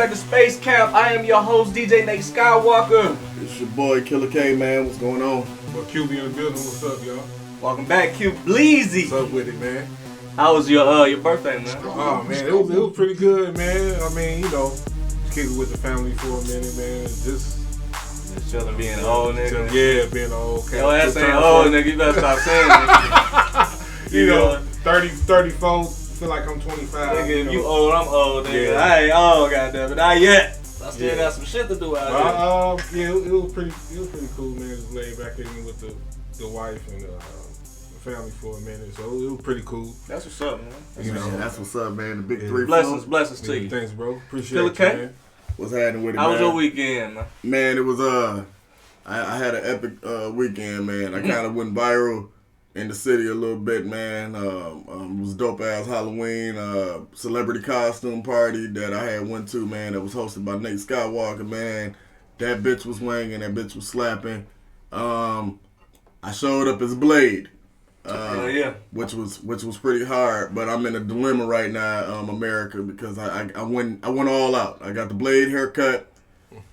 back to Space Camp. I am your host, DJ Nate Skyywalker. It's your boy, Killa K, man. What's going on? Well, Cubie in the building. What's up, y'all? Welcome back, Bleezy. What's up with it, man? How was your birthday, man? Oh, man, it was pretty good, man. I mean, you know, kicking with the family for a minute, man. Just chilling, being old nigga. Yeah, being old. Your ass ain't old, nigga. You better stop saying that. you know, 34, feel like I'm 25. Nigga, if you know. old, I'm old, nigga. Yeah. I ain't old, goddamn it. Not yet. I still got some shit to do out here. Yeah, it was pretty cool, man. Just laid back in with the wife and the family for a minute, so it was pretty cool. That's what's up, man. That's what's up, man. The big three. Blessings to you. Thanks, bro. Appreciate Killa it, K? man. What's happening with it, How man? was your weekend, man? Man, it was I had an epic weekend, man. I kind of went viral in the city a little bit, man. It was dope ass Halloween celebrity costume party that I had went to, man. That was hosted by Nate Skyywalker, man. That bitch was wanging, that bitch was slapping. I showed up as Blade. Which was pretty hard, but I'm in a dilemma right now, America, because I went all out. I got the Blade haircut,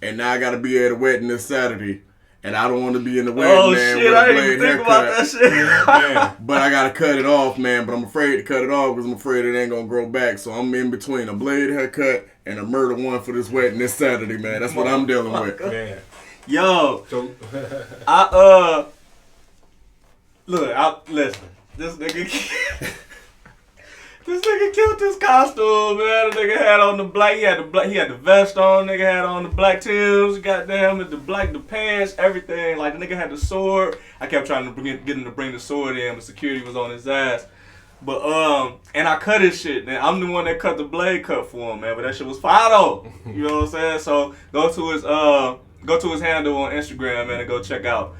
and now I got to be at a wedding this Saturday, and I don't want to be in the wedding, man, shit, with a I Blade didn't even think haircut. about that shit. Yeah, But I gotta cut it off, man. But I'm afraid to cut it off because I'm afraid it ain't gonna grow back. So I'm in between a Blade haircut and a murder one for this wedding this Saturday, man. That's what I'm dealing with. man. Yo, So, listen. This nigga killed this costume, man. The nigga had on the black. He had the vest on. Nigga had on the black Timbs. Goddamn, with the pants, everything. Like the nigga had the sword. I kept trying to get him to bring the sword in, but security was on his ass. But and I cut his shit. Man, I'm the one that cut the blade cut for him, man. But that shit was fire though. You know what I'm saying? So go to his handle on Instagram, man, and go check out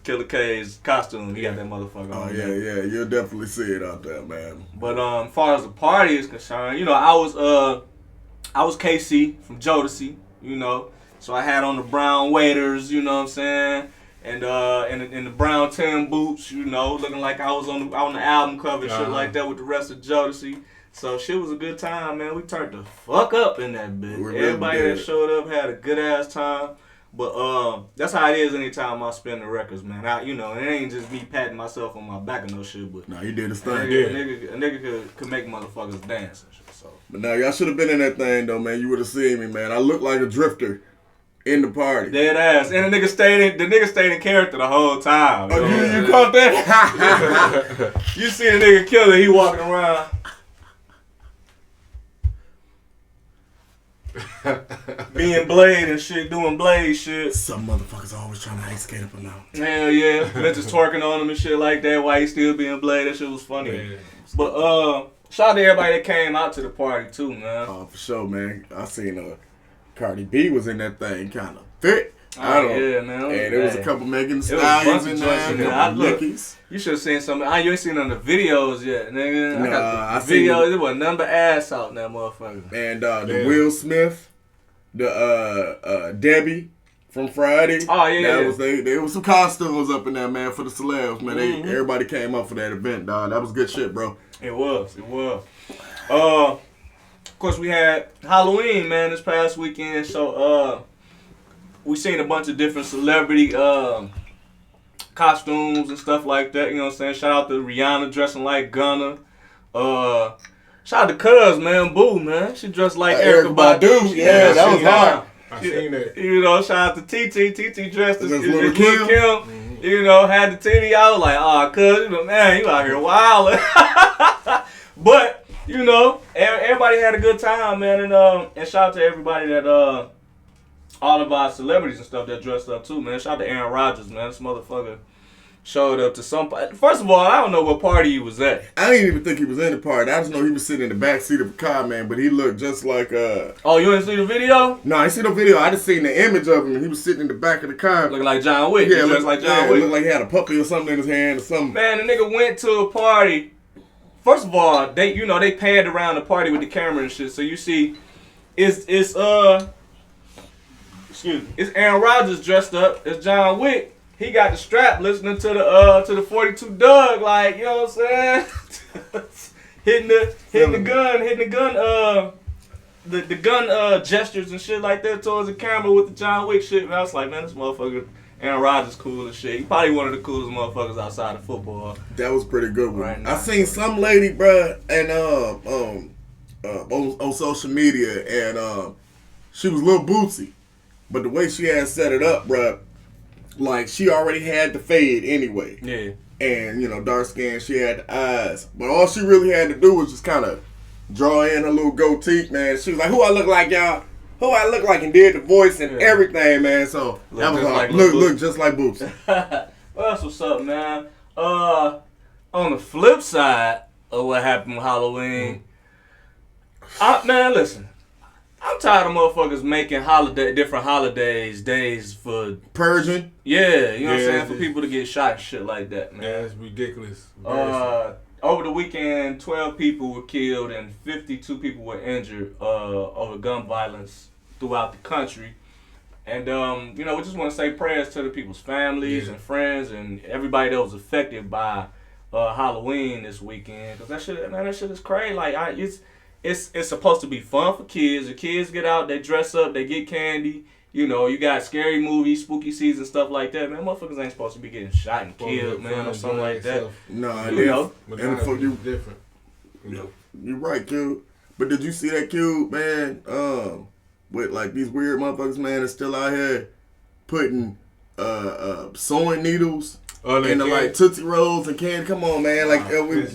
Killa K's costume. He got that motherfucker on. Yeah. You'll definitely see it out there, man. But as far as the party is concerned, you know, I was KC from Jodeci, you know, so I had on the brown waders, you know what I'm saying, and in the brown Tim boots, you know, looking like I was on the album cover and shit like that with the rest of Jodeci. So shit was a good time, man. We turned the fuck up in that bitch. Everybody that showed up had a good ass time. But that's how it is anytime I spin the records, man. It ain't just me patting myself on my back and no shit, but nah, he did his thing. A nigga could make motherfuckers dance and shit. So. But now y'all should have been in that thing though, man. You would have seen me, man. I looked like a drifter in the party. Dead ass. And the nigga stayed in character the whole time. Oh, you caught that? You see the nigga Killer, he walking around. Being Blade and shit, doing Blade shit. Some motherfuckers always trying to ice skate up and down. Hell yeah. Bitches twerking on him and shit like that while he still being Blade. That shit was funny. Man. But shout out to everybody that came out to the party too, man. Oh, for sure, man. I seen Cardi B was in that thing kind of thick. Yeah, man. And there was a couple Megan Stallions in there. You should have seen something. You ain't seen none of the videos yet, nigga. I seen videos. There was nothing but ass out in that motherfucker. And the Will Smith, the Debbie from Friday. Oh yeah. There was some costumes up in there, man, for the celebs, man. Everybody came up for that event, dog. That was good shit, bro. It was. Of course, we had Halloween, man, this past weekend. So we seen a bunch of different celebrity costumes and stuff like that. You know what I'm saying? Shout out to Rihanna dressing like Gunna. Shout out to Cuz, man, Boo, man. She dressed like Erykah Badu. Yeah, that was hard. I seen it. You know, shout out to TT. TT dressed as Lil' Kim. Mm-hmm. You know, had the titty out. Like, Cuz, you know, man, you out here wilding. But, you know, everybody had a good time, man. And shout out to everybody that, all of our celebrities and stuff that dressed up too, man. Shout out to Aaron Rodgers, man. This motherfucker showed up to some party. First of all, I don't know what party he was at. I didn't even think he was in the party. I just know he was sitting in the back seat of a car, man. But he looked just like Oh, you didn't see the video? No, I didn't see no video. I just seen the image of him, and he was sitting in the back of the car, looking like John Wick. Yeah, looked like John Wick. Looked like he had a puppy or something in his hand or something. Man, the nigga went to a party. First of all, they panned around the party with the camera and shit. So you see, it's Aaron Rodgers dressed up as John Wick. He got the strap listening to the 42 Doug, like, you know what I'm saying? hitting the gun the gun gestures and shit like that towards the camera with the John Wick shit, man, I was like, man, this motherfucker Aaron Rodgers cool as shit. He probably one of the coolest motherfuckers outside of football. That was pretty good one. Right now. I seen some lady, bruh, and on social media, and she was a little bootsy, but the way she had set it up, bruh, like she already had the fade anyway. Yeah. And, you know, dark skin, she had the eyes. But all she really had to do was just kind of draw in her little goatee, man. She was like, who I look like, y'all? Who I look like, and did the voice and everything, man. So, that was hard. Look just like Boots. Well, that's what's up, man. On the flip side of what happened with Halloween, man, listen. I'm tired of motherfuckers making different holidays, days for Purging. Yeah, you know what I'm saying? For people to get shot and shit like that, man. Yeah, it's ridiculous. Over the weekend, 12 people were killed and 52 people were injured over gun violence throughout the country. And, you know, we just want to say prayers to the people's families and friends and everybody that was affected by Halloween this weekend. Because that shit is crazy. Like, it's supposed to be fun for kids. The kids get out, they dress up, they get candy. You know, you got scary movies, spooky season, stuff like that. Man, motherfuckers ain't supposed to be getting shot and killed, man, or something like that. Nah, you know. And for you, different. You know. You're right, Cube. But did you see that, Cube, man? With like these weird motherfuckers, man, that's still out here putting sewing needles into like Tootsie Rolls and candy. Come on, man. Like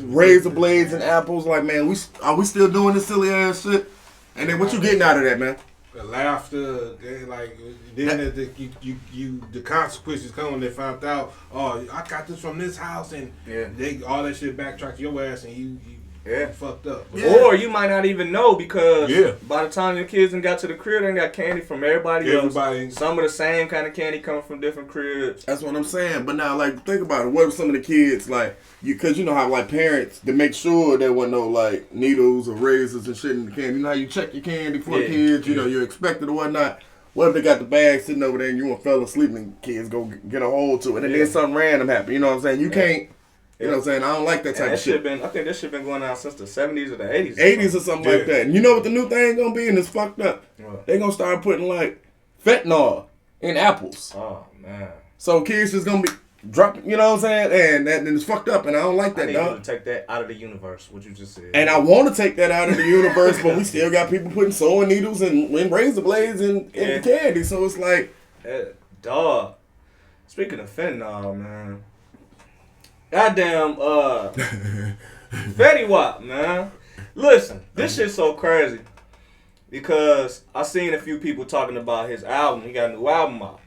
razor blades and apples. Like, man, are we still doing this silly ass shit? And then what you getting out of that, man? The laughter, like then the consequences come when they found out. Oh, I got this from this house, and they all that shit backtrack to your ass, and you fucked up. Or you might not even know because by the time your kids got to the crib, they got candy from everybody else. Some of the same kind of candy coming from different cribs. That's what I'm saying. But now, like, think about it. What if some of the kids, like, because you know how, like, parents, to make sure there wasn't no, like, needles or razors and shit in the candy. You know how you check your candy for the kids, you know, you expect it or whatnot. What if they got the bag sitting over there and you fell asleep and kids go get a hold to it and then something random happen? You know what I'm saying? You can't. You know what I'm saying? I don't like that type of shit. I think that shit been going on since the 70s or the 80s. 80s or something like that. And you know what the new thing gonna be? And it's fucked up. They gonna start putting like fentanyl in apples. Oh, man. So kids just gonna be dropping, you know what I'm saying? And it's fucked up and I don't like that, dog. I need you to take that out of the universe, what you just said. And I want to take that out of the universe, but we still got people putting sewing needles and razor blades in the candy. So it's like... Dog. Speaking of fentanyl, man... Goddamn, Fetty Wap, man. Listen, this shit's so crazy because I seen a few people talking about his album. He got a new album out,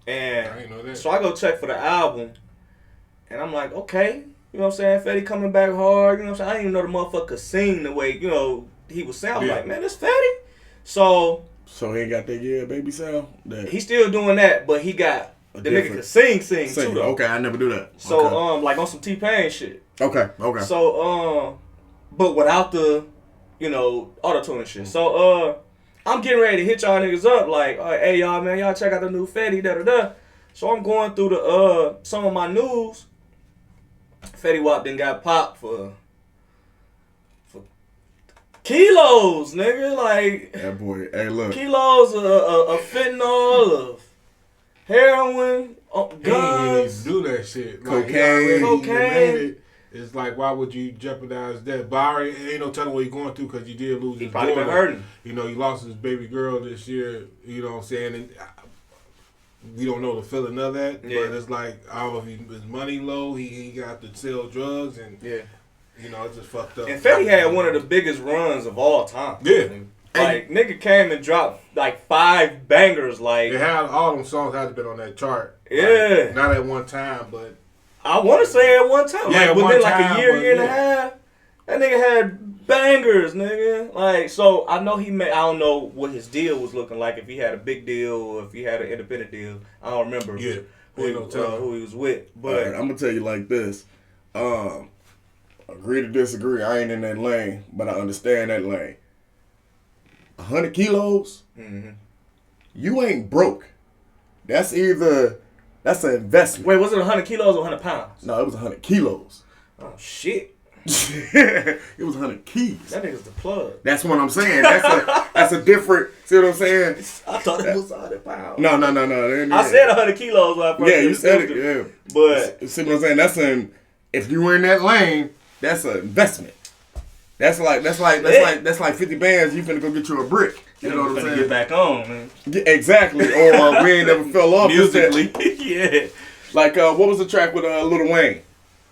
and I ain't know that. So I go check for the album, and I'm like, okay, you know what I'm saying? Fetty coming back hard. You know what I'm saying? I didn't even know the motherfucker could sing the way he was sound. Like, man, this Fetty. So he ain't got that baby sound. He's still doing that, but he got. The nigga could sing too though. Okay, I never do that. So like on some T-Pain shit. Okay. So but without the, you know, auto-tune and shit. So I'm getting ready to hit y'all niggas up like, hey y'all man, y'all check out the new Fetty, da. So I'm going through the some of my news. Fetty Wap then got popped for kilos, nigga. Like that boy, hey look. Kilos of fentanyl of heroin, guns, do that shit. Cocaine. It's like, why would you jeopardize that? Barry, ain't no telling what he's going through because you did lose his probably daughter. Been hurting. You know, he lost his baby girl this year. You know what I'm saying? And we don't know the feeling of that. But it's like, his money low. He got to sell drugs and you know, it's just fucked up. And Fetty had one of the biggest runs of all time. Yeah. Like, nigga came and dropped like 5 bangers. Like, they had all them songs had to been on that chart. Yeah. Like, not at one time, but I want to say at one time. Yeah, like within like a year and a half, that nigga had bangers, nigga. Like, so I know he made. I don't know what his deal was looking like. If he had a big deal or if he had an independent deal, I don't remember. Yeah. Who he was with. But right, I'm gonna tell you like this. Agree to disagree. I ain't in that lane, but I understand that lane. 100 kilos, you ain't broke. That's an investment. Wait, was it 100 kilos or 100 pounds? No, it was 100 kilos. Oh, shit. It was 100 keys. That nigga's the plug. That's what I'm saying. That's a different. See what I'm saying? I thought it was 100 pounds. No. I said 100 kilos when I first you said it. Yeah, but see what I'm saying? That's if you were in that lane, that's an investment. That's like 50 bands. You finna go get you a brick. You know what I'm saying? Get back on, man. Yeah, exactly. Or we ain't never fell off musically. Yeah. Like what was the track with Lil Wayne?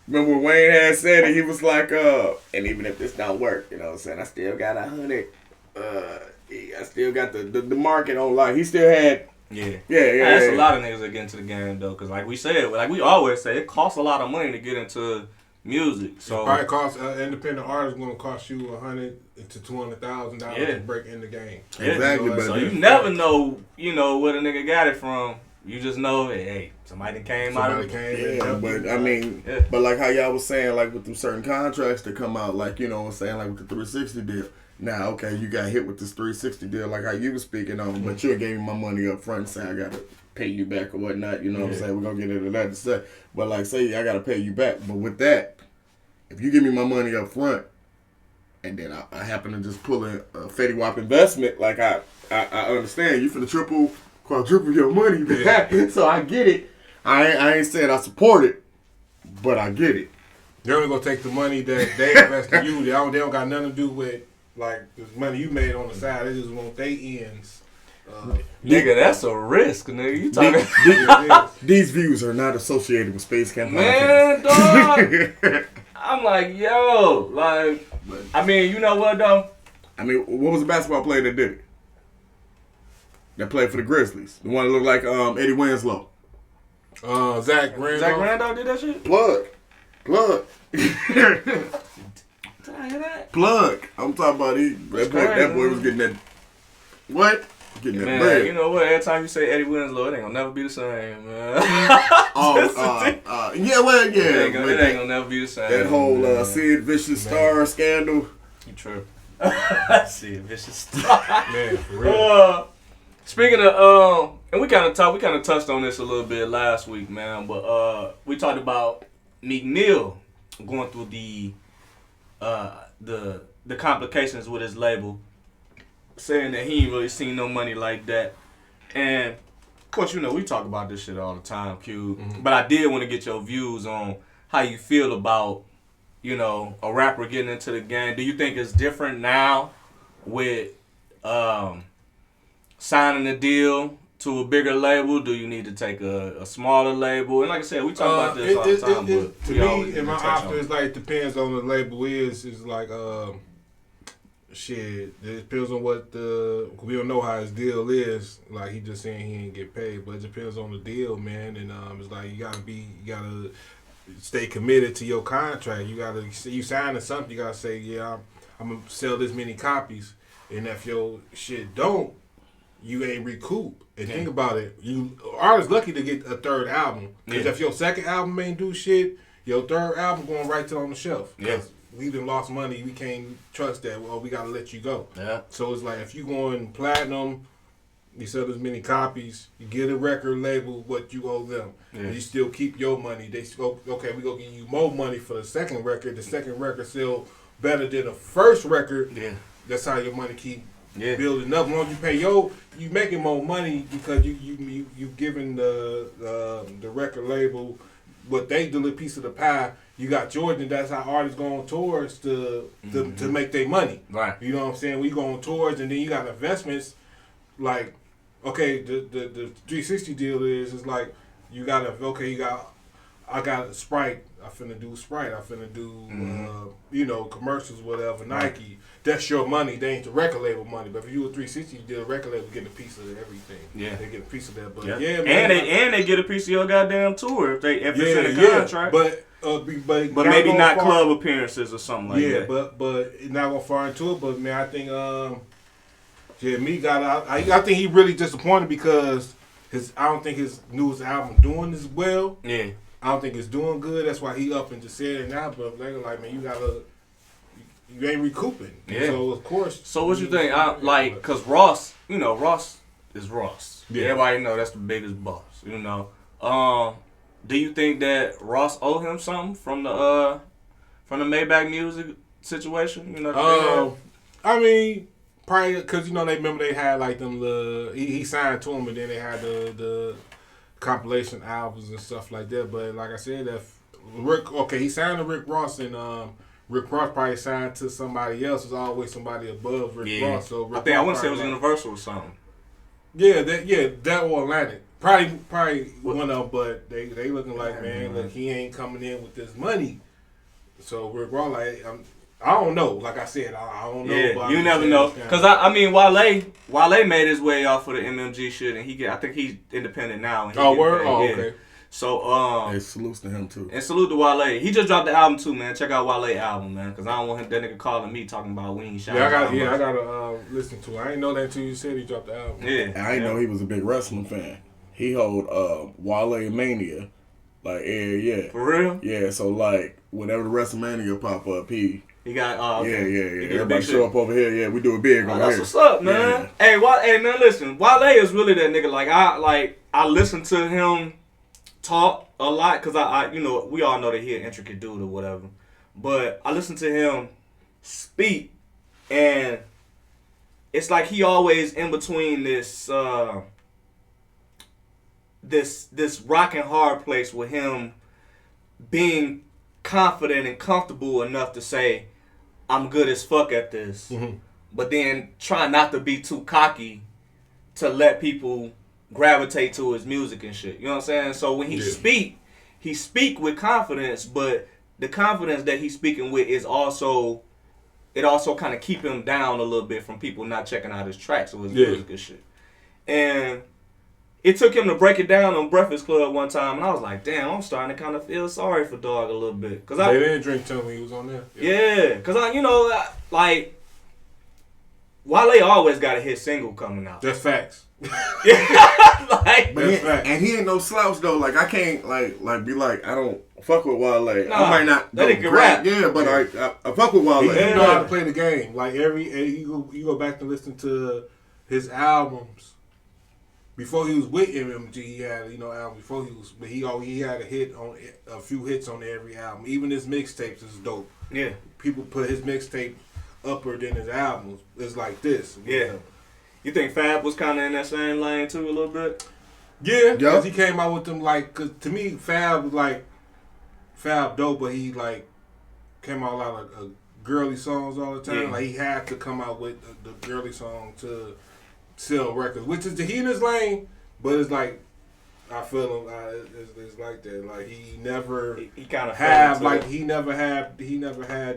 Remember when Wayne had said it? He was like, and even if this don't work, you know what I'm saying? I still got 100. I still got the market on lock. He still had. Yeah. That's a lot of niggas that get into the game though, because like we said, like we always say, it costs a lot of money to get into music. So it probably costs independent artist going to cost you $100,000 to $200,000 to break in the game. Yeah. Exactly. So you never know, where the nigga got it from. You just know, hey, somebody came out of it. Yeah, but I mean, but like how y'all was saying, like with them certain contracts that come out, like you know what I'm saying, like with the 360 deal. Now, okay, you got hit with this 360 deal, like how you was speaking on, but you gave me my money up front and say I gotta pay you back or whatnot. You know what I'm saying? We're gonna get into that to say, but like say I gotta pay you back. But with that, if you give me my money up front, and then I happen to just pull in a Fetty Wap investment, like I understand you finna quadruple your money back. So I get it. I ain't saying I support it, but I get it. They're only gonna take the money that they invest in you. They don't got nothing to do with like the money you made on the side. They just want their ends. Nigga, that's a risk, nigga. You talking? These views are not associated with Space Camp. Man, dog. I'm like, yo, like, I mean, you know what though? I mean, what was the basketball player that did it? That played for the Grizzlies. The one that looked like Eddie Winslow. Zach Randolph. Zach Randolph did that shit? Plug. Did I hear that? Plug. I'm talking about that boy was getting that. What? Getting that bread. You know what? Every time you say Eddie Winslow, it ain't gonna never be the same, man. Yeah, well, yeah. It ain't gonna never be the same. That whole Sid Vicious Star scandal. You true. Sid Vicious Star. Man, for real. Speaking of, and we kind of touched on this a little bit last week, man. But we talked about Meek Mill going through the complications with his label, saying that he ain't really seen no money like that. And of course, we talk about this shit all the time, Q. Mm-hmm. But I did want to get your views on how you feel about, a rapper getting into the game. Do you think it's different now with signing a deal to a bigger label? Do you need to take a smaller label? And like I said, we talk about this all the time. To me, in my option, it's like it depends on the label is. It's like shit. It depends on what we don't know how his deal is. Like he just saying he ain't get paid, but it depends on the deal, man. And it's like you gotta stay committed to your contract. You signing something. You gotta say, yeah, I'm gonna sell this many copies. And if your shit don't, you ain't recoup. And think about it. You artists lucky to get a third album. Because if your second album ain't do shit, your third album going right on the shelf. Yeah. We done lost money. We can't trust that. Well, we got to let you go. Yeah. So it's like if you going platinum, you sell as many copies, you get a record label what you owe them. Yeah. And you still keep your money. They go, okay, we going to give you more money for the second record. The second record sell better than the first record. Yeah. That's how your money keep building up. As long as you pay you making more money because you giving the record label what they do, a piece of the pie. You got Jordan. That's how artists go on tours to make their money. Right. You know what I'm saying? We go on tours and then you got investments. Like, okay, the 360 deal is like I got Sprite. I finna do Sprite. I finna do commercials, whatever. Nike. That's your money. They ain't the record label money. But if you a 360 deal, the record label getting a piece of everything. Yeah, they get a piece of that. But man, and they get a piece of your goddamn tour if it's in the contract. But maybe not club appearances or something like that. Yeah, but not gonna far into it. But man, I think Meek got out. I think he really disappointed because I don't think his newest album doing as well. Yeah. I don't think it's doing good. That's why he up and just said it now. But they're like, man, you ain't recouping. Yeah. So of course. So what you think? Cause Ross is Ross. Yeah. Everybody know that's the biggest boss. Do you think that Ross owe him something from from the Maybach Music situation? You know. I mean, probably because they remember they had like them he signed to him, and then they had the compilation albums and stuff like that. But like I said, he signed to Rick Ross, and Rick Ross probably signed to somebody else. There's always somebody above Rick Ross. So Rick I want to say it was Universal or something. Yeah, that or Atlantic. Probably one of them, but they looking like, man, look, he ain't coming in with this money. So Rick Ross, like, I don't know. Like I said, I don't know. Yeah, you never know. Because, I mean, Wale made his way off of the MMG shit, and I think he's independent now. And okay. So, hey, salutes to him, too. And salute to Wale. He just dropped the album, too, man. Check out Wale album, man, because I don't want that nigga calling me talking about we ain't shot. I gotta listen to it. I didn't know that until you said he dropped the album. Yeah. And I didn't know he was a big wrestling fan. He hold Wale Mania, like, yeah. For real? Yeah, so, like, whenever the WrestleMania pop up, he got, yeah. Everybody show up over here. Yeah, we do it big over that's here. What's up, man. Yeah. Hey, man, listen. Wale is really that nigga. I listen to him talk a lot because I we all know that he an intricate dude or whatever. But I listen to him speak, and it's like he always in between this this rock and hard place with him being confident and comfortable enough to say, I'm good as fuck at this. Mm-hmm. But then try not to be too cocky to let people gravitate to his music and shit. You know what I'm saying? So when he speak with confidence, but the confidence that he's speaking with is also kind of keep him down a little bit from people not checking out his tracks or his music and shit. And it took him to break it down on Breakfast Club one time, and I was like, damn, I'm starting to kind of feel sorry for Dog a little bit. Cause they didn't drink till he was on there. Yeah, because Wale always got a hit single coming out. That's facts. And he ain't no slouch though. Like I can't like be like I don't fuck with Wale. Nah, I might not. That nigga rap. Yeah, but I fuck with Wale. He know how to play the game. Like you go back and listen to his albums. Before he was with MMG, he had album. Before he was, but he had a few hits on every album. Even his mixtapes is dope. Yeah, people put his mixtape upper than his albums. It's like this. Yeah. You think Fab was kind of in that same lane too a little bit? Yeah, because he came out with them cause to me Fab was Fab dope, but he came out a lot of girly songs all the time. Yeah. Like he had to come out with the girly song to sell records, which is he in his lane, but it's like I feel him. It's like that. Like he never he kind of he never had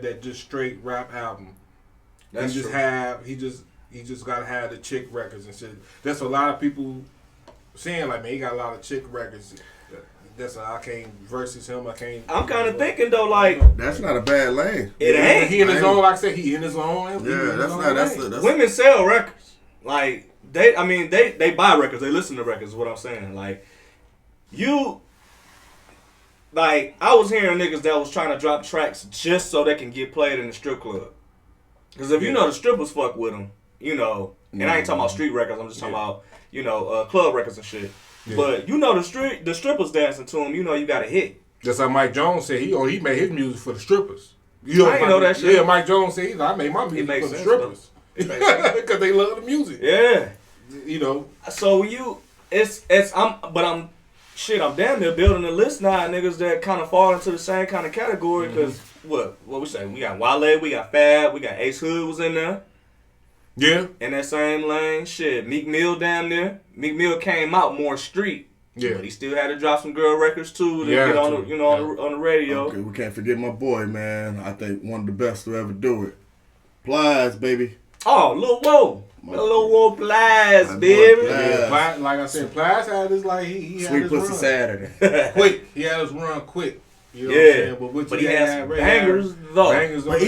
that just straight rap album. That's he just gotta have the chick records and shit. That's a lot of people saying man, he got a lot of chick records. I can't versus him. I'm kind of thinking though, that's not a bad lane. It ain't. He in his own. Like I said, he in his own. Yeah, that's women sell records. They buy records. They listen to records. Is what I'm saying. I was hearing niggas that was trying to drop tracks just so they can get played in the strip club. Because if the strippers fuck with them, and I ain't talking about street records. I'm just talking about club records and shit. Yeah. But the strippers dancing to him. You got a hit. Just like Mike Jones said, he made his music for the strippers. I didn't know that shit. Yeah, Mike Jones said I made my music for the strippers because they love the music. Yeah, So I'm damn near building a list now of niggas that kind of fall into the same kind of category. Because what we say? We got Wale, we got Fab, we got Ace Hood was in there. Yeah. In that same lane. Shit, Meek Mill damn near. Meek Mill came out more street. Yeah. But he still had to drop some girl records too to get on on the radio. Okay, we can't forget my boy, man. I think one of the best to ever do it. Plies, baby. Oh, Lil Woe. Lil Woe Plies, baby. Yeah, like I said, Plies had his he Sweet had his Pussy run. Saturday. Quick. He had his run quick. You know what I'm saying? But he had some bangers though. But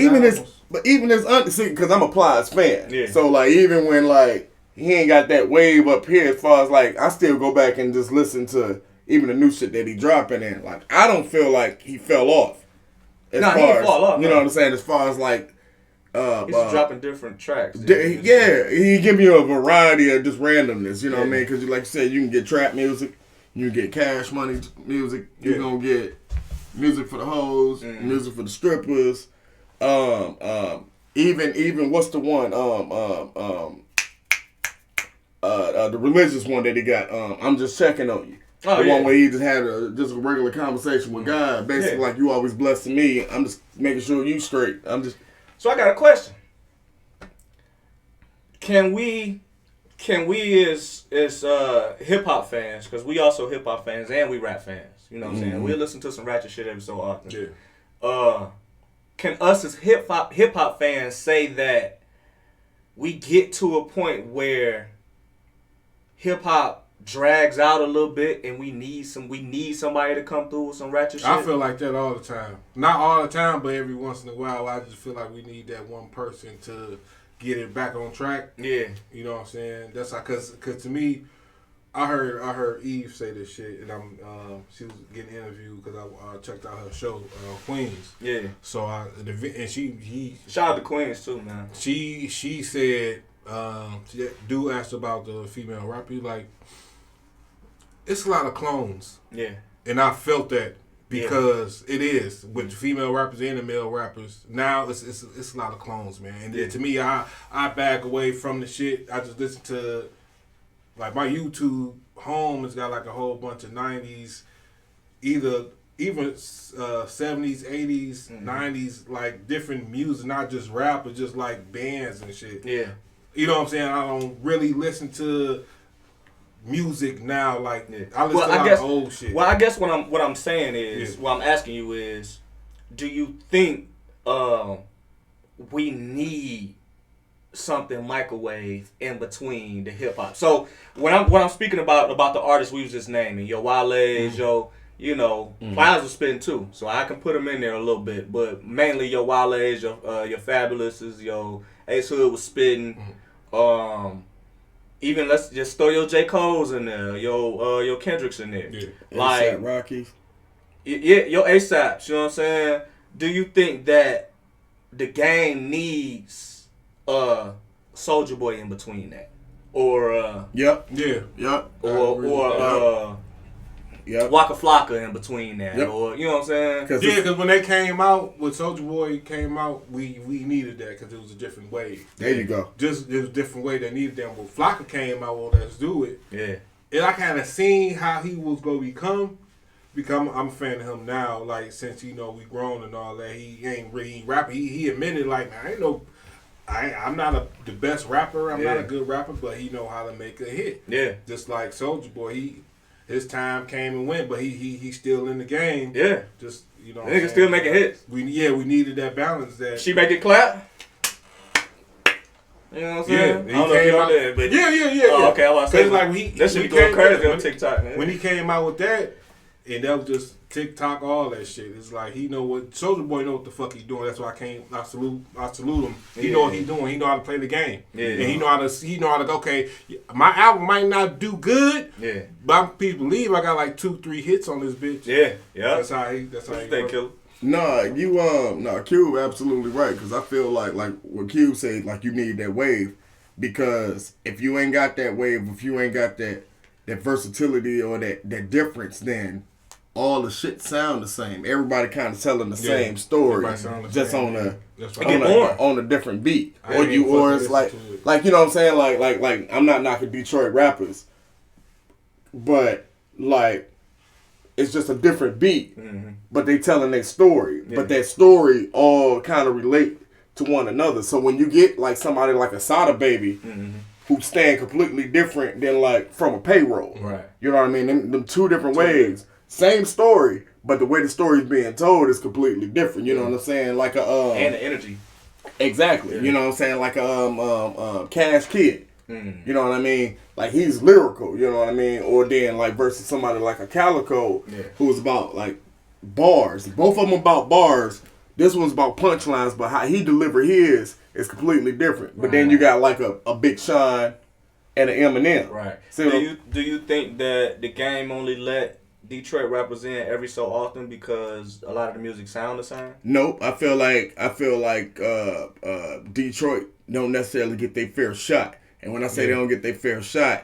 even his because I'm a Plies fan. Yeah. So even when he ain't got that wave up here as far as I still go back and just listen to even the new shit that he dropping in. I don't feel like he fell off. He didn't fall off. You know what I'm saying? As far as he's dropping different tracks. He give you a variety of just randomness. You know what I mean? Because like you said, you can get trap music, you can get Cash Money music, you're gonna get music for the hoes, music for the strippers. Even what's the one? The religious one that he got. I'm just checking on you. The one where he just had just a regular conversation with God, basically like you always blessing me. I'm just making sure you straight. So I got a question. Can we as hip hop fans, because we also hip hop fans and we rap fans, you know what I'm saying? We listen to some ratchet shit every so often. Yeah. Can us as hip hop fans say that we get to a point where hip hop drags out a little bit and we need somebody to come through with some ratchet shit? I feel like that all the time. Not all the time, but every once in a while, I just feel like we need that one person to get it back on track. Yeah. You know what I'm saying? That's like, cause to me, I heard Eve say this shit, and she was getting interviewed because I checked out her show, Queens. Yeah. So he shout out to Queens too, man. She said, dude asked about the female rapper, like, it's a lot of clones. Yeah. And I felt that because it is with the female rappers and the male rappers. Now it's a lot of clones, man. And to me, I back away from the shit. I just listen to, like, my YouTube home has got like a whole bunch of 90s, even 70s, 80s, 90s, like different music, not just rap, but just like bands and shit. Yeah. You know what I'm saying? I don't really listen to music now. Like, I listen to a lot of old shit. Well, I guess what I'm saying is, what I'm asking you is, do you think we need something microwave in between the hip hop? So when I'm speaking about the artists we was just naming, your Wale's, you know, Plies was spitting too, so I can put them in there a little bit, but mainly your Wale's, your Fabulouses, your Ace Hood was spitting. Even let's just throw your J. Cole's in there, your Kendrick's in there. Yeah. Like A$AP Rocky. Yeah, your ASAP, you know what I'm saying? Do you think that the game needs Soulja Boy in between that? Or Yep. Or Waka Flocka in between that, or you know what I'm saying? Because when they came out, when Soulja Boy came out, we needed that because it was a different wave. There you go. Just it was a different way they needed that. When Flocka came out, well, let's do it. Yeah. And I kind of seen how he was gonna become. Because I'm a fan of him now. Like, since we grown and all that, he ain't really rapping. He admitted, like, man, I'm not the best rapper. I'm not a good rapper, but he know how to make a hit. Yeah. Just like Soulja Boy, his time came and went, but he's still in the game. Yeah. Just, nigga still making hits. We needed that balance. That she make it clap. You know what I'm saying? Yeah. I don't know if y'all did, but yeah. Oh, okay, I was saying like that should be going crazy on TikTok, man. When he came out with that, and that was just TikTok, all that shit. It's like he know what Soulja Boy know what the fuck he's doing. That's why I salute him. He know what he's doing. He know how to play the game. Yeah. And he know how to go, okay, my album might not do good. Yeah. But people believe I got like 2-3 hits on this bitch. Yeah. That's how he Killa. Nah, Cube absolutely right, because I feel like what Cube said, like, you need that wave, because if you ain't got that wave, if you ain't got that versatility or that difference, then all the shit sound the same. Everybody kind of telling the same story, just on a different beat. Or it's like you know what I'm saying? Like I'm not knocking Detroit rappers, but like it's just a different beat. But they telling their story. But that story all kind of relate to one another. So when you get like somebody like a Sada Baby, who stand completely different than like from a Payroll. Right. You know what I mean? Them two different ways. Same story, but the way the story's being told is completely different. You know what I'm saying? Like and the energy. Exactly. Yeah. You know what I'm saying? Like a Cash Kid. You know what I mean? Like, he's lyrical, you know what I mean? Or then like versus somebody like a Calico who's about like bars. Both of them about bars. This one's about punchlines, but how he deliver his is completely different. But then you got like a Big Sean and an Eminem. Right. So do you think that the game only let Detroit rappers in every so often because a lot of the music sound the same? Nope. I feel like Detroit don't necessarily get their fair shot. And when I say they don't get their fair shot,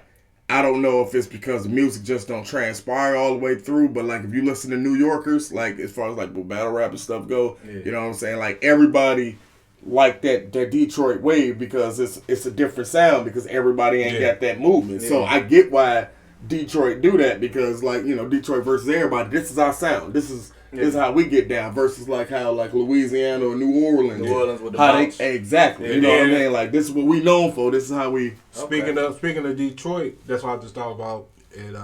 I don't know if it's because the music just don't transpire all the way through, but like if you listen to New Yorkers, like as far as like battle rap and stuff go, you know what I'm saying? Like everybody like that Detroit wave because it's a different sound because everybody ain't got that movement. So I get why Detroit do that because like, you know, Detroit versus everybody, this is our sound. This is how we get down versus like how like Louisiana or New Orleans. New Orleans with the bounce. Exactly. You know what I mean? Like this is what we known for. This is how we Speaking of Detroit, that's what I just thought about. And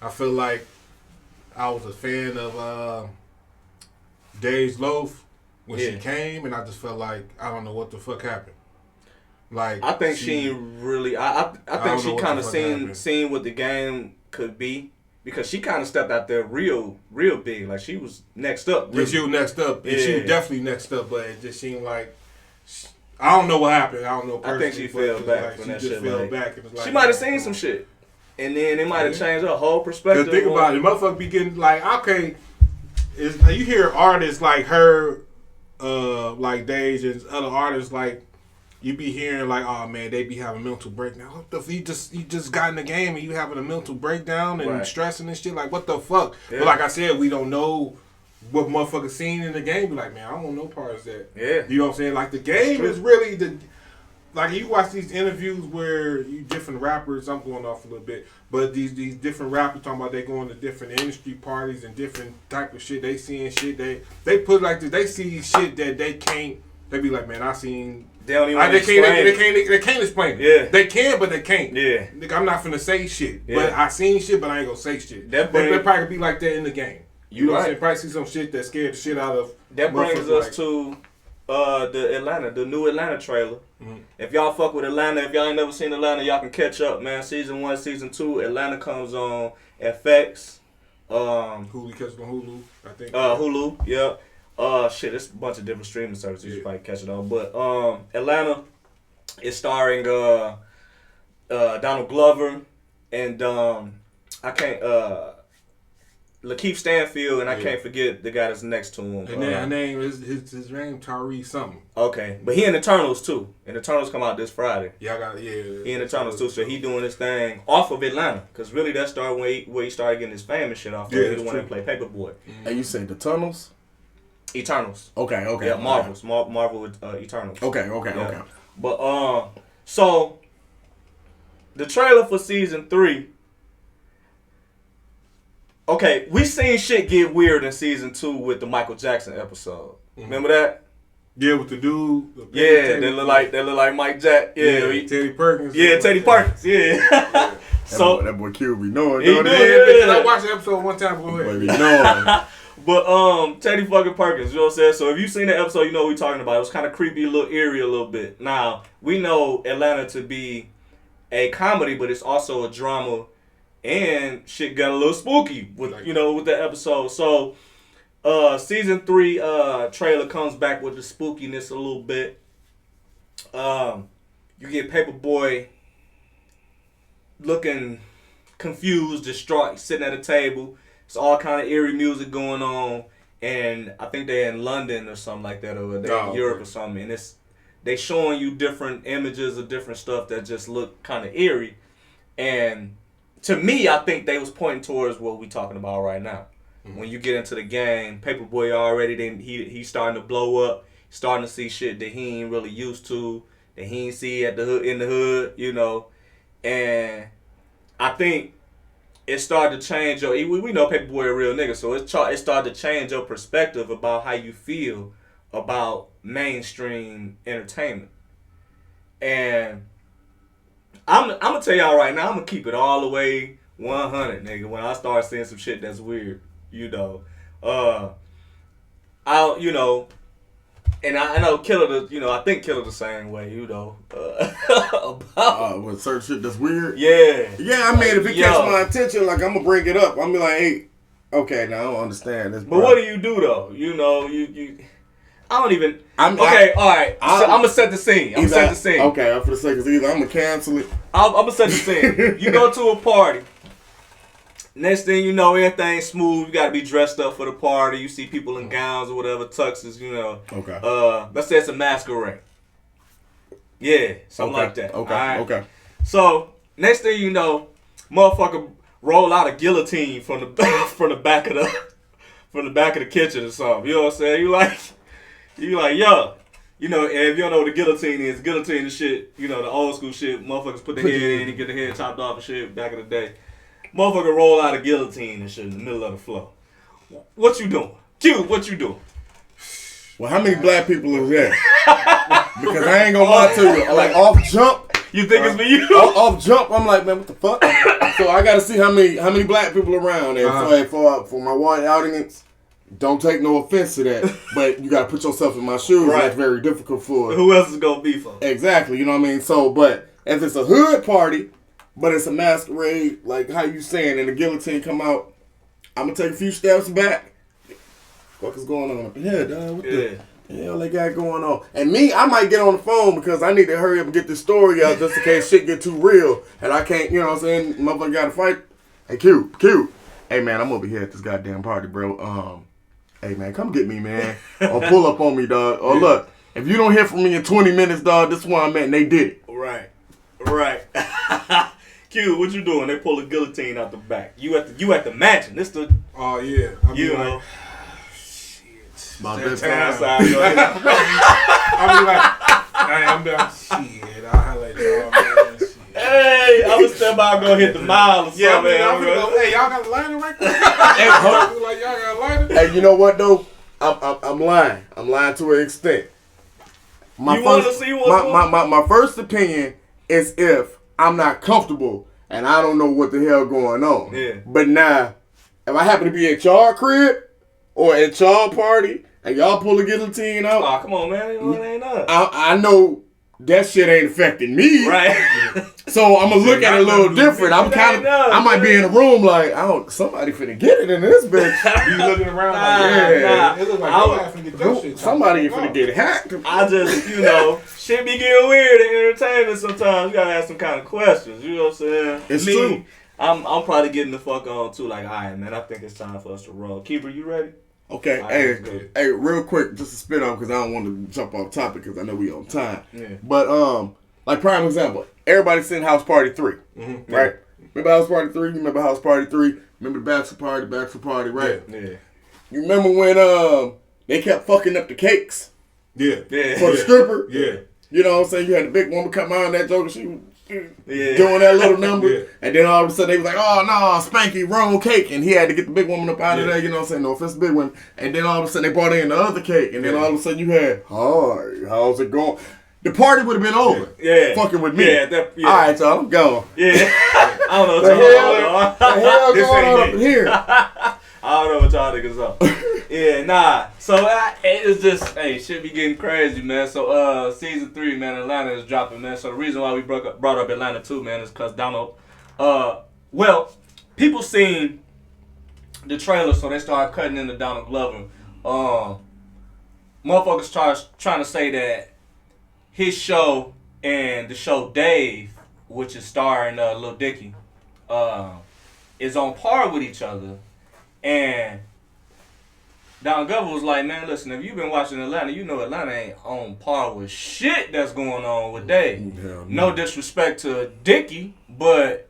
I feel like I was a fan of Dave's Loaf when she came, and I just felt like I don't know what the fuck happened. Like I think she really. I think she kind of seen what the game could be because she kind of stepped out there real big. Like she was next up. Really. She was next up. Yeah. She was definitely next up, but it just seemed like I don't know what happened. I don't know. I think she fell back from that shit. Like, she might have seen some shit, and then it might have changed her whole perspective. Cause think about it, motherfucker be getting like okay, you hear artists like her. Like Dage and other artists, like you be hearing like, oh man, they be having mental breakdown. What the you just got in the game and you having a mental breakdown and stressing and shit. Like what the fuck? Yeah. But like I said, we don't know what motherfuckers seen in the game. Be like, man, I don't want no parts of that. Yeah, you know what I'm saying? Like the game is really the. Like you watch these interviews where you different rappers, I'm going off a little bit, but these different rappers talking about they going to different industry parties and different type of shit. They seeing shit they put like this. They see shit that they can't. They be like, man, I seen. They don't even explain it. They can't explain it. Yeah, they can, but they can't. Yeah, I'm not finna say shit. Yeah. But I seen shit, but I ain't gonna say shit. They probably be like that in the game. You know what I'm saying? Probably see some shit that scared the shit out of. That brings us to the new Atlanta trailer. Mm-hmm. If y'all fuck with Atlanta, if y'all ain't never seen Atlanta, y'all can catch up, man. Season 1, Season 2, Atlanta comes on FX. Hulu, catch it on Hulu, I think. Hulu, yeah. Shit, it's a bunch of different streaming services you probably catch it on. But Atlanta is starring Donald Glover and Lakeith Stanfield, and I can't forget the guy that's next to him. And his name is his name Tyree something. Okay, but he in Eternals too. And Eternals come out this Friday. Yeah, I got it. Yeah. He in Eternals too, so he doing his thing off of Atlanta, cause really that started where he started getting his fame and shit off. Yeah, he the one that played Paperboy. And you say the Tunnels? Eternals. Okay. Yeah, Marvels. Marvel with Eternals. Okay. But so the trailer for season 3. Okay, we seen shit get weird in season 2 with the Michael Jackson episode. Mm-hmm. Remember that? Yeah, with the dude. They look like Mike Jack. Yeah, Teddy Perkins. Yeah, Teddy Perkins. Yeah. So that boy Cubie knowing. I watched the episode one time. Go ahead. But Teddy fucking Perkins, you know what I'm saying? So if you seen the episode, you know what we're talking about. It was kind of creepy, a little eerie, a little bit. Now we know Atlanta to be a comedy, but it's also a drama. And shit got a little spooky with with that episode. So season 3 trailer comes back with the spookiness a little bit. You get Paperboy looking confused, distraught, sitting at a table. It's all kind of eerie music going on, and I think they're in London or something like that, or they're in Europe or something. And they showing you different images of different stuff that just look kind of eerie. And to me, I think they was pointing towards what we talking about right now. Mm-hmm. When you get into the game, Paperboy already he's starting to blow up, starting to see shit that he ain't really used to, that he ain't see in the hood, And I think it started to change we know Paperboy a real nigga, so it started to change your perspective about how you feel about mainstream entertainment. And I'm gonna tell y'all right now, I'm gonna keep it all the way 100, nigga. When I start seeing some shit that's weird, and I know Killa I think Killa the same way, about with certain shit that's weird. Yeah. Yeah, I mean, if it catch my attention, like I'm gonna bring it up. I'm gonna be like, hey, okay, now I don't understand this. But what do you do though? You. I don't even. All right. I'm gonna set the scene. Okay, I'm for the sake of either I'm gonna cancel it. I'm gonna set the scene. You go to a party. Next thing you know, everything's smooth. You gotta be dressed up for the party. You see people in gowns or whatever, tuxes. Okay. Let's say it's a masquerade. Yeah, something like that. Okay. Okay. So next thing you know, motherfucker roll out a guillotine from the back of the kitchen or something. You know what I'm saying? You like, yo. You know, and if you don't know what the guillotine is shit, you know, the old school shit, motherfuckers put the head in and get the head chopped off and shit back in the day. Motherfucker roll out a guillotine and shit in the middle of the floor. What you doing? Q, what you doing? Well, how many black people is there? Because I ain't gonna lie to you. Like, off jump. You think it's for you? Off jump, I'm like, man, what the fuck? So I gotta see how many black people around there. For my white audience, don't take no offense to that, but you gotta put yourself in my shoes. Right. That's very difficult for. Who else is gonna be for? Exactly, you know what I mean? So, but if it's a hood party, but it's a masquerade, like how you saying, and the guillotine come out, I'm gonna take a few steps back. What is going on up in here, dog? What the hell they got going on? And me, I might get on the phone because I need to hurry up and get this story out just in case shit get too real. And I can't, you know what I'm saying? Motherfucker gotta fight. Hey, Q. Hey, man, I'm over here at this goddamn party, bro. Hey, man, come get me, man. Or pull up on me, dog. Or look, if you don't hear from me in 20 minutes, dog, this is where I'm at, and they did it. Right. Q, what you doing? They pull a guillotine out the back. You at the mansion. This the... Oh, yeah. You know. About that time. I'm down. Shit, I'll highlight y'all, man. Shit. Hey, I'm gonna step out and go hit the mile or something. Yeah, hey, y'all got a lighter right there? Like y'all got a lighter? Hey, you know what though? I'm lying. I'm lying to an extent. My first opinion is if I'm not comfortable and I don't know what the hell going on. Yeah. But now, if I happen to be at y'all crib or at y'all party and y'all pull a guillotine out, oh, come on, man. It ain't nothing. I know that shit ain't affecting me. Right. So I'm gonna look at it a little different. I might be in the room like, somebody finna get it in this bitch. You looking around like, it look like you finna get your shit. Somebody finna get hacked. I just, you know, shit be getting weird in entertainment sometimes. You gotta ask some kind of questions. You know what I'm saying? It's true. I'm probably getting the fuck on too. Like, all right, man, I think it's time for us to roll. Keeper, you ready? Okay, hey, real quick, just to spit on because I don't want to jump off topic because I know we on time. Yeah. But like prime example, everybody seen House Party 3, right? Remember House Party 3? You remember House Party 3? Remember the Bachelor Party, right? Yeah. You remember when they kept fucking up the cakes? Yeah. For the stripper? Yeah. You know what I'm saying? You had the big woman come on that joker, she was doing that little number, and then all of a sudden they was like, oh no, Spanky, wrong cake, and he had to get the big woman up out of there, you know what I'm saying? No offense to big women. And then all of a sudden they brought in the other cake, and then all of a sudden you had, hi, how's it going? The party would have been over. Yeah. Fucking with me. Yeah. Alright, so I'm going. Yeah. I don't know what y'all the hell going on up in here? I don't know what y'all niggas up. Yeah, nah. So it's just, shit be getting crazy, man. So season 3, man, Atlanta is dropping, man. So the reason why we brought up Atlanta too, man, is because Donald. Well, people seen the trailer, so they started cutting into Donald Glover. Motherfuckers trying to say that his show and the show Dave, which is starring Lil Dicky, is on par with each other. And Don Glover was like, man, listen, if you've been watching Atlanta, you know Atlanta ain't on par with shit that's going on with Dave. No disrespect to Dicky, but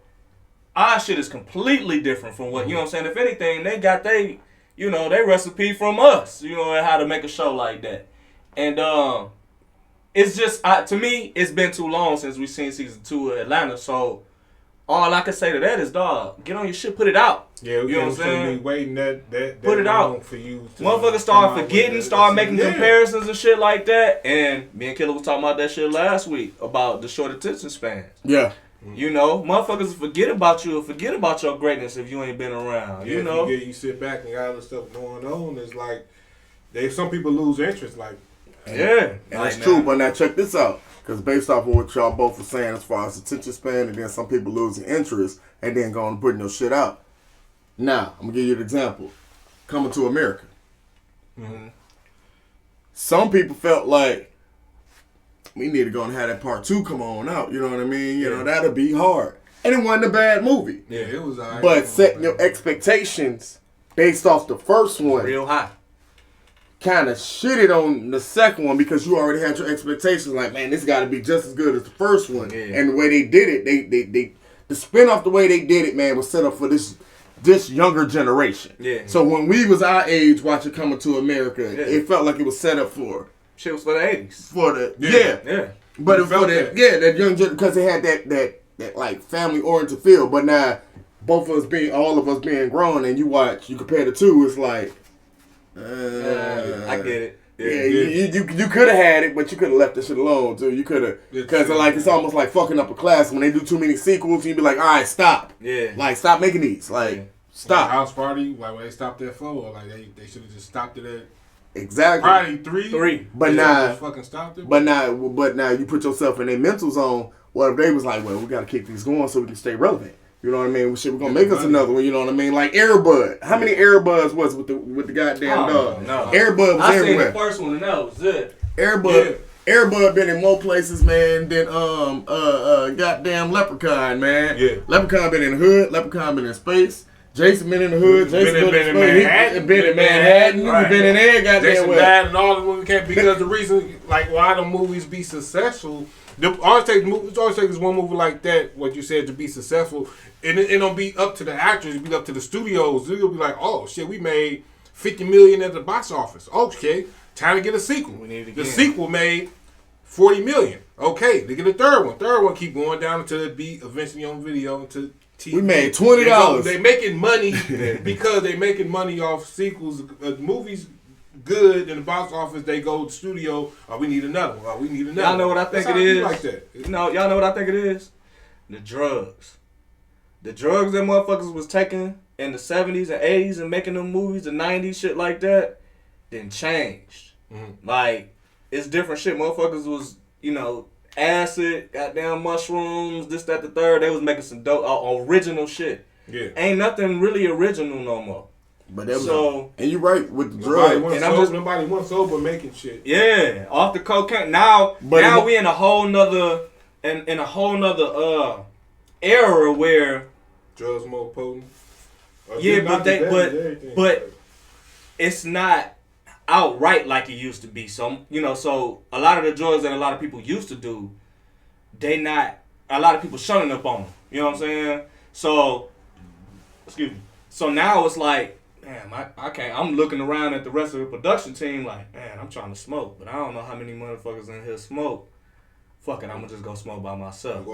our shit is completely different from what, you know what I'm saying? If anything, they got they recipe from us, you know, how to make a show like that. And it's just, to me, it's been too long since we've seen season 2 of Atlanta, so all I can say to that is, dog, get on your shit, put it out. Yeah, you know what I'm saying? Be waiting that put it out for you. Motherfuckers start forgetting, start making comparisons and shit like that. And me and Killa was talking about that shit last week about the short attention spans. Yeah. You know, motherfuckers forget about you or forget about your greatness if you ain't been around. Yeah, you know, you sit back and got other stuff going on. It's like some people lose interest. Like, yeah, and that's true. But now check this out. Because based off of what y'all both were saying as far as attention span, and then some people losing interest and then going and putting your shit out. Now, I'm going to give you an example. Coming to America. Mm-hmm. Some people felt like we need to go and have that part 2 come on out. You know what I mean? You know, that'll be hard. And it wasn't a bad movie. Yeah, it was all right. But setting your expectations based off the first one. Real high. Kind of shitted on the second one because you already had your expectations like, man, this got to be just as good as the first one. Yeah. And the way they did it, the spinoff, the way they did it, man, was set up for this younger generation. Yeah. So when we was our age watching Coming to America, it felt like it was set up for. Shit was for the 80s. For the yeah. But for that that young generation, because it had that like family oriented feel. But now all of us being grown, and you compare the two, it's like. I get it. Yeah, you could have had it, but you could have left this shit alone too. You could have, because like it's almost like fucking up a class when they do too many sequels. You be like, all right, stop. Yeah. Like stop making these. Like stop. Like House Party, like when they stopped at 4, or like they should have just stopped it at exactly Party 3. But now, fucking stopped it. But now you put yourself in their mental zone. What if they was like, well, we got to keep these going so we can stay relevant. You know what I mean? We're gonna make us another one. You know what I mean? Like Airbud. How many Airbuds was with the goddamn dog? No. Airbud was everywhere. I seen the first one and that was it. Airbud been in more places, man, than goddamn Leprechaun, man. Yeah. Leprechaun been in the hood. Leprechaun been in space. Jason been in the hood. Jason been in Manhattan. Been in Manhattan. Right. Been in there. Goddamn Jason well. died and all the movies can't, because the reason like why the movies be successful. It always takes one movie like that, what you said, to be successful. And it don't be up to the actors, it be up to the studios. It'll be like, oh shit, we made $50 million at the box office. Okay, time to get a sequel. The sequel made $40 million. Okay, they get a third one. Third one keep going down until it be eventually on video into TV. We made $20. They making money because they making money off sequels. Movies good in the box office, they go to the studio. Oh, we need another one. Oh, we need another. Y'all know what I think it is? Like that. Y'all know what I think it is? The drugs. The drugs that motherfuckers was taking in the 70s and 80s and making them movies, the 90s, shit like that, then changed. Mm-hmm. Like, it's different shit. Motherfuckers was, acid, goddamn mushrooms, this, that, the third. They was making some dope, original shit. Yeah. Ain't nothing really original no more. But that was, and you're right with the drugs. Nobody wants sober making shit. Yeah, off the cocaine. Now we in a whole nother era where drugs more potent. But it's not outright like it used to be. So so a lot of the drugs that a lot of people used to do, a lot of people shunning up on them. You know what I'm saying? So, excuse me. So now it's like, damn, I can't. I'm looking around at the rest of the production team like, man, I'm trying to smoke, but I don't know how many motherfuckers in here smoke. Fuck it, I'm gonna just go smoke by myself.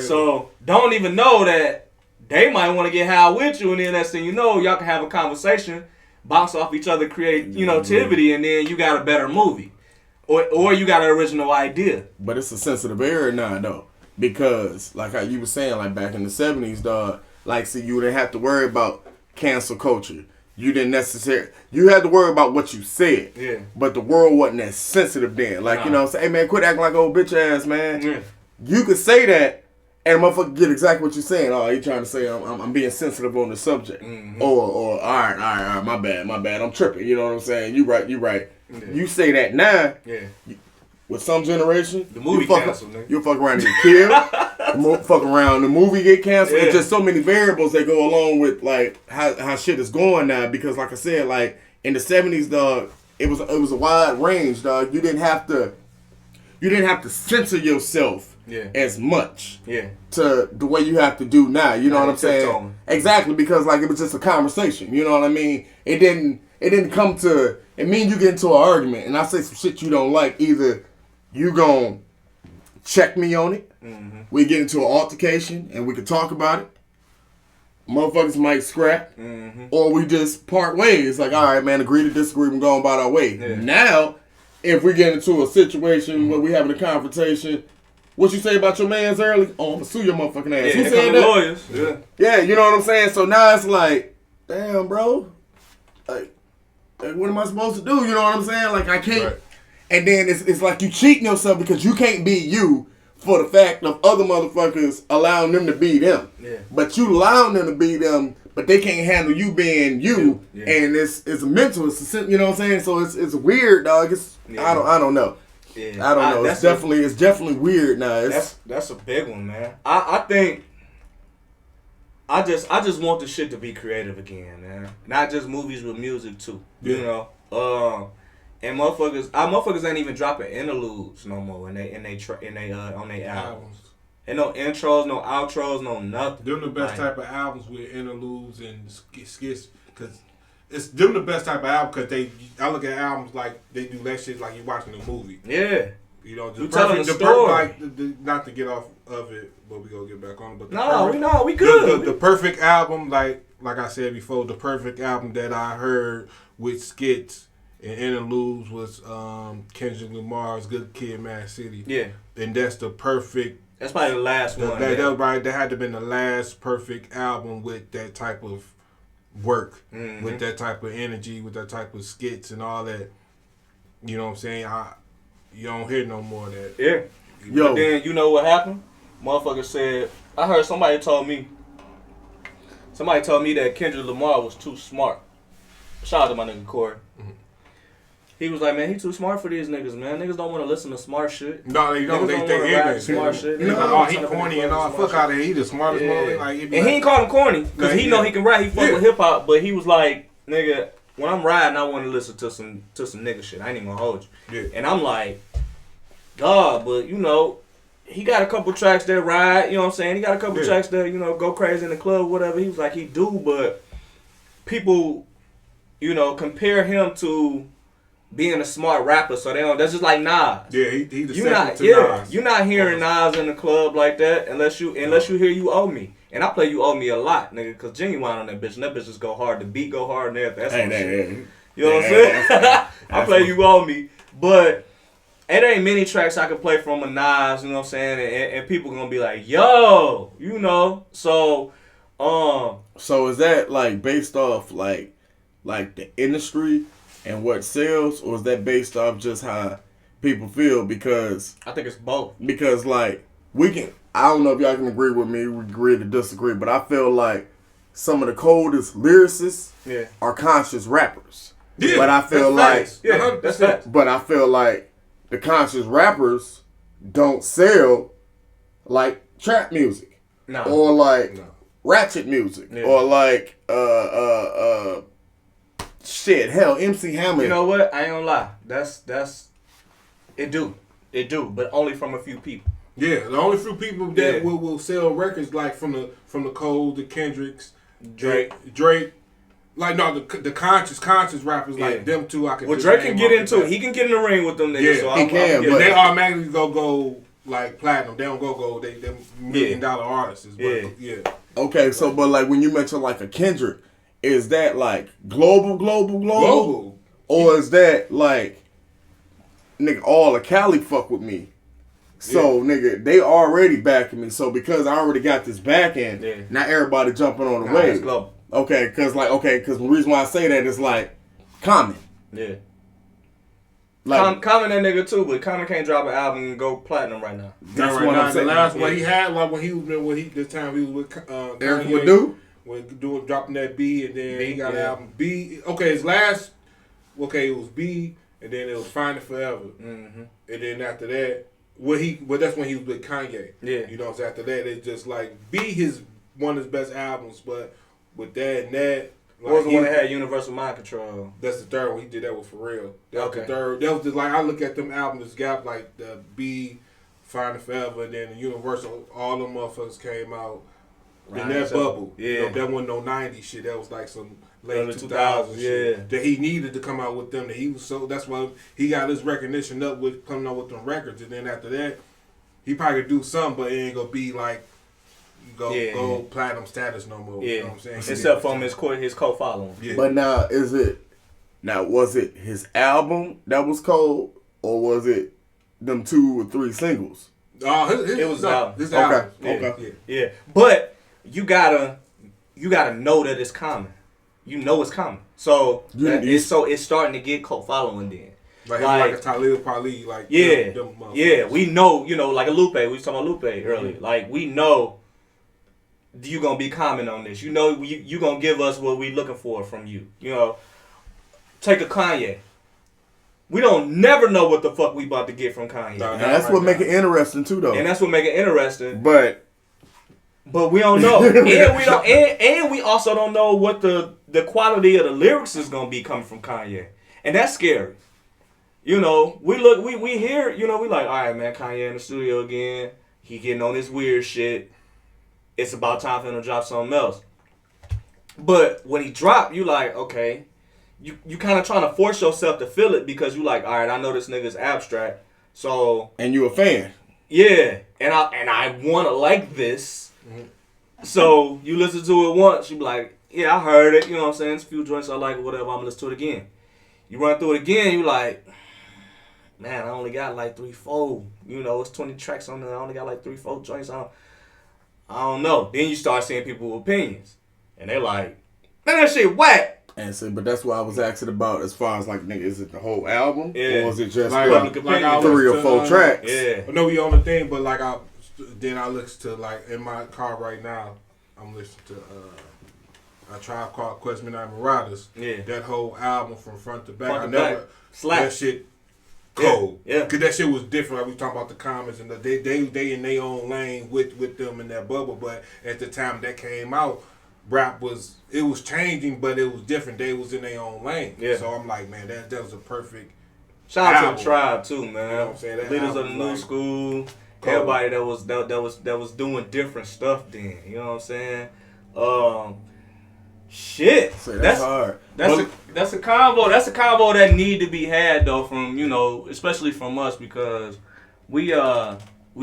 So don't even know that they might want to get high with you, and then next thing you know, y'all can have a conversation, bounce off each other, create creativity, and then you got a better movie, or you got an original idea. But it's a sensitive area now, though, because like how you were saying, like back in the 70s, dog, like see, you didn't have to worry about cancel culture. You didn't necessarily. You had to worry about what you said. Yeah. But the world wasn't as sensitive then. Like, say, hey, man, quit acting like old bitch ass, man. Yeah. You could say that, and a motherfucker get exactly what you're saying. Oh, you trying to say I'm being sensitive on the subject. Mm-hmm. Or, all right, my bad. I'm tripping. You know what I'm saying? You right. Yeah. You say that now. Yeah. With some generation, the movie canceled, nigga. You'll fuck around and get killed. Fuck around, the movie get canceled. Yeah. It's just so many variables that go along with like how shit is going now. Because like I said, like in the 70s, dog, it was a wide range, dog. You didn't have to censor yourself as much to the way you have to do now. You know what I'm saying? Exactly, because like it was just a conversation. You know what I mean? It didn't come to it mean you get into an argument and I say some shit you don't like. Either you gon' check me on it. Mm-hmm. We get into an altercation and we can talk about it. Motherfuckers might scrap, or we just part ways. Like, all right, man, agree to disagree. We're going about our way. Yeah. Now, if we get into a situation where we having a confrontation, what you say about your man's early? Oh, I'm gonna sue your motherfucking ass. Yeah, who said that? Lawyers. Yeah, you know what I'm saying. So now it's like, damn, bro, like what am I supposed to do? You know what I'm saying? Like I can't. Right. And then it's like you cheating yourself because you can't be you for the fact of other motherfuckers allowing them to be them. Yeah. But you allowing them to be them, but they can't handle you being you. Yeah. And it's a mental, you know what I'm saying? So it's weird, dog. I don't know. Yeah. I don't know. It's definitely weird now. That's a big one, man. I think I just want the shit to be creative again, man. Not just movies with music too. Yeah. You know. And motherfuckers ain't even dropping interludes no more in they on their albums. And no intros, no outros, no nothing. Them the best type of albums with interludes and skits, cause it's them the best type of album because I look at albums like they do that shit like you're watching a movie. Yeah. You know, You telling the story. Not to get off of it, but we gonna get back on it. But we good. The perfect album, like I said before, the perfect album that I heard with skits and interludes was Kendrick Lamar's "Good Kid, Mad City." Yeah, and that's the perfect. That's probably the last one. That had to been the last perfect album with that type of work, with that type of energy, with that type of skits and all that. You know what I'm saying? You don't hear no more of that. Yeah. But then, you know what happened? Motherfucker said, I heard somebody told me that Kendrick Lamar was too smart. Shout out to my nigga Corey. Mm-hmm. He was like, man, he too smart for these niggas, man. Niggas don't want to listen to smart shit. No, they don't. They ignorant. Smart shit. He corny and all. Fuck out of here. He the smartest motherfucker. Like, and he ain't call him corny because he know he can rap. He fuck with hip hop, but he was like, nigga, when I'm riding, I want to listen to some nigga shit. I ain't even gonna hold you. Yeah. And I'm like, dog, but you know, he got a couple tracks that ride. You know what I'm saying? He got a couple tracks that, you know, go crazy in the club, whatever. He was like, he do, but people, you know, compare him to being a smart rapper, so they don't. That's just like Nas. Yeah, he the second to Nas. You're not hearing Nas in the club like that unless you hear You Owe Me. And I play You Owe Me a lot, nigga, because Genuine on that bitch. And that bitch just go hard. The beat go hard and everything. That's shit. You know what I'm saying? I play You Owe Me. But it ain't many tracks I can play from a Nas, you know what I'm saying? And people gonna be like, yo, you know. So, So is that like based off like the industry and what sells, or is that based off just how people feel? Because I think it's both. Because like I don't know if y'all can agree with me, we agree to disagree, but I feel like some of the coldest lyricists are conscious rappers. Yeah, but I feel like that's facts. But I feel like the conscious rappers don't sell like trap music. No. Or like ratchet music. Yeah. Or like shit, hell, MC Hammer. You know what? I ain't gonna lie. That's it do, but only from a few people. Yeah, the only few people that will sell records like from the Cole, the Kendricks, Drake. Like no, the conscious rappers like them two. I could. Well, Drake can get into it. He can get in the ring with them niggas. Yeah, he can. But they automatically go like platinum. They don't go gold. They $1 million artists. But, yeah. Okay, so but like when you mention like a Kendrick, is that like global? Or is that like, nigga, all of Cali fuck with me? So, nigga, they already backing me. So, because I already got this back end, not everybody jumping on the wave. Global. Okay, because the reason why I say that is like, Common. Yeah. Like, Common that nigga too, but Common can't drop an album and go platinum right now. That's what I'm saying. The last one he had, like when he was this time he was with Eric Badu. When dropping that B, and then he got an album B. Okay, his last, it was B, and then it was Find It Forever. Mm-hmm. And then after that, that's when he was with Kanye. Yeah. You know, so after that, it's just like B one of his best albums, but with that and that. What was the one that had Universal Mind Control? That's the third one. He did that with Pharrell. That was the third. That was just like, I look at them albums, this gap, like the B, Find It Forever, and then the Universal, all them motherfuckers came out in that bubble. Yeah. You know, that wasn't no 90s shit. That was like some late 2000s shit. That he needed to come out with them. That's why he got his recognition up with coming out with them records. And then after that, he probably could do something, but it ain't gonna be like go platinum status no more. Yeah. You know what I'm saying? Except from his co-following. Yeah. But was it his album that was cold, or was it them 2 or 3 singles? It was his album. His album. Okay. Yeah. But you gotta know that it's coming. You know it's coming. So it's starting to get cult following then. Like a Talib Kweli, like them we know, you know, like a Lupe. We was talking about Lupe earlier. Mm-hmm. Like we know you gonna be common on this. You know you gonna give us what we looking for from you. You know, take a Kanye. We don't never know what the fuck we about to get from Kanye. And that's what make it interesting too, though. And that's what make it interesting. But we don't know, and we also don't know what the quality of the lyrics is gonna be coming from Kanye, and that's scary. You know, we hear, you know, we like, all right, man, Kanye in the studio again. He getting on this weird shit. It's about time for him to drop something else. But when he dropped, you like, okay. You kind of trying to force yourself to feel it because you like, all right, I know this nigga's abstract. So. And you a fan. Yeah. And I want to like this. Mm-hmm. So you listen to it once, you be like, yeah, I heard it. You know what I'm saying? It's a few joints I like or whatever. I'm going to listen to it again. You run through it again, you like, man, I only got like 3-4. You know, it's 20 tracks on there. I only got like 3-4 joints. I don't know. Then you start seeing people with opinions. And they're like, man, that shit whack. And so, but that's what I was asking about as far as like, nigga, is it the whole album? Yeah. Or is it just like 3 or 4 tracks? Yeah. I know we on the thing, but like I listen to like in my car right now, I'm listening to A Tribe Called Quest Midnight Marauders. Yeah. That whole album from front to back. Front to back. Slap. That shit cold. Yeah. Cause that shit was different. Like we talking about the comments and they in their own lane with them in that bubble. But at the time that came out, rap was changing, but it was different. They was in their own lane. Yeah. So I'm like, man, that was a perfect. Shout out album. to the Tribe too, man. You know what I'm saying? That Leaders of the album new like school. cold. Everybody that was doing different stuff then. You know what I'm saying? Shit. So that's hard. That's a combo. That's a combo that need to be had though from, you know, especially from us because we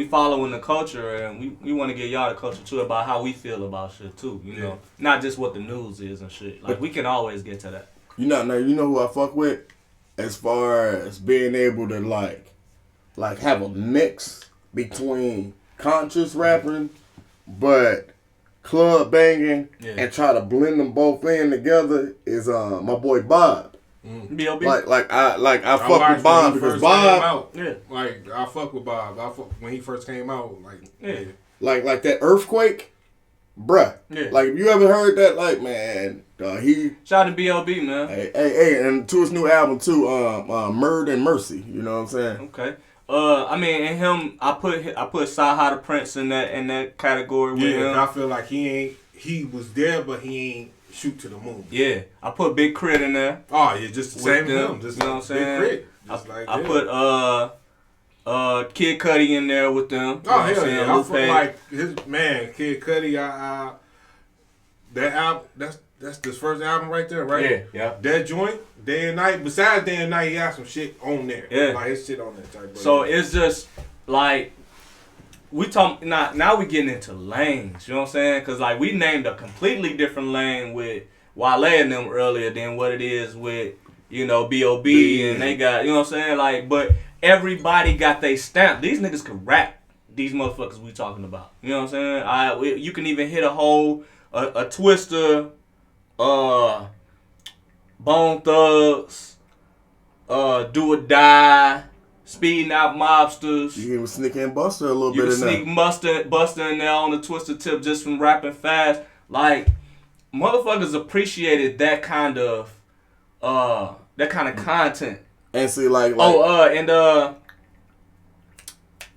following the culture and we want to get y'all the culture too about how we feel about shit too, you know. Not just what the news is and shit. Like we can always get to that. You know who I fuck with as far as being able to like have a mix between conscious rapping but club banging and try to blend them both in together is my boy Bob. B.O.B. Like I fuck with Bob because Bob like I fuck with Bob. When he first came out, like that earthquake, bruh. Yeah. Like if you ever heard that, like man, he shout out to B.O.B. man. Hey, and to his new album too, Murder and Mercy. You know what I'm saying? Okay. I mean, in him, I put Saha the Prince in that category with him. I feel like he was there, but he ain't shoot to the moon. Yeah, I put Big Crit in there. Oh yeah, just the same with him. Just you know what I'm saying? Big Crit. I put Kid Cudi in there with them. Oh hell yeah! I feel like his man, Kid Cudi. That album, that's his first album right there, right? Yeah. That joint, Day and Night. Besides Day and Night, he has some shit on there. Yeah, like his shit on there type. So it's just like we talk now. We getting into lanes. You know what I'm saying? Because like we named a completely different lane with Wale and them earlier than what it is with B.O.B. and they got what I'm saying. Like, but everybody got they stamp. These niggas can rap. These motherfuckers we talking about. You know what I'm saying? You can even hit a whole a Twister. Bone Thugs, Do or Die, Speeding Out Mobsters. You can sneak and Buster a little bit in there. You can sneak Buster in there on the Twister tip just from rapping fast. Like, motherfuckers appreciated that kind of content. And see, like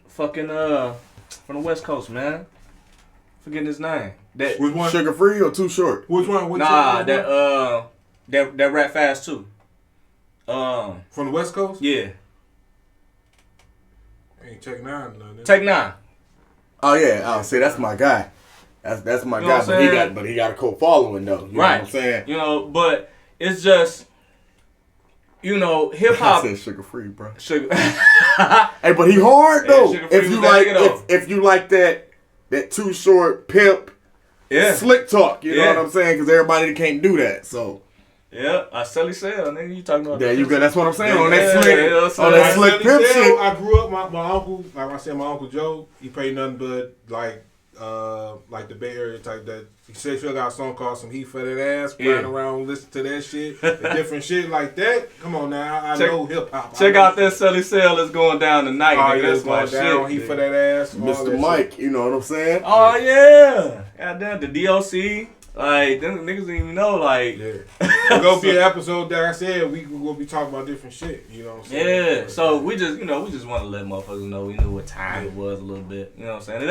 fucking from the West Coast, man. Forgetting his name. That which one? Sugar Free or Too Short? Which one? That rap fast too. From the West Coast? Yeah. Ain't Tech Nine nothing. Tech Nine. Oh yeah. Oh, see, that's my guy. That's my guy. But he got a cult following though. You know what I'm saying? But it's just hip hop. I said Sugar Free, bro. Sugar. Hey, but he hard though. If you like that Too Short pimp. Yeah. Slick talk, you know what I'm saying? Because everybody can't do that, so. Yeah, I silly sell, nigga. You talking about that? You good? That's what I'm saying. Yeah, on that slick pimp shit. I grew up. My uncle, like I said, my Uncle Joe, he played nothing but like the Bay Area type. That he said, "Phil got a song called Some Heat for That Ass." Riding around, listen to that shit, different shit like that. Come on now, I know hip hop. Check out that Silly Sell is going down tonight. Oh, That's my down, shit. Heat for That Ass, Mr. Mike. Shit. You know what I'm saying? Oh yeah, goddamn the DLC. Like them niggas didn't even know. Like it's gonna be an episode that I said we gonna be talking about different shit. You know what I'm saying? Yeah. So we just want to let motherfuckers know we knew what time it was a little bit. You know what I'm saying? It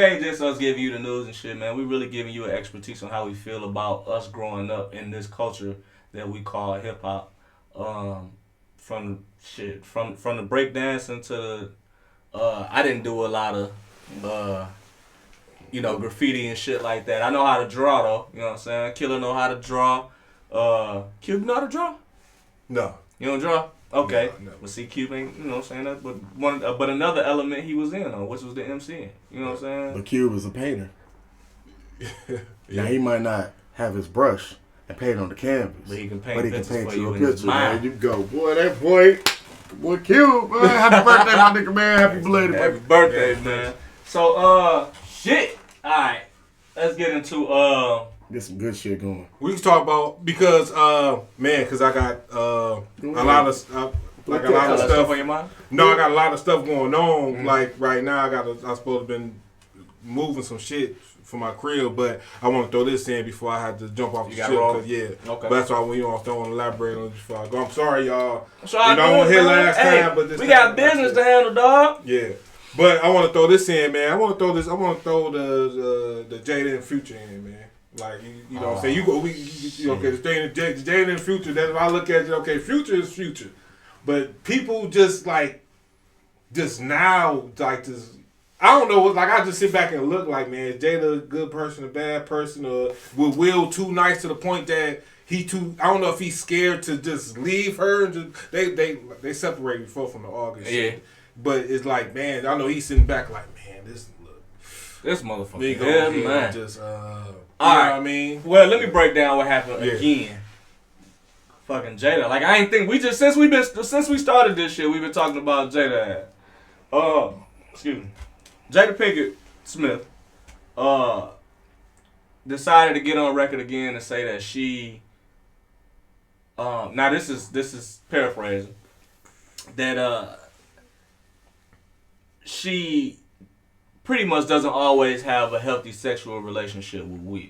ain't just us giving you the news and shit, man. We really giving you an expertise on how we feel about us growing up in this culture that we call hip hop. From the breakdancing to I didn't do a lot of you know, graffiti and shit like that. I know how to draw though. You know what I'm saying? Killa know how to draw. Cube know how to draw? No. You don't draw? Okay. No. But see, Cube ain't, you know what I'm saying? That, but another element he was in on, which was the MC. You know what I'm saying? But Cube is a painter. Yeah. Now he might not have his brush and paint on the canvas, But he can paint pictures for you a in his picture. mind. Man, you go, boy. That boy, Cube, man. Happy birthday, my nigga, man. Happy belated Happy birthday, man. So, shit. All right, let's get into Get some good shit going. We can talk about because because I got a lot of stuff on your mind. No, I got a lot of stuff going on. Mm-hmm. Like right now, I supposed to been moving some shit for my crib, but I want to throw this in before I had to jump off the ship. Okay. But that's why I don't want to elaborate on it before I go. I'm sorry, y'all. I wasn't here last time, but this we got business to handle, dog. Yeah. But I want to throw this in, man. I want to throw the Jada and Future in, man. Like you know what I'm saying? Okay, the Jada and Future. That's why I look at it. Okay, Future is Future, but people just now like this. I don't know. Like I just sit back and look like, man, is Jada a good person, a bad person, or was Will too nice to the point that I don't know if he's scared to just leave her. And just, they separated before from the August. Yeah. Shit. But it's like, man, I know he's sitting back like, man, this motherfucker. Yeah, man. Just, all right. What I mean? Well, let me break down what happened again. Fucking Jada. Like I ain't think since we started this shit, we've been talking about Jada. Excuse me. Jada Pinkett Smith decided to get on record again and say that she now this is paraphrasing, that she pretty much doesn't always have a healthy sexual relationship with Will.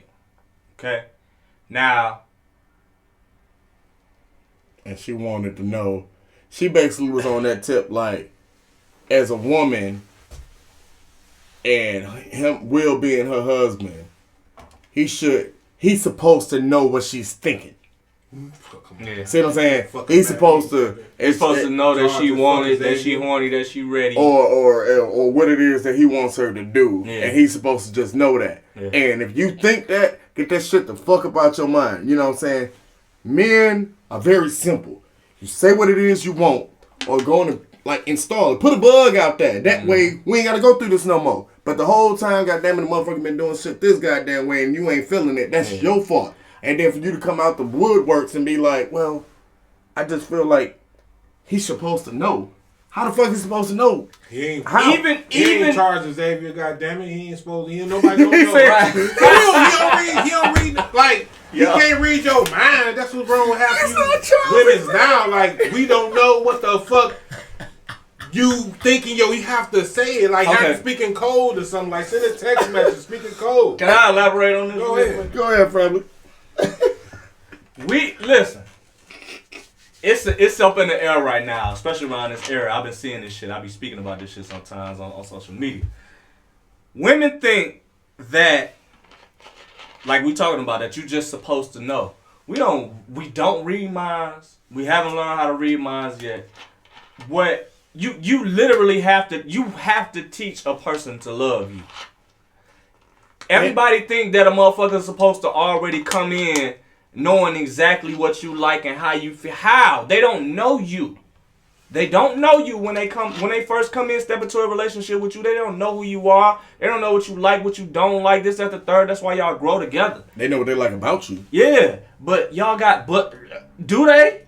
Okay? Now, and she wanted to know, she basically was on that tip like, as a woman and him, Will being her husband, he's supposed to know what she's thinking. Yeah. See what I'm saying? He's supposed to know that she wanted, that she horny, that she ready, or what it is that he wants her to do, and he's supposed to just know that. Yeah. And if you think that, get that shit the fuck up out your mind. You know what I'm saying? Men are very simple. You say what it is you want, or go on and install it. Put a bug out there. That way we ain't gotta go through this no more. But the whole time, goddamn it, the motherfucker been doing shit this goddamn way, and you ain't feeling it. That's your fault. And then for you to come out the woodworks and be like, well, I just feel like he's supposed to know. How the fuck is he supposed to know? He ain't even charged Xavier, goddammit. He ain't supposed to. Nobody don't know. Right? He don't read. Like he can't read your mind. That's what's wrong with half you women now. Like we don't know what the fuck you thinking. You have to say it. Like I'm speaking code or something. Like send a text message speaking code. Can I elaborate on this? Go ahead, family. Listen. It's up in the air right now, especially around this era. I've been seeing this shit. I be speaking about this shit sometimes on social media. Women think that, like we talking about, that you just supposed to know. We don't read minds. We haven't learned how to read minds yet. What you literally have to teach a person to love you. Everybody think that a motherfucker is supposed to already come in knowing exactly what you like and how you feel. How? They don't know you. They don't know you when they first come in, step into a relationship with you. They don't know who you are. They don't know what you like, what you don't like, this, that, the third. That's why y'all grow together. They know what they like about you. Yeah, but do they?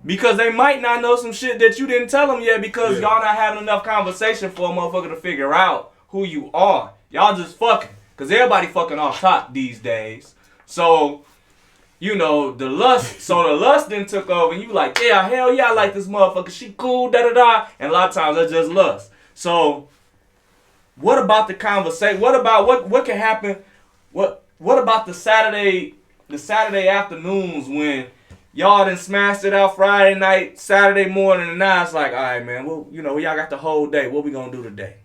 Because they might not know some shit that you didn't tell them yet because y'all not having enough conversation for a motherfucker to figure out who you are. Y'all just fucking. Because everybody fucking off top these days. So, you know, the lust then took over and you like, yeah, hell yeah, I like this motherfucker. She cool, da-da-da. And a lot of times that's just lust. So, what about the conversation? What about what can happen? What about the Saturday afternoons when y'all done smashed it out Friday night, Saturday morning, and now it's like, all right, man, well, you know, y'all got the whole day. What we gonna do today?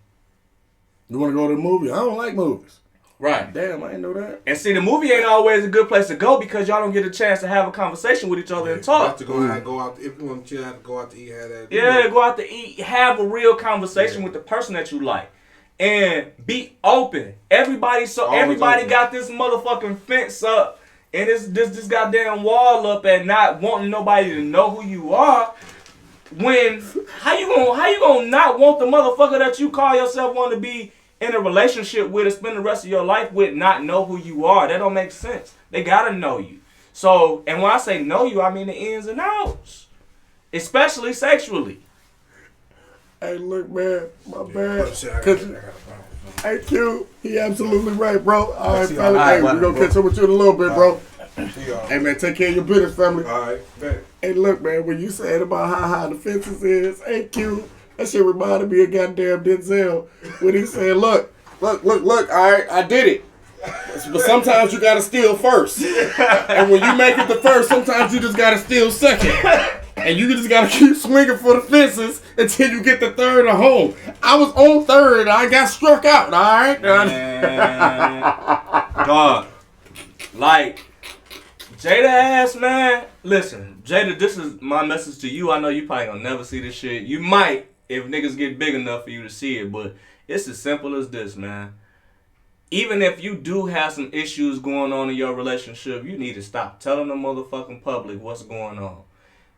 You want to go to the movie? I don't like movies. Right. Damn, I didn't know that. And see, the movie ain't always a good place to go because y'all don't get a chance to have a conversation with each other and talk. You have to go out. If you want to chill, have to go out to eat. Go out to eat. Have a real conversation with the person that you like. and be open. Everybody open. got this motherfucking fence up and this goddamn wall up and not wanting nobody to know who you are. When how you gonna not want the motherfucker that you call yourself want to be in a relationship with or spend the rest of your life with not know who you are? That don't make sense. They gotta know you. So, and when I say know you, I mean the ins and outs, especially sexually. Hey, look, man, my bad. Hey, Q, he absolutely right, bro. All right, fella. Hey, we're gonna catch up with you in a little bit, bro. Hey, man, take care of your business, family. All right, man. Hey, look, man, when you said about how high the fences is, hey, Q, that shit reminded me of goddamn Denzel when he said, look, all right, I did it. But sometimes you gotta steal first. And when you make it the first, sometimes you just gotta steal second. And you just gotta keep swinging for the fences until you get the third or home. I was on third and I got struck out, alright? Dog. Like, Jada ass, man. Listen, Jada, this is my message to you. I know you probably gonna never see this shit. You might if niggas get big enough for you to see it, but it's as simple as this, man. Even if you do have some issues going on in your relationship, you need to stop telling the motherfucking public what's going on.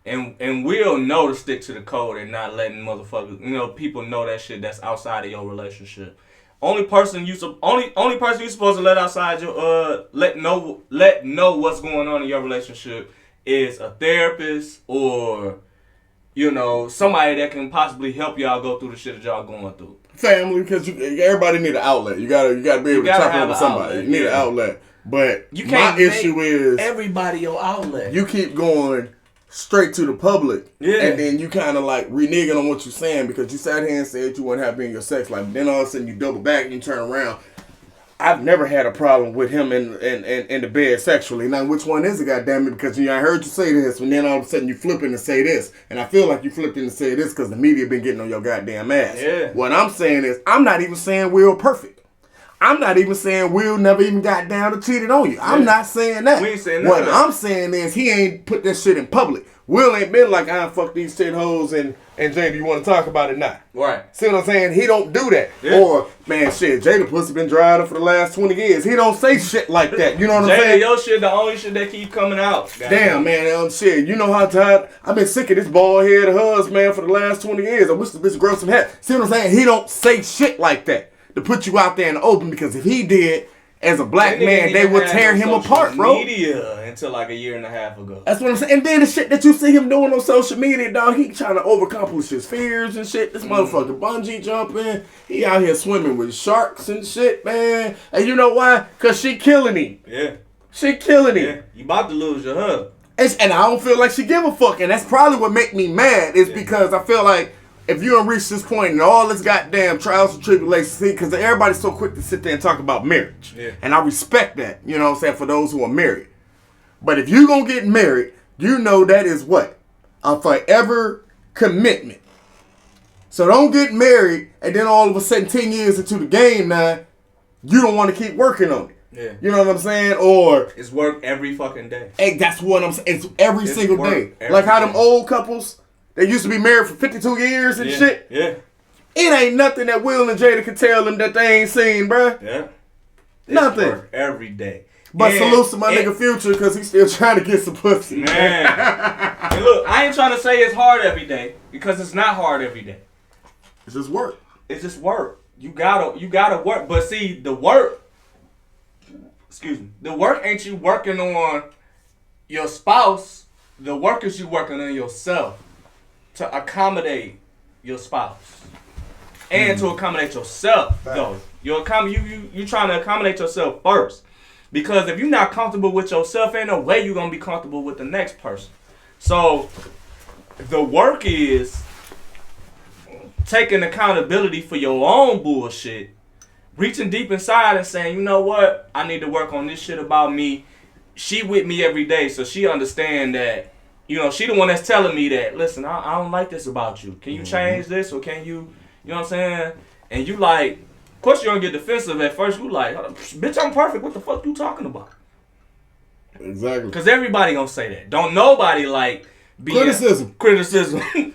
And we'll know to stick to the code and not letting motherfuckers, people know that shit that's outside of your relationship. Only person you supposed to let outside your let know what's going on in your relationship is a therapist or somebody that can possibly help y'all go through the shit that y'all going through. Family, because everybody need an outlet. You gotta be able to talk about somebody. You need an outlet. But you can't my issue is everybody your outlet. You keep going straight to the public, and then you kind of like reneging on what you're saying because you sat here and said you weren't happy in your sex life. Then all of a sudden you double back and you turn around. I've never had a problem with him in the bed sexually. Now, which one is it, goddammit? Because I heard you say this, and then all of a sudden you flip in and say this. And I feel like you flipped in and say this because the media been getting on your goddamn ass. Yeah. What I'm saying is, I'm not even saying Will perfect. I'm not even saying Will never even got down or cheated on you. I'm not saying that. We ain't saying what I'm saying is he ain't put that shit in public. Will ain't been like, I fuck these 10 hoes and Jada, you want to talk about it now? Right. See what I'm saying? He don't do that. Yeah. Or, man, shit, Jada pussy been dried up for the last 20 years. He don't say shit like that. You know what I'm saying? Your shit the only shit that keep coming out. Damn, man, shit. You know how tired? I've been sick of this bald head of hers, man, for the last 20 years. I wish the bitch grow some hair. See what I'm saying? He don't say shit like that to put you out there in the open because if he did, as a black man, they would tear him apart, bro. Media until like a year and a half ago. That's what I'm saying. And then the shit that you see him doing on social media, dog, he trying to overcomplish his fears and shit. This motherfucker bungee jumping. He out here swimming with sharks and shit, man. And you know why? Because she killing him. Yeah. She killing him. Yeah. You about to lose your hub. And I don't feel like she give a fuck. And that's probably what make me mad is because I feel like if you don't reach this point and all this goddamn trials and tribulations, see, because everybody's so quick to sit there and talk about marriage. Yeah. And I respect that, you know what I'm saying, for those who are married. But if you're going to get married, you know that is what? A forever commitment. So don't get married and then all of a sudden 10 years into the game now, you don't want to keep working on it. Yeah. You know what I'm saying? Or it's work every fucking day. Hey, that's what I'm saying. It's every single day. Like how them old couples, they used to be married for 52 years and shit. Yeah. It ain't nothing that Will and Jada can tell them that they ain't seen, bruh. Yeah. Nothing. Work every day. But salute to my nigga Future because he's still trying to get some pussy. Man. And look, I ain't trying to say it's hard every day because it's not hard every day. It's just work. It's just work. You gotta work. But see, the work ain't you working on your spouse. The work is you working on yourself to accommodate your spouse and to accommodate yourself. Though you trying to accommodate yourself first, because if you're not comfortable with yourself, ain't no way you're gonna be comfortable with the next person. So the work is taking accountability for your own bullshit, reaching deep inside and saying, you know what, I need to work on this shit about me. She with me every day, so she understand that. She the one that's telling me that, listen, I don't like this about you. Can you change this or can you know what I'm saying? And you like, of course you're going to get defensive at first. You like, bitch, I'm perfect. What the fuck you talking about? Exactly. Because everybody going to say that. Don't nobody like Criticism.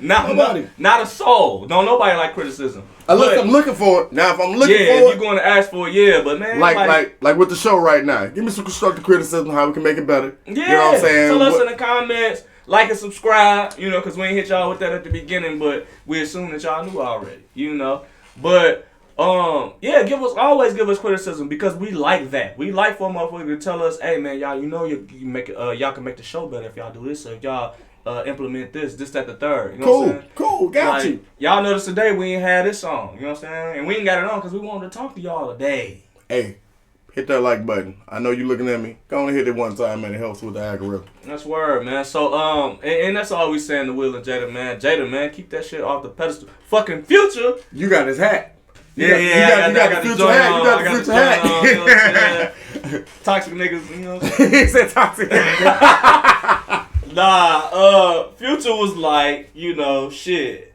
Not a soul. Don't nobody like criticism. Unless I'm looking for it. Now, if I'm looking for it, if you're going to ask for it, but man, like with the show right now, give me some constructive criticism how we can make it better. Yeah, you know what I'm saying? Tell us in the comments, like and subscribe. Because we ain't hit y'all with that at the beginning, but we assume that y'all knew already. But always give us criticism because we like that. We like for a motherfucker to tell us, hey man, y'all, you make y'all can make the show better if y'all do this. So if y'all implement this, that, the third. You know what I'm saying? Cool, got you. Y'all notice today we ain't had this song. You know what I'm saying? And we ain't got it on because we wanted to talk to y'all today. Hey, hit that like button. I know you looking at me. Go on and hit it one time, man. It helps with the algorithm. That's word, man. So and that's all we saying to Will and Jada, man. Jada, man, keep that shit off the pedestal. Fucking Future. You got his hat. You got the future hat. You got the future hat. You know what I'm saying? Toxic niggas, you know what I'm saying? He said toxic. Future was like, shit.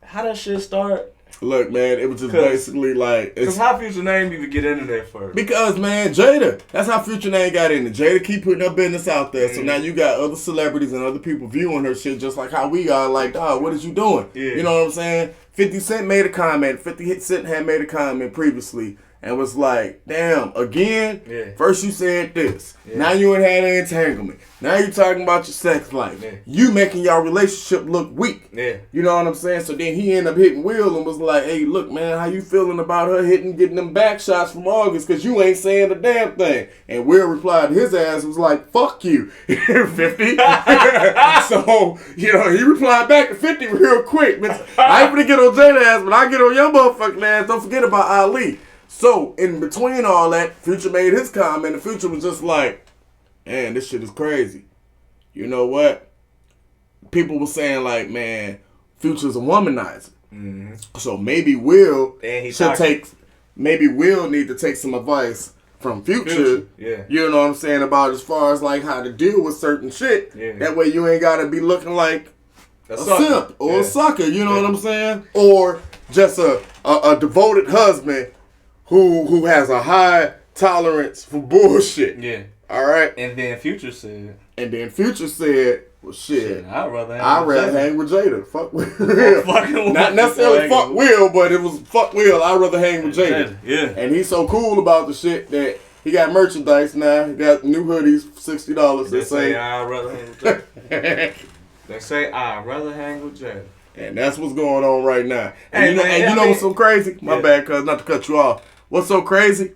How that shit start? Look, man, it was just basically like... Because how Future name even get into there first? Because, man, Jada. That's how Future name got in it. Jada keep putting her business out there. So now you got other celebrities and other people viewing her shit just like how we are. Like, dog, what is you doing? Yeah. You know what I'm saying? 50 Cent made a comment. 50 Cent had made a comment previously and was like, damn, again? Yeah. First you said this. Yeah. Now you ain't had an entanglement. Now you talking about your sex life. Yeah. You making your relationship look weak. Yeah. You know what I'm saying? So then he ended up hitting Will and was like, hey, look, man, how you feeling about her getting them back shots from August? Because you ain't saying a damn thing. And Will replied to his ass was like, fuck you, 50. So, he replied back to 50 real quick. I ain't gonna get on Jada ass, but I get on your motherfucking ass. Don't forget about Ali. So, in between all that, Future made his comment, and Future was just like, man, this shit is crazy. You know what? People were saying like, man, Future's a womanizer. Mm-hmm. So maybe Will need to take some advice from Future. Yeah. You know what I'm saying? About as far as like how to deal with certain shit. Yeah. That way you ain't gotta be looking like a simp or a sucker. You know what I'm saying? Or just a devoted husband who has a high tolerance for bullshit. Yeah. All right. And then Future said, well, shit. I'd rather hang with Jada. Fuck Will. Not necessarily fuck Will, but it was fuck Will. I'd rather hang with Jada. Yeah. And he's so cool about the shit that he got merchandise now. He got new hoodies for $60. They say I'd rather hang with Jada. They say I'd rather hang with Jada. And that's what's going on right now. And you know what's so crazy? My bad, cuz, not to cut you off. What's so crazy?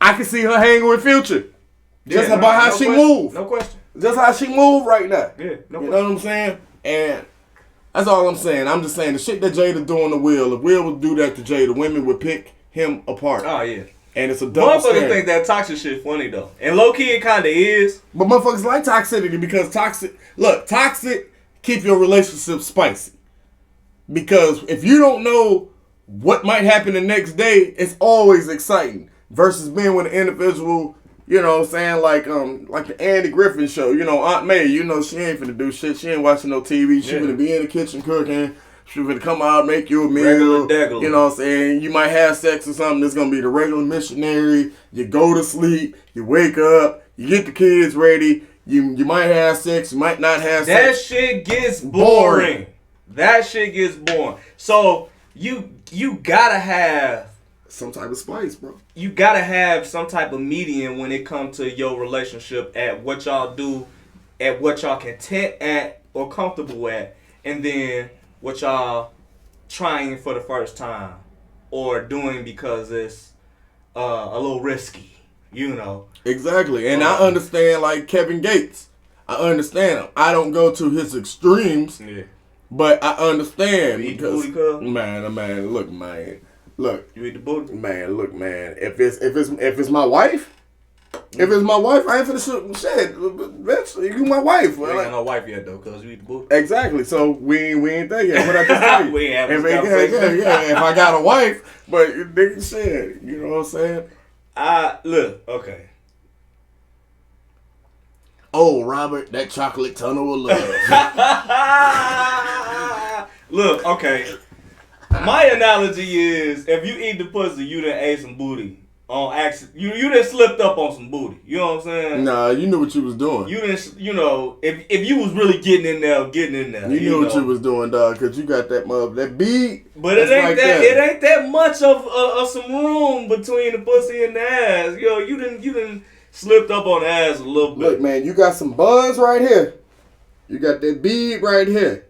I can see her hanging with Future. Just about how she move. No question. Just how she move right now. Yeah, no question. You know what I'm saying? And that's all I'm saying. I'm just saying the shit that Jada doing to Will, if Will would do that to Jada, women would pick him apart. Oh, yeah. And it's a double standard. Motherfuckers think that toxic shit funny, though. And low-key it kind of is. But motherfuckers like toxicity because toxic keep your relationship spicy. Because if you don't know what might happen the next day, it's always exciting. Versus being with an individual, you know what I'm saying, like the Andy Griffin show, Aunt May, she ain't finna do shit. She ain't watching no TV. She finna be in the kitchen cooking. She finna come out, make you a meal. You know what I'm saying? You might have sex or something. It's gonna be the regular missionary. You go to sleep. You wake up. You get the kids ready. You might have sex. You might not have sex. That shit gets boring. That shit gets boring. So you gotta have some type of spice, bro. You gotta have some type of medium when it comes to your relationship at what y'all do, at what y'all content at or comfortable at, and then what y'all trying for the first time or doing because it's a little risky, Exactly. And I understand, like Kevin Gates. I understand him. I don't go to his extremes. Yeah. But I understand because Look, you eat the booty, man. Look, man. If it's my wife, I ain't finna shit. Bitch, you my wife. You ain't got no wife yet though, cause you eat the booty. Exactly. So we ain't there yet. What I just tell you. We ain't having this conversation. If I got a wife, but nigga shit, you know what I'm saying? Look, okay. Oh, Robert, that chocolate tunnel of love. Look, okay. My analogy is, if you eat the pussy, you done ate some booty. on accident. You done slipped up on some booty. You know what I'm saying? Nah, you knew what you was doing. You didn't, if you was really getting in there. You knew what you was doing, dog, because you got that bead. But it ain't that much of some room between the pussy and the ass. You didn't slipped up on the ass a little bit. Look, man, you got some buns right here. You got that bead right here.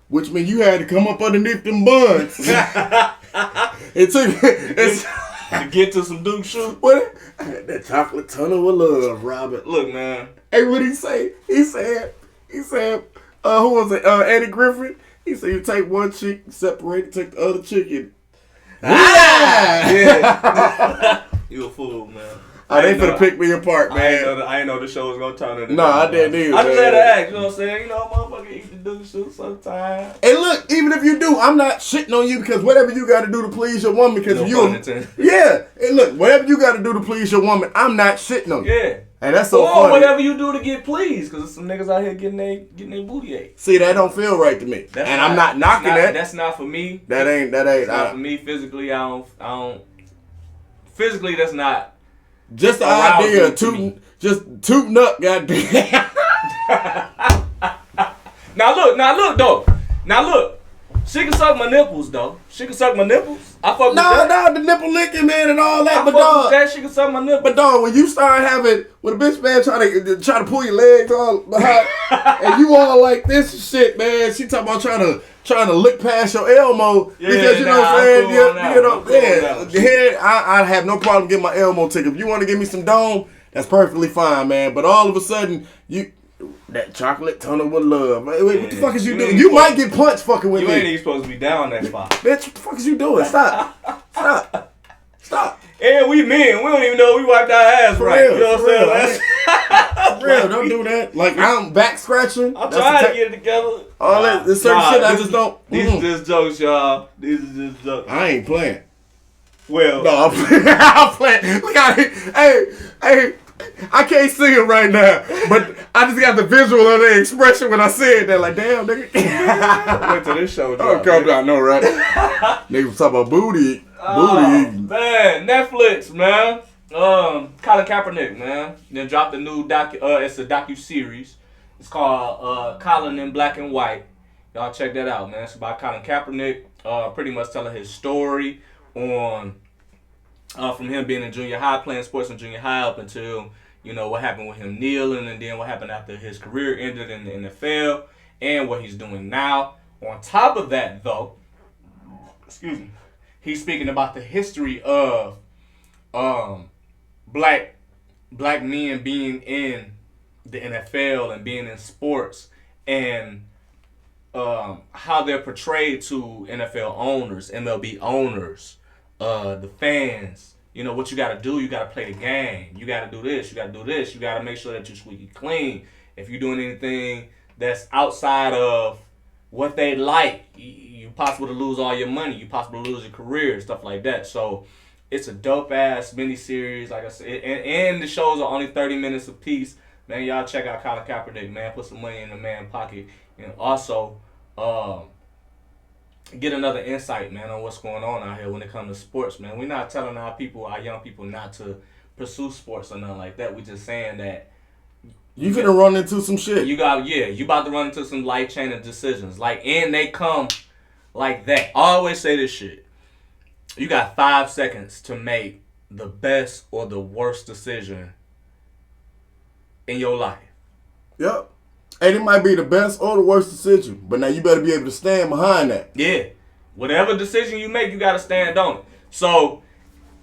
Which means you had to come up underneath them buns. It took... to get to some Duke shoe. What? That chocolate tunnel of love, Robert. Look, man. Hey, what he say? He said, who was it? Eddie Griffin. He said, you take one chick, separate it, take the other chicken. Yeah. You a fool, man. They finna pick me apart, man. I ain't know the show was gonna turn into. No, I didn't either. I just had to ask, you know what I'm saying? Motherfucker eat the Duke shoe sometimes. Hey, look, even if you do, I'm not shitting on you because whatever you got to do to please your woman, because yeah. Hey, look, whatever you got to do to please your woman, I'm not shitting on you. Yeah. And that's so or funny. Whatever you do to get pleased, because there's some niggas out here getting their booty ate. See, that don't feel right to me. I'm not knocking that. That's not for me. That ain't. That's not for me physically. I don't. Physically, that's not. Just the idea of tooting up, goddamn. Now look though. She can suck my nipples though. She can suck my nipples. I fuck with that. No, the nipple licking, man, and all that. But dog, that she can suck my nipples. But dog, when you start having, when a bitch man try to pull your legs all behind, and you all like this and shit, man. She talking about trying to lick past your Elmo because you know what I'm saying. I have no problem getting my Elmo ticket. If you want to give me some dome, that's perfectly fine, man. But all of a sudden, that chocolate tunnel with love. Wait, what the fuck is you doing? You might get punched fucking with me. You ain't even supposed to be down that spot. Bitch, what the fuck is you doing? Stop. And we men, we don't even know we wiped our ass right. Real, you know what I'm saying? For real, don't do that. Like, I'm back scratching. I'm trying to get it together. All that, there's certain shit I just don't. These are just jokes, y'all. These are just jokes. I ain't playing. Well. No, I'm playing. Look at it. Hey. I can't see it right now, but I just got the visual of the expression when I said that. Like, damn, nigga. Wait till this show drop. Oh, come down, no, right? Niggas was talking about booty. Man, Netflix, man. Colin Kaepernick, man. Then dropped a new it's a docu-series. It's called Colin in Black and White. Y'all check that out, man. It's about Colin Kaepernick, pretty much telling his story on from him being in junior high, playing sports in junior high up until, what happened with him kneeling, and then what happened after his career ended in the NFL, and what he's doing now. On top of that, though, he's speaking about the history of black men being in the NFL and being in sports, and how they're portrayed to NFL owners, MLB owners, the fans. What you gotta do, you gotta play the game. You gotta do this, you gotta do this. You gotta make sure that you're squeaky clean. If you're doing anything that's outside of what they like, you're possible to lose all your money. You're possible to lose your career, stuff like that. So it's a dope-ass miniseries, like I said. And the shows are only 30 minutes apiece. Man, y'all check out Colin Kaepernick, man. Put some money in the man's pocket. And also, get another insight, man, on what's going on out here when it comes to sports, man. We're not telling our young people not to pursue sports or nothing like that. We're just saying that you finna run into some shit. You about to run into some life-changing decisions. And they come like that. I always say this shit. You got 5 seconds to make the best or the worst decision in your life. Yep. And it might be the best or the worst decision, but now you better be able to stand behind that. Yeah. Whatever decision you make, you got to stand on it. So,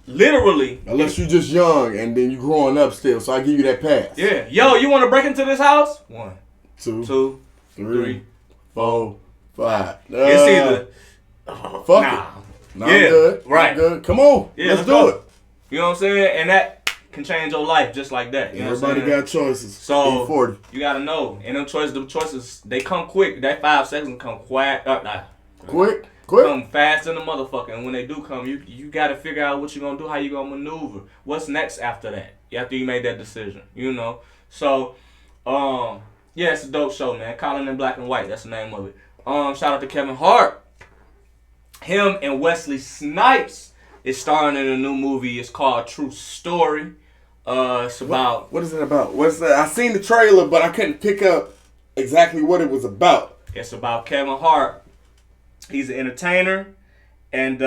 literally. Unless you just young and then you growing up still, so I give you that pass. Yeah. Yo, you want to break into this house? 1, 2, 3, 4, 5. It's either. Fuck it. Nah, I'm good. Right. I'm good. Come on. Yeah, let's do it. You know what I'm saying? And that can change your life just like that. You Everybody got choices. So 40. You gotta know. And them choices, they come quick. That 5 seconds come quick. Quick. Come fast in the motherfucker. And when they do come, you gotta figure out what you're gonna do, how you gonna maneuver. What's next after that? After you made that decision. So, it's a dope show, man. Colin in Black and White, that's the name of it. Shout out to Kevin Hart. Him and Wesley Snipes It's starring in a new movie. It's called True Story. It's about... What is it about? What's that? I seen the trailer, but I couldn't pick up exactly what it was about. It's about Kevin Hart. He's an entertainer. And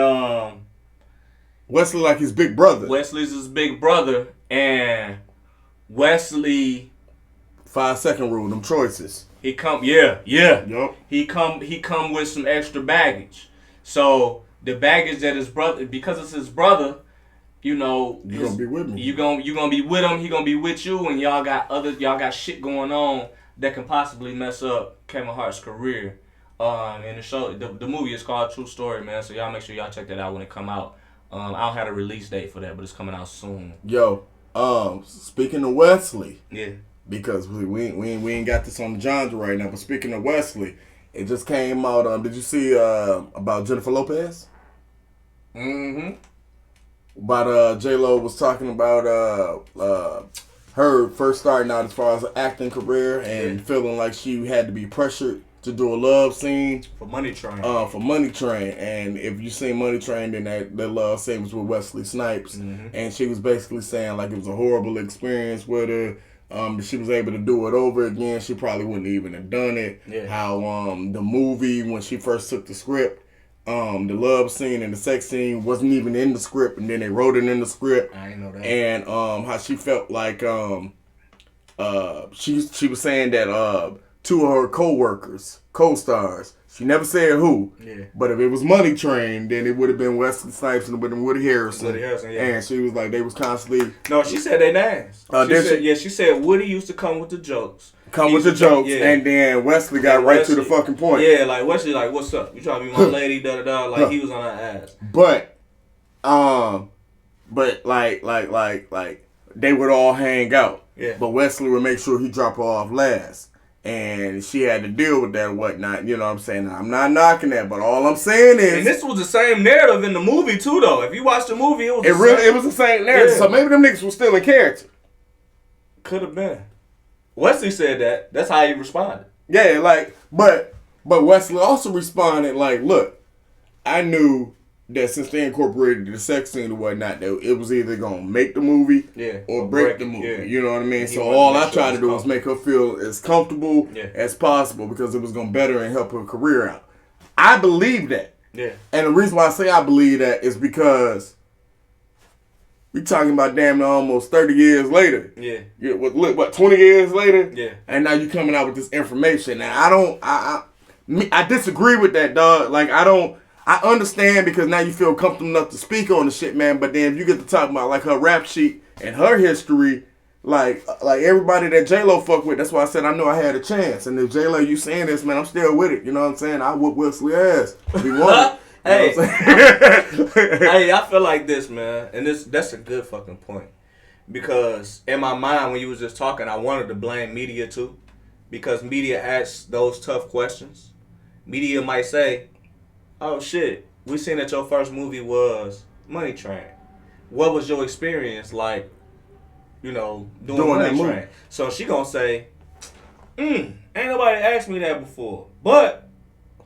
Wesley like his big brother. Wesley's his big brother. And Wesley... 5-second rule, them choices. He come Yup. He come with some extra baggage. So the baggage that his brother, because it's his brother, you know, you gonna be with me. You gonna be with him. He gonna be with you, and y'all got shit going on that can possibly mess up Kevin Hart's career. And the show, the movie is called True Story, man. So y'all make sure y'all check that out when it come out. I don't have a release date for that, but it's coming out soon. Yo, speaking of Wesley, yeah, because we ain't got this on the genre right now. But speaking of Wesley, it just came out. Did you see about Jennifer Lopez? Mm-hmm. About J-Lo was talking about her first starting out as far as an acting career and feeling like she had to be pressured to do a love scene for Money Train. And if you seen Money Train, then that love scene was with Wesley Snipes, and she was basically saying like it was a horrible experience with her. If she was able to do it over again, she probably wouldn't even have done it. Yeah. How the movie, when she first took the script, the love scene and the sex scene wasn't even in the script, and then they wrote it in the script. I didn't know that. And how she felt like she was saying that two of her co-stars, she never said who, but if it was Money Train, then it would have been Wesley Snipes and it would have been Woody Harrelson. And she was like, they was constantly... No, she said they names. She said Woody used to come with the jokes. And then Wesley got right to the fucking point. Yeah, like Wesley, like, what's up? You trying to be my lady, da-da-da. Like, he was on her ass. But like, they would all hang out. Yeah. But Wesley would make sure he dropped her off last. And she had to deal with that and whatnot. You know what I'm saying? I'm not knocking that, but all I'm saying is... And this was the same narrative in the movie, too, though. If you watch the movie, it was the same narrative. Yeah. So maybe them niggas were still in character. Could have been. Wesley said that. That's how he responded. Yeah, like, but Wesley also responded like, look, I knew that since they incorporated the sex scene and whatnot, that it was either going to make the movie or break the movie. Yeah. You know what I mean? And so all I tried to do was make her feel as comfortable as possible because it was going to better and help her career out. I believe that. Yeah. And the reason why I say I believe that is because we talking about damn near almost 30 years later. Yeah. What, 20 years later? Yeah. And now you coming out with this information. And I disagree with that, dog. Like, I understand because now you feel comfortable enough to speak on the shit, man. But then if you get to talk about like her rap sheet and her history, like everybody that J-Lo fuck with, that's why I said I knew I had a chance. And if J-Lo, you saying this, man, I'm still with it. You know what I'm saying? I whoop Wesley ass if he wanted. Hey, hey, I feel like this, man, and that's a good fucking point. Because in my mind, when you was just talking, I wanted to blame media too, because media asks those tough questions. Media might say, "Oh shit, we seen that your first movie was Money Train. What was your experience like? You know, doing Money Train?" So she gonna say, "Ain't nobody asked me that before, but."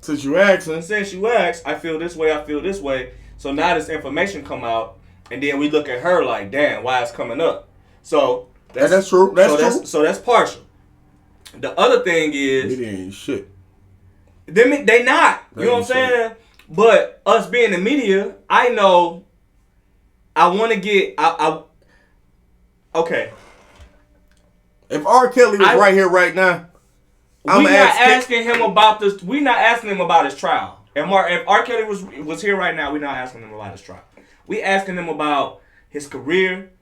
Since you asked, I feel this way. So now this information come out, and then we look at her like, damn, why it's coming up? So that's true. So that's partial. The other thing is, it ain't shit. They not. You know what I'm saying? But us being the media, I know. I want to get. Okay. If R. Kelly was right here right now. We're not asking him about this. We're not asking him about his trial. If R. Kelly was here right now, we're not asking him about his trial. We asking him about his career.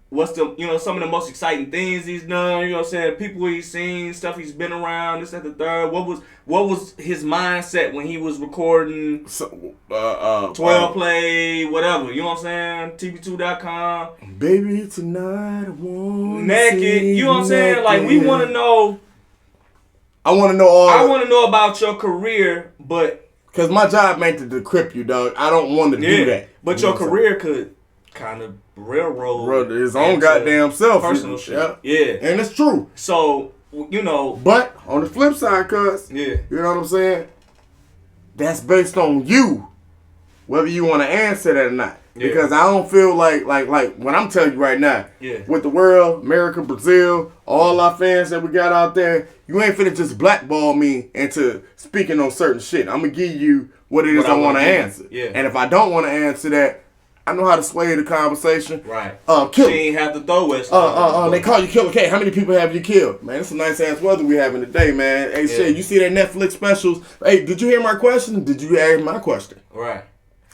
What's some of the most exciting things he's done? You know what I'm saying? People he's seen, stuff he's been around, this, that, the third. What was his mindset when he was recording 12 Play, whatever? You know what I'm saying? TV2.com. Baby, tonight I want naked. You know what I'm saying? Like, we want to know. I want to know all. I want to know about your career, but because my job ain't to decrypt you, dog. I don't want to do that. But your career could kind of railroad his own goddamn self, personal shit. Yeah, and it's true. So but on the flip side, you know what I'm saying? That's based on you, whether you want to answer that or not. Because I don't feel like what I'm telling you right now. Yeah. With the world, America, Brazil, all our fans that we got out there, you ain't finna just blackball me into speaking on certain shit. I'm gonna give you what it is I want to answer. Yeah. And if I don't want to answer that, I know how to sway the conversation. Right. Kill. She ain't have to throw it. They call you Killa K. How many people have you killed? Man, it's a nice ass weather we having today, man. Hey, shit, you see that Netflix specials? Hey, did you hear my question? Did you ask my question? Right.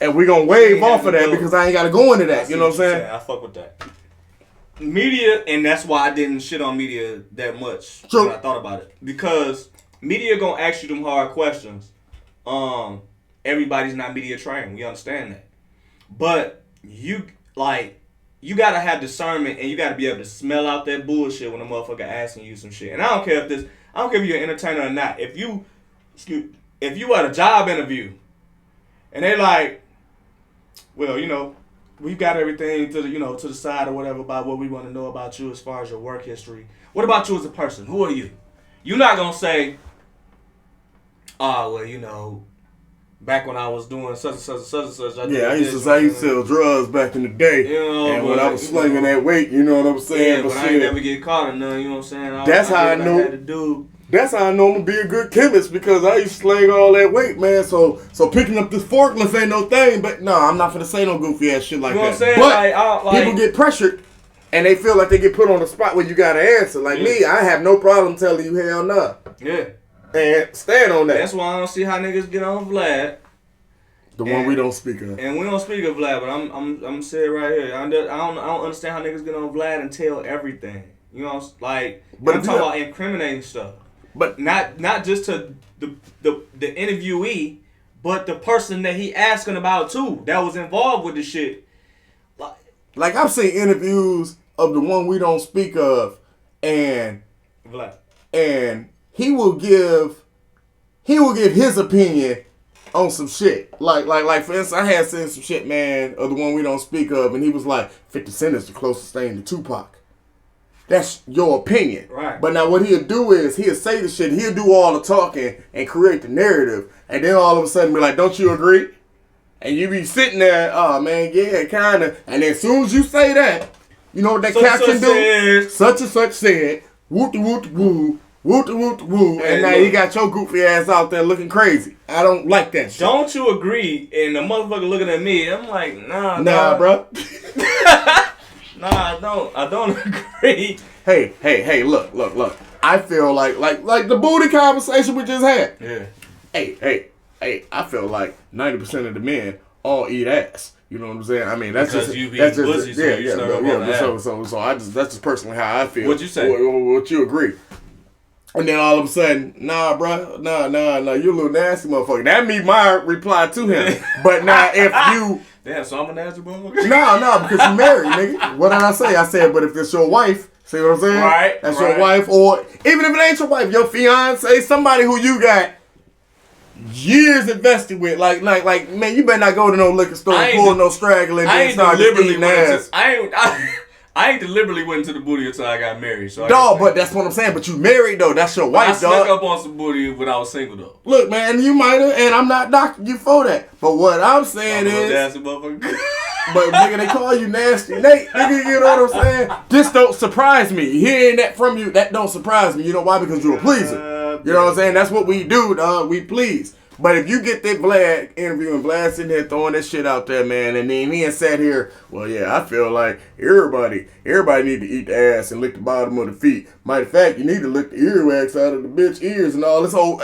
And we gonna wave off of that because I ain't gotta go into that. You know what I'm saying? I fuck with that. Media, and that's why I didn't shit on media that much when I thought about it. Because media gonna ask you them hard questions. Everybody's not media trained. We understand that. But you gotta have discernment and you gotta be able to smell out that bullshit when a motherfucker asking you some shit. And I don't care if you're an entertainer or not. If you at a job interview and they like, well, we've got everything to the side or whatever about what we want to know about you as far as your work history. What about you as a person? Who are you? You're not gonna say, back when I was doing such and such and such and such. I used to sell drugs back in the day. And when I was slinging that weight, you know what I'm saying? Yeah, but I ain't never get caught in none, you know what I'm saying? That's how I know. That's how I know I'm gonna be a good chemist because I used to sling all that weight, man. So picking up this forklift ain't no thing. But no, I'm not gonna say no goofy ass shit like that. You know what I'm saying? But people get pressured and they feel like they get put on the spot where you gotta answer. Like me, I have no problem telling you hell no. Yeah. And stand on that. That's why I don't see how niggas get on Vlad. The one we don't speak of. And we don't speak of Vlad, but I'm saying right here. I don't understand how niggas get on Vlad and tell everything. You know, but I'm talking about incriminating stuff. But not just to the interviewee, but the person that he asking about too, that was involved with the shit. Like I've seen interviews of the one we don't speak of, and Vlad. And he will give his opinion on some shit. Like for instance, I had seen some shit, man, of the one we don't speak of, and he was like, 50 Cent is the closest thing to Tupac. That's your opinion. Right. But now what he'll do is he'll say the shit, he'll do all the talking and create the narrative, and then all of a sudden be like, don't you agree? And you be sitting there, oh man, yeah, kinda. And then as soon as you say that, you know what that caption do? Such and such said, woo-de-woo-de-woo. Woo-de-woo-de-woo. And now you got your goofy ass out there looking crazy. I don't like that shit. Don't you agree? And the motherfucker looking at me, I'm like, nah, bro. Nah, I don't agree. Hey, look. I feel like the booty conversation we just had. Yeah. Hey, I feel like 90% of the men all eat ass. You know what I'm saying? I mean, that's because just that's just So that's just personally how I feel. What'd you say? What you agree? And then all of a sudden, nah, bro, nah, you a little nasty motherfucker. That be my reply to him. But now if you damn, so I'm a nasty motherfucker? No, because you married, nigga. What did I say? I said, but if it's your wife, see what I'm saying? Right. That's your wife, or even if it ain't your wife, your fiance, somebody who you got years invested with. Like, man, you better not go to no liquor store and pull no straggler and then start eating ass. I ain't deliberately went into the booty until I got married. So but that's what I'm saying. But you married though. That's your wife, dog. I snuck up on some booty when I was single though. Look, man, you might have, and I'm not knocking you for that. But what I'm saying is, nasty motherfucker. But nigga, they call you nasty Nate. Nigga, you know what I'm saying? This don't surprise me. Hearing that from you, that don't surprise me. You know why? Because you're a pleaser. You know what I'm saying? That's what we do, dog. We please. But if you get that Vlad interview and Vlad sitting there throwing that shit out there, man, and then he sat here, well, yeah, I feel like everybody need to eat the ass and lick the bottom of the feet. Matter of fact, you need to lick the earwax out of the bitch ears and all this whole.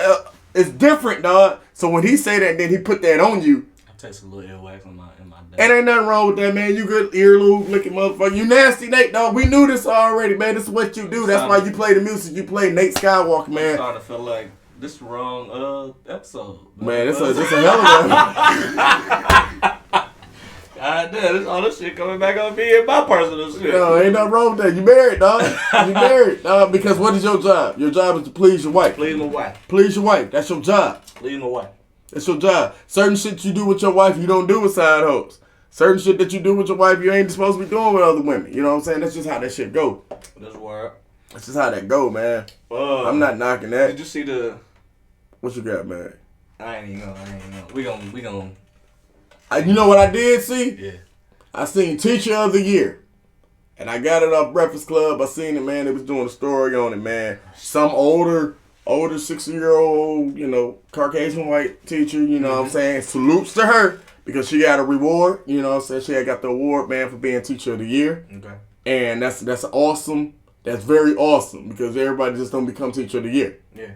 It's different, dog. So when he say that, then he put that on you. I taste a little earwax in my day. And ain't nothing wrong with that, man. You good earlobe licking motherfucker. You nasty Nate, dog. We knew this already, man. This is what you do. That's why you play the music. You play Nate Skyywalker, man. I'm starting to feel like this wrong episode. Man, this a hell of a God damn, all this shit coming back on me and my personal shit. No, ain't nothing wrong with that. You married, dog. You married, dog. Because what is your job? Your job is to please your wife. Please my wife. Please your wife. That's your job. Please my wife. That's your job. Certain shit you do with your wife, you don't do with side hoes. Certain shit that you do with your wife, you ain't supposed to be doing with other women. You know what I'm saying? That's just how that shit go. That's word. That's just how that go, man. I'm not knocking that. Did you see the... What you got, man? I ain't even know. We gon'... You know what I did see? Yeah. I seen Teacher of the Year. And I got it off Breakfast Club. I seen it, man. They was doing a story on it, man. Some older 60-year-old, Caucasian white teacher, what I'm saying? Salutes to her because she got a reward, what I'm saying? She had got the award, man, for being Teacher of the Year. Okay. And that's awesome. That's very awesome because everybody just don't become Teacher of the Year. Yeah.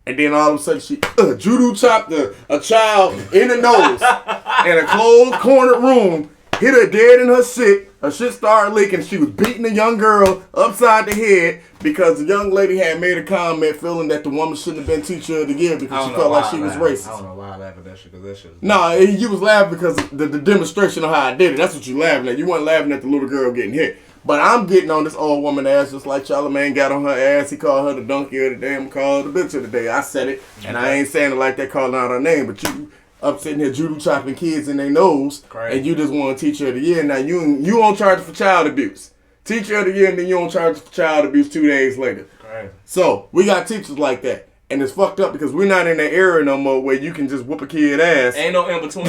And then all of a sudden she judo chopped a child in the nose in a closed cornered room, hit her dead in her shit. Her shit started leaking. She was beating a young girl upside the head because the young lady had made a comment feeling that the woman shouldn't have been Teacher of the Year because she felt like she was racist. I don't know why I laughed at that shit because that shit was... No, you was laughing because the demonstration of how I did it. That's what you laughing at. You weren't laughing at the little girl getting hit. But I'm getting on this old woman ass just like Charlamagne got on her ass. He called her the donkey of the day. I'm called her the bitch of the day. I said it, and I ain't saying it like that calling out her name, but you up sitting here judo chopping kids in their nose, and you just want Teacher of the Year. Now you on charge for child abuse. Teacher of the Year, and then you on charge for child abuse 2 days later. Right. So we got teachers like that. And it's fucked up because we're not in that era no more where you can just whoop a kid ass. Ain't no in between.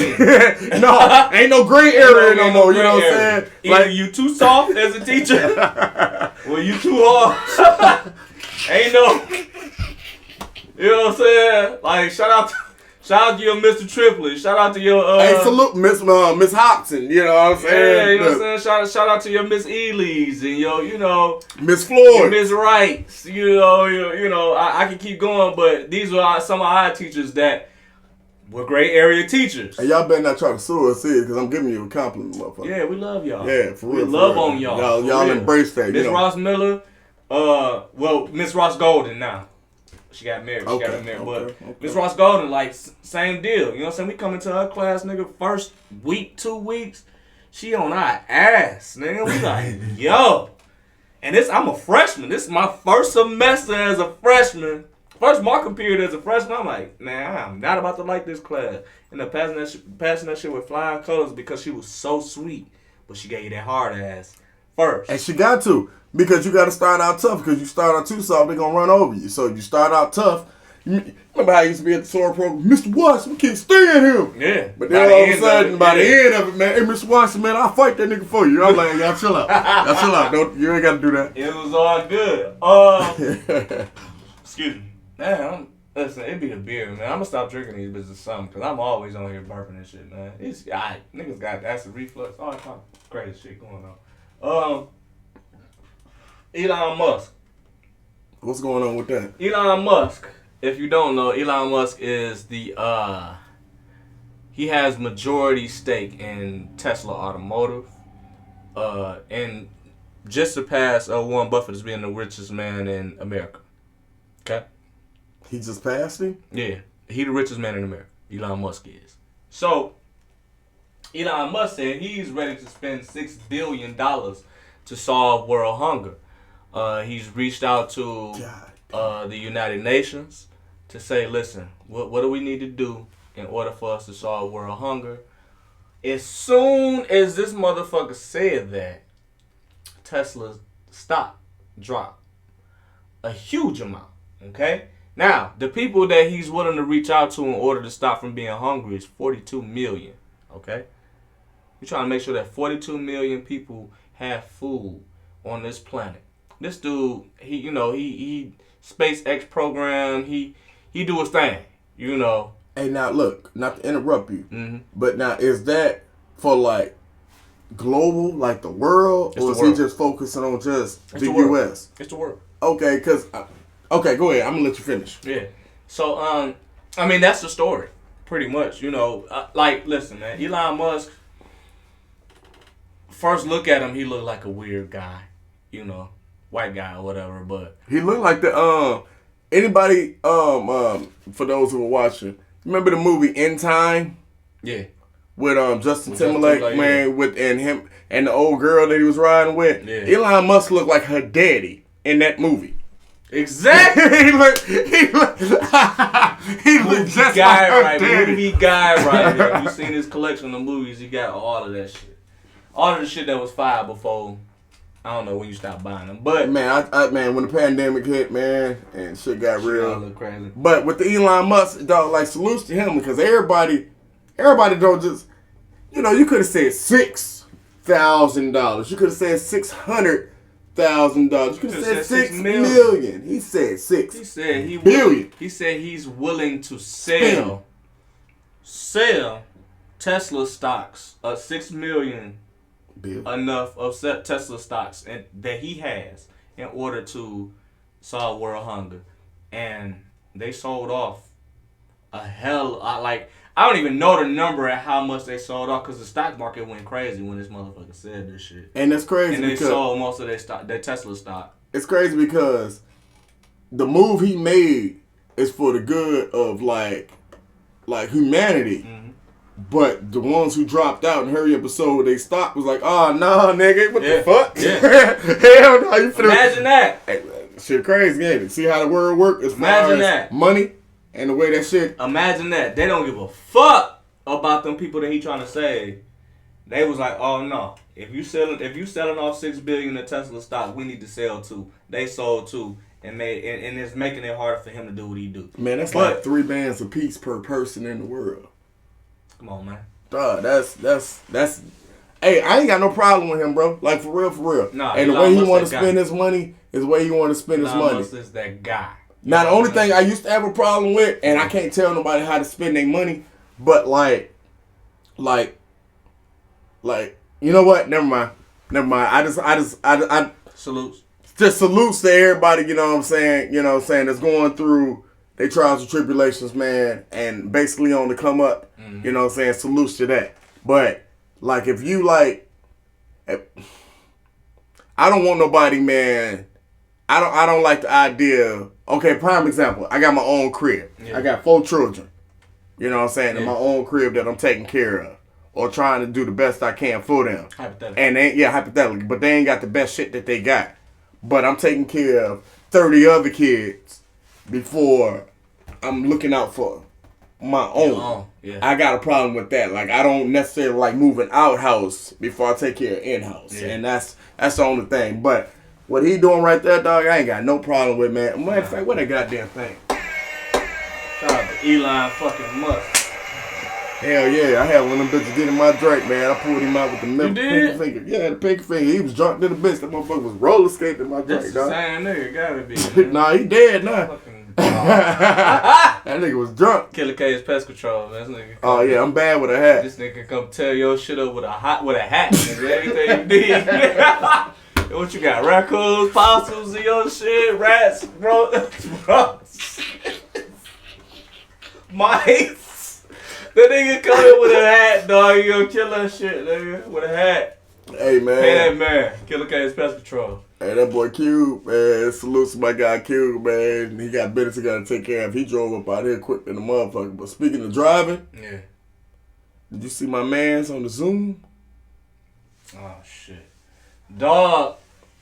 No, ain't no gray area no more. You know what I'm saying? Either you too soft as a teacher, or you too hard. Ain't no. You know what I'm saying? Like shout out to your Mr. Triplet. Shout out to your hey, salute Miss Hobson. You know what I'm saying? Yeah, you know what I'm saying? Shout out to your Miss Ely's and your, Miss Floyd, Miss Wrights. I can keep going, but these are some of our teachers that were gray area teachers. And y'all better not try to sue us here because I'm giving you a compliment, motherfucker. Yeah, we love y'all. Yeah, for real. We love on y'all. Y'all embrace that. Miss Ross Miller, Miss Ross Golden now. She got married. But Miss Ross Golden, like, same deal. You know what I'm saying? We come into her class, nigga, first week, 2 weeks, she on our ass, nigga. We like, yo. And I'm a freshman. This is my first semester as a freshman. First marking period as a freshman. I'm like, man, I'm not about to like this class. And then passing that shit with flying colors because she was so sweet. But she gave you that hard ass first. And she got to. Because you got to start out tough. Because you start out too soft, they're going to run over you. So you start out tough. Remember how I used to be at the SOAR program? Mr. Watson, we can't stand him. Yeah. But then all of a sudden, by the end of it, man, hey, Mr. Watson, man, I'll fight that nigga for you. I'm like, y'all chill out. Y'all chill out. You ain't got to do that. It was all good. Excuse me. Man, listen, it be the beer, man. I'm going to stop drinking these bitches or something. Because I'm always on here burping and shit, man. Niggas got acid reflux. All that kind of crazy shit going on. Elon Musk. What's going on with that? Elon Musk. If you don't know, Elon Musk is he has majority stake in Tesla Automotive. And just surpassed Warren Buffett as being the richest man in America. Okay? He just passed him? Yeah. He the richest man in America. Elon Musk is. So, Elon Musk said he's ready to spend $6 billion to solve world hunger. He's reached out to the United Nations to say, listen, what do we need to do in order for us to solve world hunger? As soon as this motherfucker said that, Tesla's stock dropped a huge amount, okay? Now, the people that he's willing to reach out to in order to stop from being hungry is 42 million, okay? We're trying to make sure that 42 million people have food on this planet. This dude, he SpaceX program, he do his thing, Hey, now look, not to interrupt you, but now is that for like global, like the world, or is he just focusing on just the U.S.? It's the world. Okay, go ahead. I'm gonna let you finish. Yeah. So, that's the story, pretty much. Listen, man, Elon Musk. First look at him, he looked like a weird guy, white guy or whatever, but he looked like the anybody for those who were watching, remember the movie In Time? Yeah. With Justin Timberlake, man, with and him and the old girl that he was riding with. Yeah. Elon Musk looked like her daddy in that movie. Exactly. he looked just guy, like her right? daddy. Movie guy right here. You seen his collection of movies? He got all of that shit. All of the shit that was fired before. I don't know when you stopped buying them, but man, man, when the pandemic hit, man, and shit got real. Look crazy. But with the Elon Musk, dog, like salutes to him because everybody don't just, you could have said $6,000. You could have said $600,000. You could have said $6 million. He said $6. He said billion. He said he's willing to sell Tesla stocks, 6 million enough of Tesla stocks and that he has in order to solve world hunger, and they sold off a hell like. I don't even know the number at how much they sold off because the stock market went crazy when this motherfucker said this shit. And that's crazy. And they sold most of their Tesla stock. It's crazy because the move he made is for the good of like humanity. Mm-hmm. But the ones who dropped out and hurry up and sold their stock was like, oh no, nigga, what the fuck? Yeah. Hell no, you finna imagine that. Hey, shit crazy, ain't it? See how the world works as far as money? And the way that shit. Imagine that. They don't give a fuck about them people that he trying to save. They was like, oh no. If you selling off $6 billion of Tesla stock, we need to sell too. They sold too. And it's making it harder for him to do what he do. Man, that's like 3 bands apiece per person in the world. Come on, man. Dog, that's hey, I ain't got no problem with him, bro. Like for real. Nah, and the way he want to spend his money is the way he want to spend his money. Elon Musk is that guy. Now, the only thing I used to have a problem with, and I can't tell nobody how to spend their money, but like, you know what? Never mind. I Salutes. Just salutes to everybody, you know what I'm saying? You know what I'm saying? That's going through their trials and tribulations, man, and basically on the come up. Mm-hmm. You know what I'm saying? Salutes to that. But, like, if you, like, I don't want nobody, man. I don't like the idea. Okay, prime example. I got my own crib. Yeah. I got 4 children. You know what I'm saying? In my own crib that I'm taking care of. Or trying to do the best I can for them. Hypothetically. And hypothetically. But they ain't got the best shit that they got. But I'm taking care of 30 other kids before I'm looking out for my own. Yeah. I got a problem with that. Like, I don't necessarily like moving out house before I take care of in-house. Yeah. And that's the only thing. But what he doing right there, dog, I ain't got no problem with, man. Matter of fact, what that goddamn thing? Shout out to Elon fucking Musk. Hell yeah, I had one of them bitches get in my drink, man. I pulled him out with the pinky finger. Yeah, the pinky finger. He was drunk to the bitch. That motherfucker was roller skating my drink, dog. That's the same nigga, gotta be. Nah, he dead now. That nigga was drunk. Killa K is pest control, man. This nigga oh yeah, I'm bad with a hat. This nigga come tear your shit up with a hat, nigga. Everything you did. What you got? Raccoons, possums, and your shit, rats, bro. Mice. That nigga come in with a hat, dog. You gonna kill that shit, nigga. With a hat. Hey, man. Hey, that man. Killa K is pest control. Hey, that boy Cube, man. Salute to my guy Cube, man. He got business he gotta take care of. He drove up out here quick than the motherfucker. But speaking of driving, yeah. Did you see my mans on the Zoom? Oh, shit. Dog.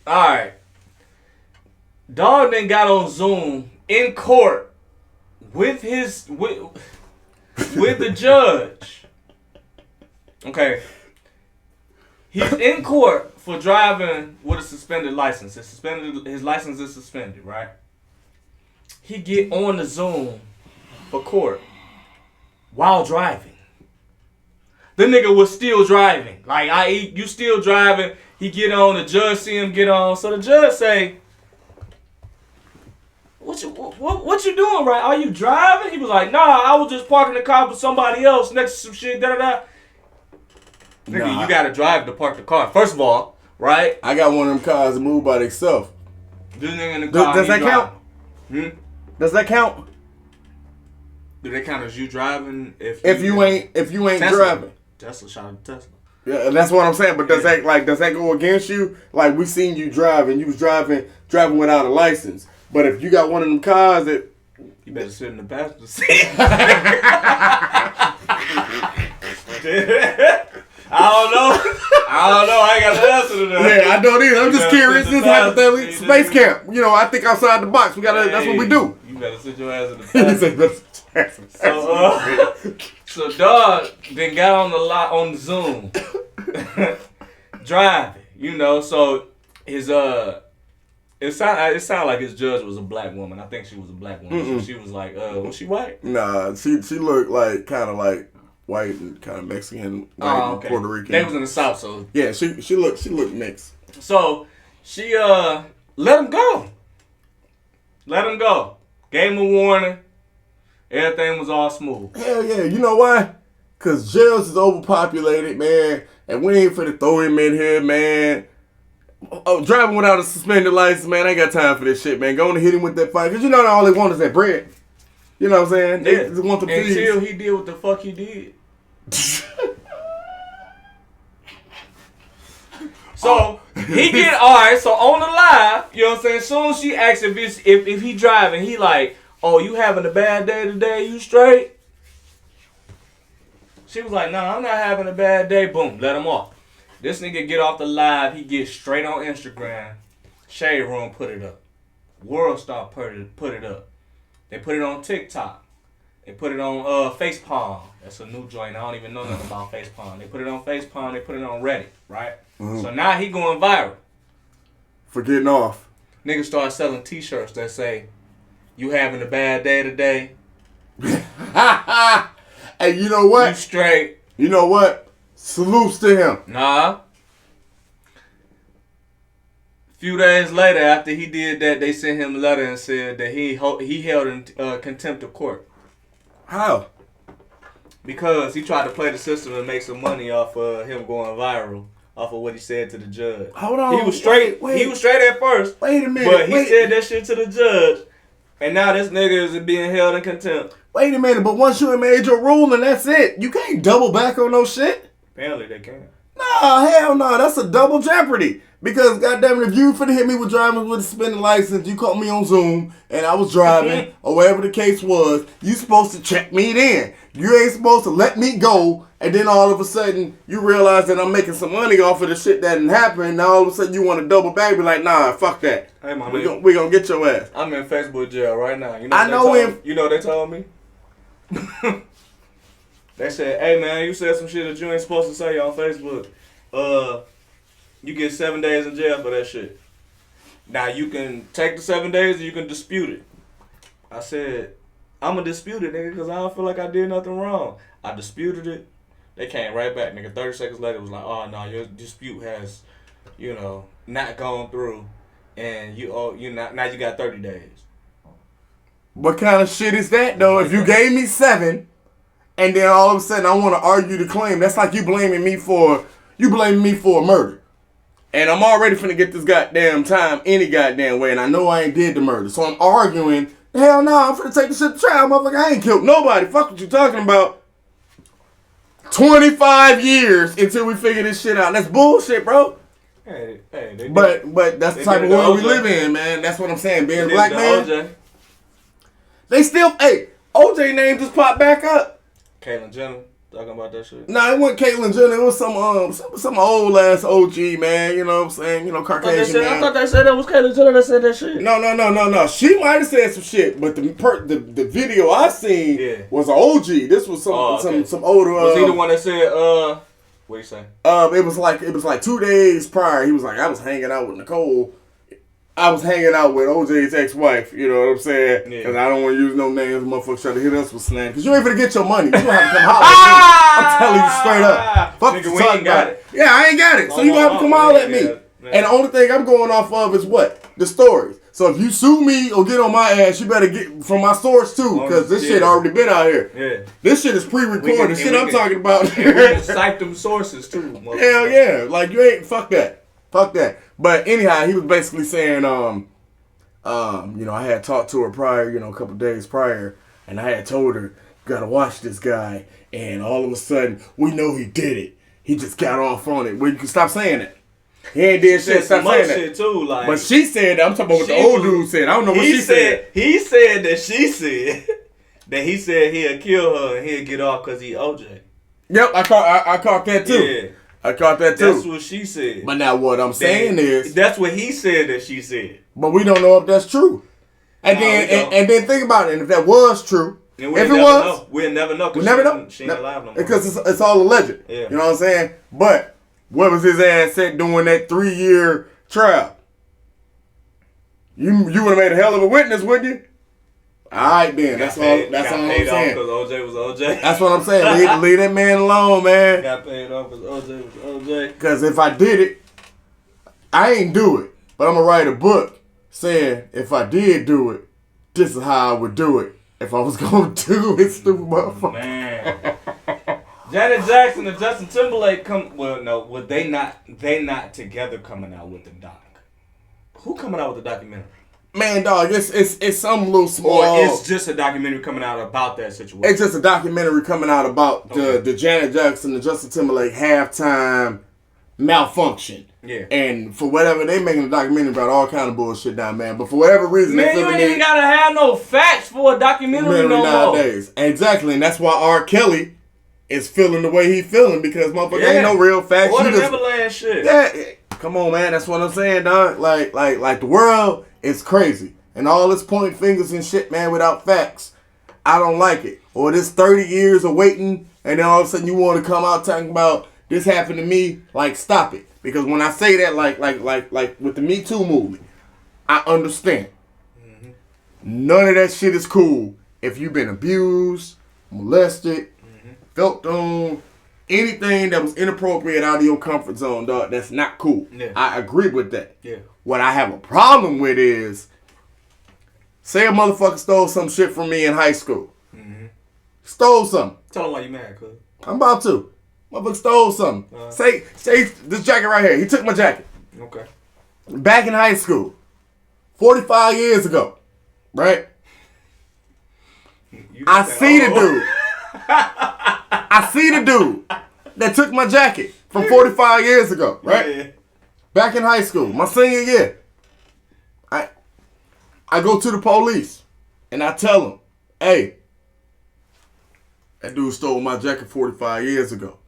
Alright. Dog then got on Zoom in court with the judge. Okay. He's in court for driving with a suspended license. His license is suspended, right? He get on the Zoom for court while driving. The nigga was still driving. Like, you still driving. He get on, the judge see him get on. So the judge say, what you doing, right? Are you driving? He was like, nah, I was just parking the car with somebody else next to some shit, da-da-da. Nigga, you gotta drive to park the car. First of all, right? I got one of them cars that move by themselves. This nigga in the car. Does that count? Does that count? Do they count as you driving if you ain't Tesla. Driving? Tesla, shout out to Tesla. Yeah, that's what I'm saying. But does that go against you? Like, we seen you driving. You was driving without a license. But if you got one of them cars that, you better sit in the passenger seat. I don't know. I ain't got the answer to that. Yeah, I don't either. I'm just curious. This is hypothetically space camp. You know, I think outside the box. We gotta. That's what we do. You better sit your ass in the passenger. So dog then got on the lot on the Zoom, driving. You know, so his It sounded like his judge was a black woman. I think she was a black woman. So she was like, was she white? Nah, she looked like kind of like white and kind of Mexican, white and Puerto Rican. They was in the South, so yeah, she looked mixed. So she let him go. Let him go. Gave him a warning. Everything was all smooth. Hell yeah. You know why? Because jails is overpopulated, man. And we ain't finna throw him in here, man. Oh, driving without a suspended license, man. I ain't got time for this shit, man. Go on and hit him with that fire. Because you know all they want is that bread. You know what I'm saying? They just want the peas. Until he did what the fuck he did. So he get alright. So on the live, you know what I'm saying? As soon as she asks if he driving, he like, oh, you having a bad day today? You straight? She was like, nah, I'm not having a bad day. Boom, let him off. This nigga get off the live. He gets straight on Instagram. Shade Room put it up. World Star put it up. They put it on TikTok. They put it on Facepalm. That's a new joint. I don't even know nothing about Facepalm. They put it on Facepalm. They put it on Reddit, right? Mm-hmm. So now he going viral. For getting off. Niggas start selling t-shirts that say, you having a bad day today? Hey, you know what? You straight. You know what? Salutes to him. Nah. Few days later, after he did that, they sent him a letter and said that he held in contempt of court. How? Because he tried to play the system and make some money off of him going viral, off of what he said to the judge. Hold on. He was straight. Wait. He was straight at first. Wait a minute. But he said that shit to the judge, and now this nigga is being held in contempt. Wait a minute. But once you have made your ruling, that's it. You can't double back on no shit. Apparently they can. Nah, hell no. That's a double jeopardy. Because, goddamn it, if you finna hit me with driving with a suspended license, you caught me on Zoom, and I was driving, or whatever the case was, you supposed to check me then. You ain't supposed to let me go, and then all of a sudden, you realize that I'm making some money off of the shit that didn't happen, now all of a sudden you want to double back, be like, nah, fuck that. Hey, my we gonna get your ass. I'm in Facebook jail right now. You know I know him. You know what they told me? They said, hey, man, you said some shit that you ain't supposed to say on Facebook. You get 7 days in jail for that shit. Now, you can take the 7 days or you can dispute it. I said, I'm going to dispute it, nigga, because I don't feel like I did nothing wrong. I disputed it. They came right back, nigga. 30 seconds later, it was like, oh, no, your dispute has, not gone through. And now you got 30 days. What kind of shit is that, though? If you gave me 7, and then all of a sudden I want to argue the claim, that's like you blaming me for a murder. And I'm already finna get this goddamn time any goddamn way, and I know I ain't did the murder. So I'm arguing, hell no, I'm finna take the shit to trial, motherfucker. I ain't killed nobody. Fuck what you talking about. 25 years until we figure this shit out. That's bullshit, bro. Hey, but that's the type of world we live in, man. That's what I'm saying. Being a black man. OJ. They still, OJ name just popped back up. Caitlyn Jenner. Talking about that shit? Nah, it wasn't Caitlyn Jenner. It was some old ass OG, man. You know what I'm saying? Caucasian man. I thought they said that was Caitlyn Jenner that said that shit. No. She might have said some shit, but the video I seen was an OG. This was some older. Was he the one that said what you say? It was like 2 days prior. He was like, I was hanging out with Nicole. I was hanging out with OJ's ex-wife, you know what I'm saying? Because I don't want to use no names. Motherfuckers trying to hit us with slang. Because you ain't finna get your money. You gonna have to come holler at me. I'm telling you straight up. Fuck nigga, you we ain't got it. Yeah, I ain't got it. So you gonna have to come holler at me. And the only thing I'm going off of is what? The stories. So if you sue me or get on my ass, you better get from my source too. Because this shit already been out here. Yeah. This shit is pre-recorded. Shit I'm talking about. We can cite them sources too. Hell yeah. Like you ain't, fuck that. Fuck that. But anyhow, he was basically saying, I had talked to her prior, a couple days prior, and I had told her, you gotta watch this guy, and all of a sudden, we know he did it. He just got off on it. Well, you can stop saying it. He ain't did shit. Stop saying that. Too, like, but she said that. I'm talking about what the old dude said. I don't know what she said. He said that she said that he said he'll kill her and he'll get off because he OJ. Yep, I caught that too. Yeah. I caught that too. That's what she said. But now what I'm saying is, that's what he said that she said. But we don't know if that's true. And then think about it. And if that was true, if it was, we'll never know. We'll never know. She ain't alive no more. Because it's all alleged. Yeah. You know what I'm saying? But what was his ass at doing that 3-year trial? You would have made a hell of a witness, wouldn't you? Alright then, that's all I'm saying. Because OJ was OJ. That's what I'm saying. Leave that man alone, man. Got paid off because OJ was OJ. Because if I did it, I ain't do it. But I'm going to write a book saying if I did do it, this is how I would do it. If I was going to do it, stupid motherfucker. Man. Janet Jackson and Justin Timberlake they not together coming out with the doc. Who coming out with the documentary? Man, dog, it's some little small. Or it's just a documentary coming out about that situation. It's just a documentary coming out about the Janet Jackson and Justin Timberlake halftime malfunction. Yeah. And for whatever, they making a documentary about all kind of bullshit now, man. But for whatever reason, man, you ain't even gotta have no facts for a documentary no nowadays. More. Exactly, and that's why R. Kelly is feeling the way he feeling because motherfucker ain't no real facts. Or the Neverland shit. Yeah, come on, man. That's what I'm saying, dog. Like the world is crazy, and all this pointing fingers and shit, man, without facts. I don't like it. Or this 30 years of waiting, and then all of a sudden you want to come out talking about this happened to me. Like, stop it. Because when I say that, like with the Me Too movement, I understand. Mm-hmm. None of that shit is cool. If you've been abused, molested, felt on, anything that was inappropriate out of your comfort zone, dog, that's not cool. Yeah. I agree with that. Yeah. What I have a problem with is, say a motherfucker stole some shit from me in high school. Mm-hmm. Stole something. Tell him why you mad, cuz. I'm about to. Motherfucker stole something. Say this jacket right here. He took my jacket. Okay. Back in high school, 45 years ago, right? I see the dude. I see the dude that took my jacket from 45 years ago, right? Yeah. Back in high school, my senior year. I go to the police and I tell them, hey, that dude stole my jacket 45 years ago.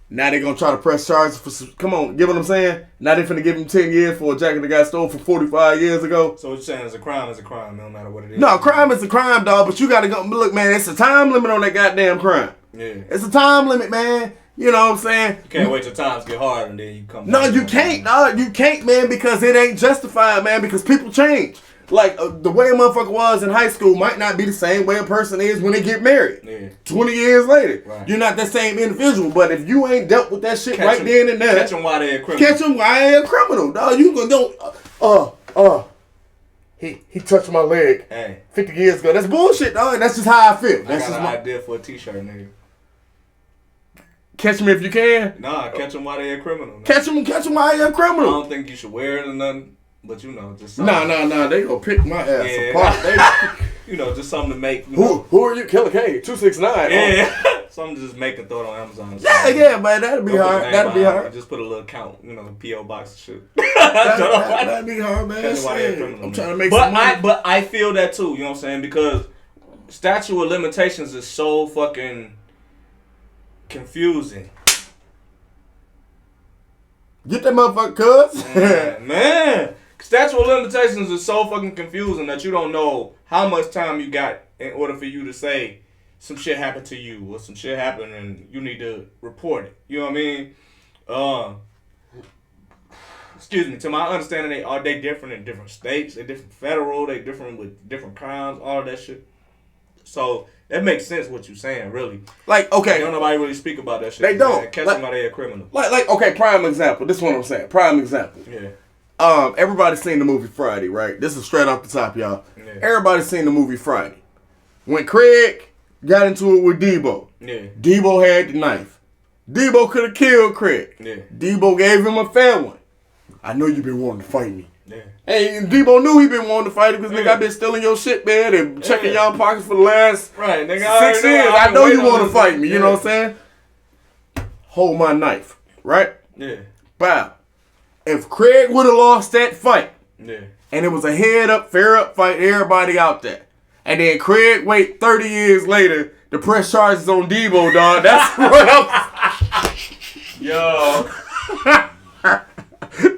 Now they gonna try to press charges for some, come on, get what I'm saying? Now they finna give him 10 years for a jacket that got stole from 45 years ago. So what you're saying is a crime, no matter what it is. No, crime is a crime, dog, but you gotta go, look, man, it's a time limit on that goddamn crime. Yeah. It's a time limit, man. You know what I'm saying? You can't wait till times get hard and then you come. No, you can't, dog. You can't, man, because it ain't justified, man, because people change. Like, the way a motherfucker was in high school might not be the same way a person is when they get married. Yeah. 20 years later. Right. You're not that same individual. But if you ain't dealt with that shit then and there. Catch them while they're a criminal. Catch them while they're a criminal, dog. You don't. He touched my leg 50 years ago. That's bullshit, dog. That's just how I feel. That's I got just an idea for a t-shirt, nigga. Catch me if you can. Nah, catch them while they're a criminal. Catch them while you're a criminal. I don't think you should wear it or nothing. But just something. Nah. They gonna pick my ass apart. Just something to make. Who are you? Killa K 269. Yeah, something to just make and throw it on Amazon. Yeah, man. That'd be hard. That'd be hard. Just put a little count, PO box and shit. That'd be hard, man. I'm trying to make some money. But I feel that too. You know what I'm saying? Because statute of limitations is so fucking confusing. Get that motherfucker, cuz. Man. Statute of limitations is so fucking confusing that you don't know how much time you got in order for you to say some shit happened to you or some shit happened and you need to report it. You know what I mean? Excuse me. To my understanding, they different in different states. They different federal. They different with different crimes. All of that shit. So that makes sense what you're saying, really. Like, okay. Don't nobody really speak about that shit. They don't. Catch somebody a criminal. Like, okay, prime example. This is what I'm saying. Prime example. Yeah. Everybody's seen the movie Friday, right? This is straight off the top, y'all. Yeah. Everybody's seen the movie Friday. When Craig got into it with Debo, Debo had the knife. Debo could have killed Craig. Yeah. Debo gave him a fair one. I know you've been wanting to fight me. Yeah. Hey, Debo knew he been wanting to fight him because nigga, I been stealing your shit, man, and checking y'all pockets for the last 6 years. I know you want to fight me. You know what I'm saying? Hold my knife, right? Yeah. Bow. If Craig would have lost that fight, and it was a head-up, fair-up fight, everybody out there, and then Craig wait 30 years later to press charges on Debo, dog, that's what I'm... Yo.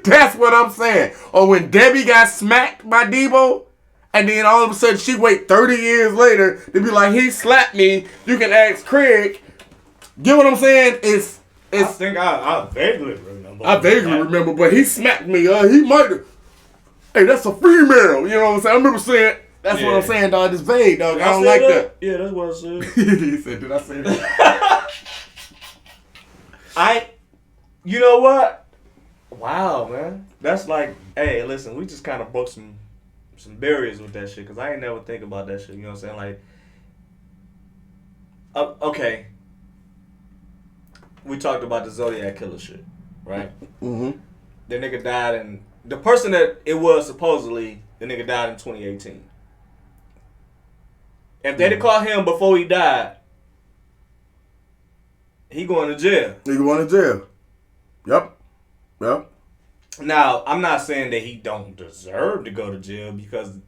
That's what I'm saying. Or when Debbie got smacked by Debo, and then all of a sudden she wait 30 years later to be like, he slapped me, you can ask Craig. Get what I'm saying? I think I vaguely remember. I vaguely remember, but he smacked me. He might have. Hey, that's a female. You know what I'm saying? I remember saying, That's what I'm saying, dog. It's vague, dog. I don't like that. Yeah, that's what I said. He said, did I say that? You know what? Wow, man. That's like, hey, listen, we just kind of broke some barriers with that shit, because I ain't never think about that shit. You know what I'm saying? Like, okay. We talked about the Zodiac killer shit, right? Mm-hmm. The nigga died, and the person that it was supposedly, the nigga died in 2018. If they'd have caught him before he died, he going to jail. He going to jail. Yep. Now, I'm not saying that he don't deserve to go to jail, because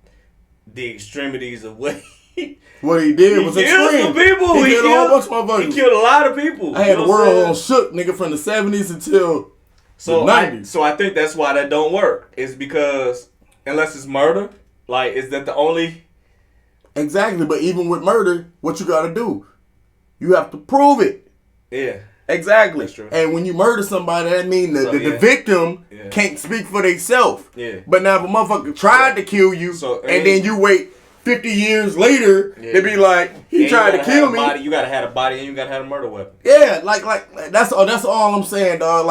the extremities of what he did was extreme. Some people. He killed a whole bunch of motherfuckers. He killed a lot of people. I had the world on shook, nigga, from the 70s until the 90s. So I think that's why that don't work. It's because, unless it's murder, like, is that the only... Exactly, but even with murder, what you gotta do? You have to prove it. Yeah. Exactly. That's true. And when you murder somebody, that means the victim can't speak for themselves. Yeah. But now if a motherfucker tried to kill you, and then you wait 50 years later, they be like, he tried to kill me. You gotta have a body, and you gotta have a murder weapon. Yeah, like that's all I'm saying, dog.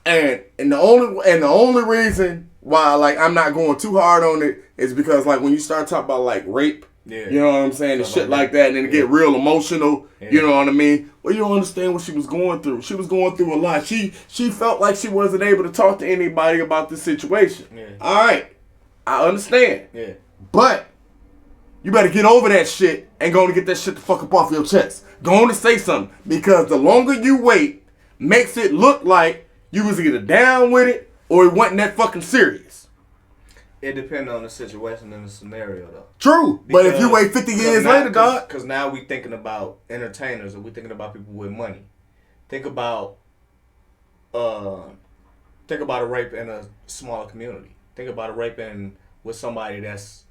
And the only reason why, like, I'm not going too hard on it is because, like, when you start talking about, like, rape, you know what I'm saying, and shit like that, and then get real emotional, you know what I mean? Well, you don't understand what she was going through. She was going through a lot. She felt like she wasn't able to talk to anybody about the situation. Yeah. All right, I understand. Yeah. But you better get over that shit and go and get that shit the fuck up off your chest. Go on and say something, because the longer you wait makes it look like you was either down with it or it wasn't that fucking serious. It depends on the situation and the scenario, though. True, but if you wait 50 years later, dog. Because now we thinking about entertainers, and we thinking about people with money. Think about a rape in a smaller community. Think about a rape with somebody that's.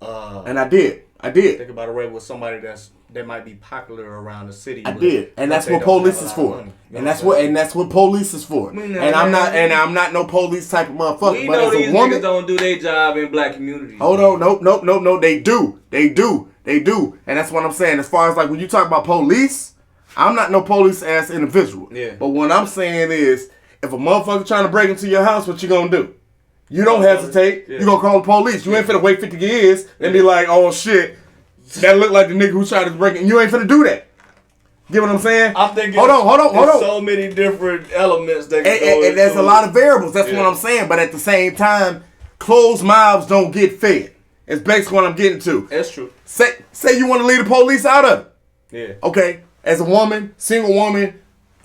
And I did. Think about a rape with somebody that might be popular around the city. I did, and that's what police is for. And that's what police is for. And I'm not no police type of motherfucker. We but know as these a woman, niggas don't do their job in black communities. Hold on, nope. They do, and that's what I'm saying. As far as, like, when you talk about police, I'm not no police ass individual. Yeah. But what I'm saying is, if a motherfucker trying to break into your house, what you gonna do? You don't hesitate. Yeah. You gonna call the police. You ain't finna wait 50 years and be like, oh shit, that look like the nigga who tried to break in. You ain't finna do that. Get what I'm saying? I'm thinking. Hold on. So many different elements that and there's a lot of variables. That's what I'm saying. But at the same time, closed mouths don't get fed. It's basically what I'm getting to. That's true. Say you want to leave the police out of it. Yeah. Okay. As a woman, single woman,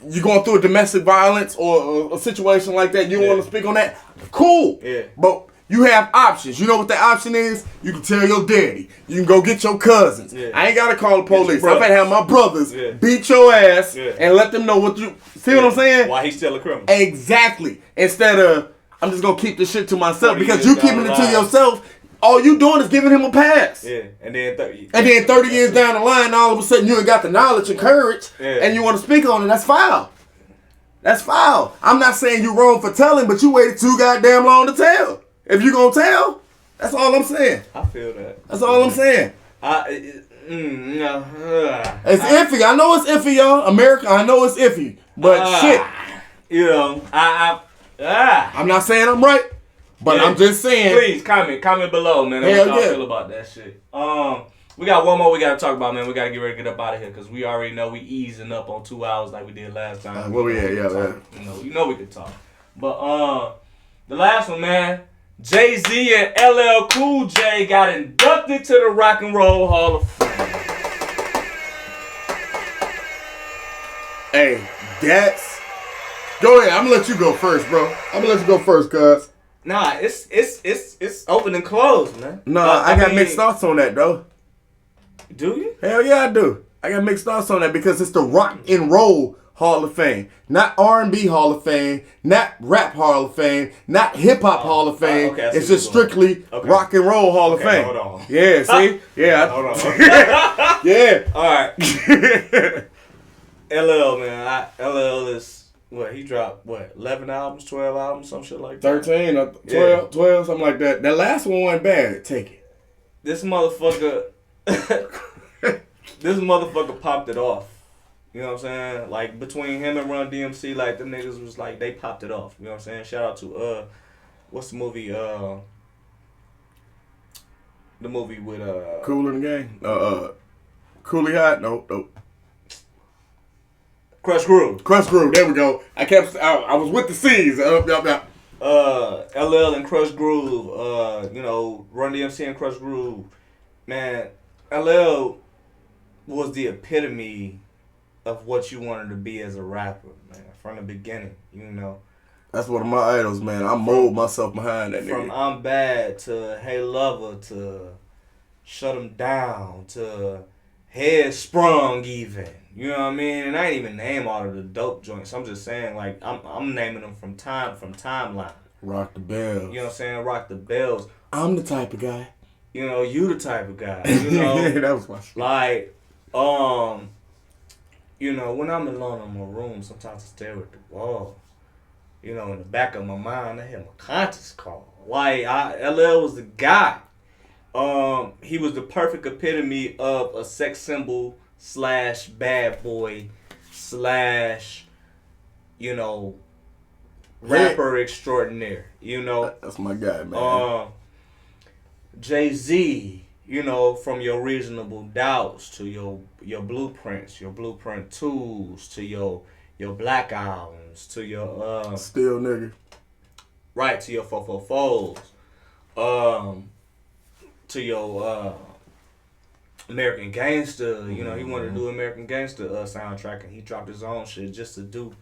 you going through a domestic violence or a situation like that, you want to speak on that, cool. Yeah. But you have options. You know what the option is? You can tell your daddy. You can go get your cousins. Yeah. I ain't got to call the police. I'm going to have my brothers beat your ass and let them know what you... See what I'm saying? Why he's still a criminal. Exactly. Instead of, I'm just going to keep this shit to myself. Because you keeping it to yourself, all you doing is giving him a pass. Yeah. And then 30 years down the line, all of a sudden you ain't got the knowledge and courage and you want to speak on it. That's foul. That's foul. I'm not saying you're wrong for telling, but you waited too goddamn long to tell. If you gonna tell, that's all I'm saying. I feel that. That's all I'm saying. It's iffy. I know it's iffy, y'all. America, I know it's iffy. But shit. You know, I'm not saying I'm right, but I'm just saying. Please comment below, man. How y'all feel about that shit. We got one more we gotta talk about, man. We gotta get ready to get up out of here because we already know we easing up on 2 hours like we did last time. Where we at? Yeah. You know we could talk. But the last one, man. Jay-Z and LL Cool J got inducted to the Rock and Roll Hall of Fame. Hey, that's... Go ahead. I'm gonna let you go first, bro. I'm gonna let you go first, cuz. Nah, it's open and closed, man. Nah, I got mixed thoughts on that, though. Do you? Hell yeah, I do. I got mixed thoughts on that because it's the Rock and Roll Hall of Fame. Not R&B Hall of Fame, not Rap Hall of Fame, not Hip Hop Hall of Fame. Okay, it's just strictly Rock and Roll Hall of Fame. Hold on. Yeah, see? Yeah. Hold on. Yeah. All right. LL, man. LL is He dropped 11 albums, 12 albums, some shit like that. 13 or 12, something like that. That last one wasn't bad. Take it. This motherfucker, popped it off. You know what I'm saying? Like, between him and Run DMC, like, them niggas was like, they popped it off. You know what I'm saying? Shout out to, what's the movie, the movie with, Cool in the Game? Coolie Hot? Nope. Crush Groove, there we go. I was with the C's. Yup. LL and Crush Groove, Run DMC and Crush Groove. Man, LL was the epitome of what you wanted to be as a rapper, man, from the beginning, That's one of my idols, man. I mold myself behind that nigga. From I'm Bad to Hey Lover to Shut 'Em Down to Head Sprung even. You know what I mean? And I ain't even name all of the dope joints. I'm just saying, like, I'm naming them from timeline. Rock the Bells. You know what I'm saying? Rock the Bells. I'm the type of guy. You the type of guy. Yeah, that was my shit. Like, when I'm alone in my room, sometimes I stare at the wall. In the back of my mind, I hear my conscience call. Like, LL was the guy. He was the perfect epitome of a sex symbol / bad boy / rapper extraordinaire. That's my guy, man. Jay-Z, from your Reasonable Doubts to your Blueprints, your Blueprint 2s to your Black Albums to your Still Nigga. Right, to your 444s. To your American Gangster. He wanted to do American Gangster soundtrack, and he dropped his own shit just to do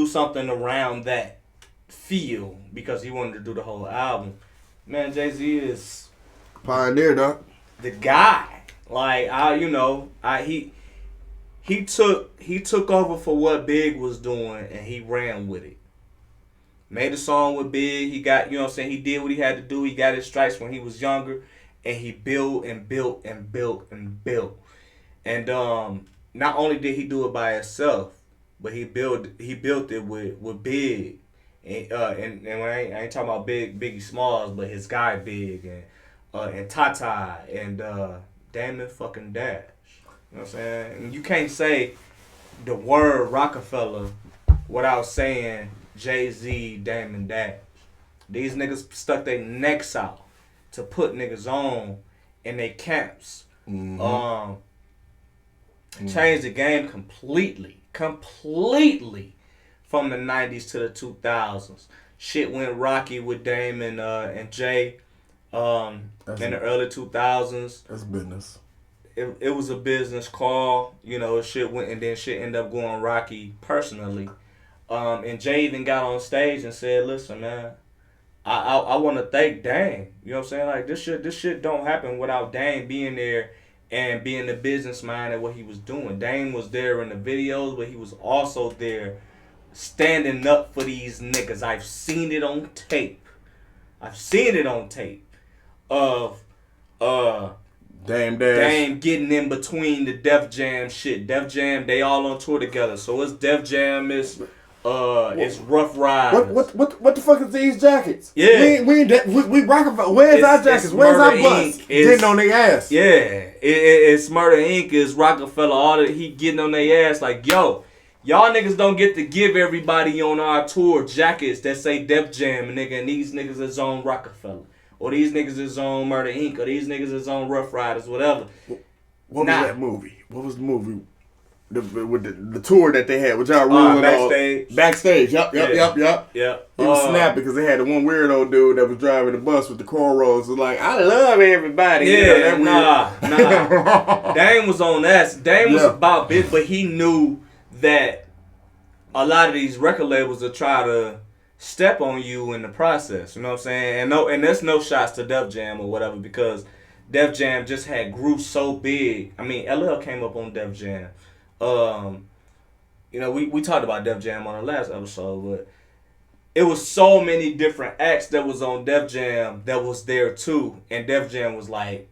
something around that feel, because he wanted to do the whole album. Man, Jay-Z is pioneer, dog. The guy. Like, he took over for what Big was doing, and he ran with it. Made a song with Big. He got, he did what he had to do. He got his stripes when he was younger, and he built and built and built and built. And not only did he do it by himself, but he built it with Big. And when I ain't talking about Biggie Smalls, but his guy Big and Tata and Damon fucking Dash. You know what I'm saying? And you can't say the word Rockefeller without saying Jay-Z, Damon Dash. These niggas stuck their necks out to put niggas on in their camps. Mm-hmm. Changed the game completely from the 90s to the 2000s. Shit went rocky with Dame and Jay in the early 2000s. That's business. It was a business call, shit went, and then shit ended up going rocky personally. And Jay even got on stage and said, listen, man, I want to thank Dame. You know what I'm saying? Like, this shit don't happen without Dame being there and being the business mind at what he was doing. Dame was there in the videos, but he was also there standing up for these niggas. I've seen it on tape. Of Dame getting in between the Def Jam shit. Def Jam, they all on tour together. So it's Def Jam, it's Rough Riders. What the fuck is these jackets? Yeah. We rockin'. Where's our jackets? Where's our butts? Getting on their ass. Yeah. It's Murder Inc. It's Rockefeller. He getting on their ass like, yo, y'all niggas don't get to give everybody on our tour jackets that say Def Jam, nigga, and these niggas is on Rockefeller. Or these niggas is on Murder Inc. Or these niggas is on Rough Riders, whatever. What was that movie? What was the movie? With the tour that they had, which y'all ruling Backstage. Yup. It was snappy because they had the one weirdo dude that was driving the bus with the cornrows. It was like, I love everybody. Yeah, nah. Dame was on that. Dame was about big, but he knew that a lot of these record labels will try to step on you in the process. You know what I'm saying? And there's no shots to Def Jam or whatever, because Def Jam just had grew so big. I mean, LL came up on Def Jam. We talked about Def Jam on the last episode, but it was so many different acts that was on Def Jam that was there too. And Def Jam was like,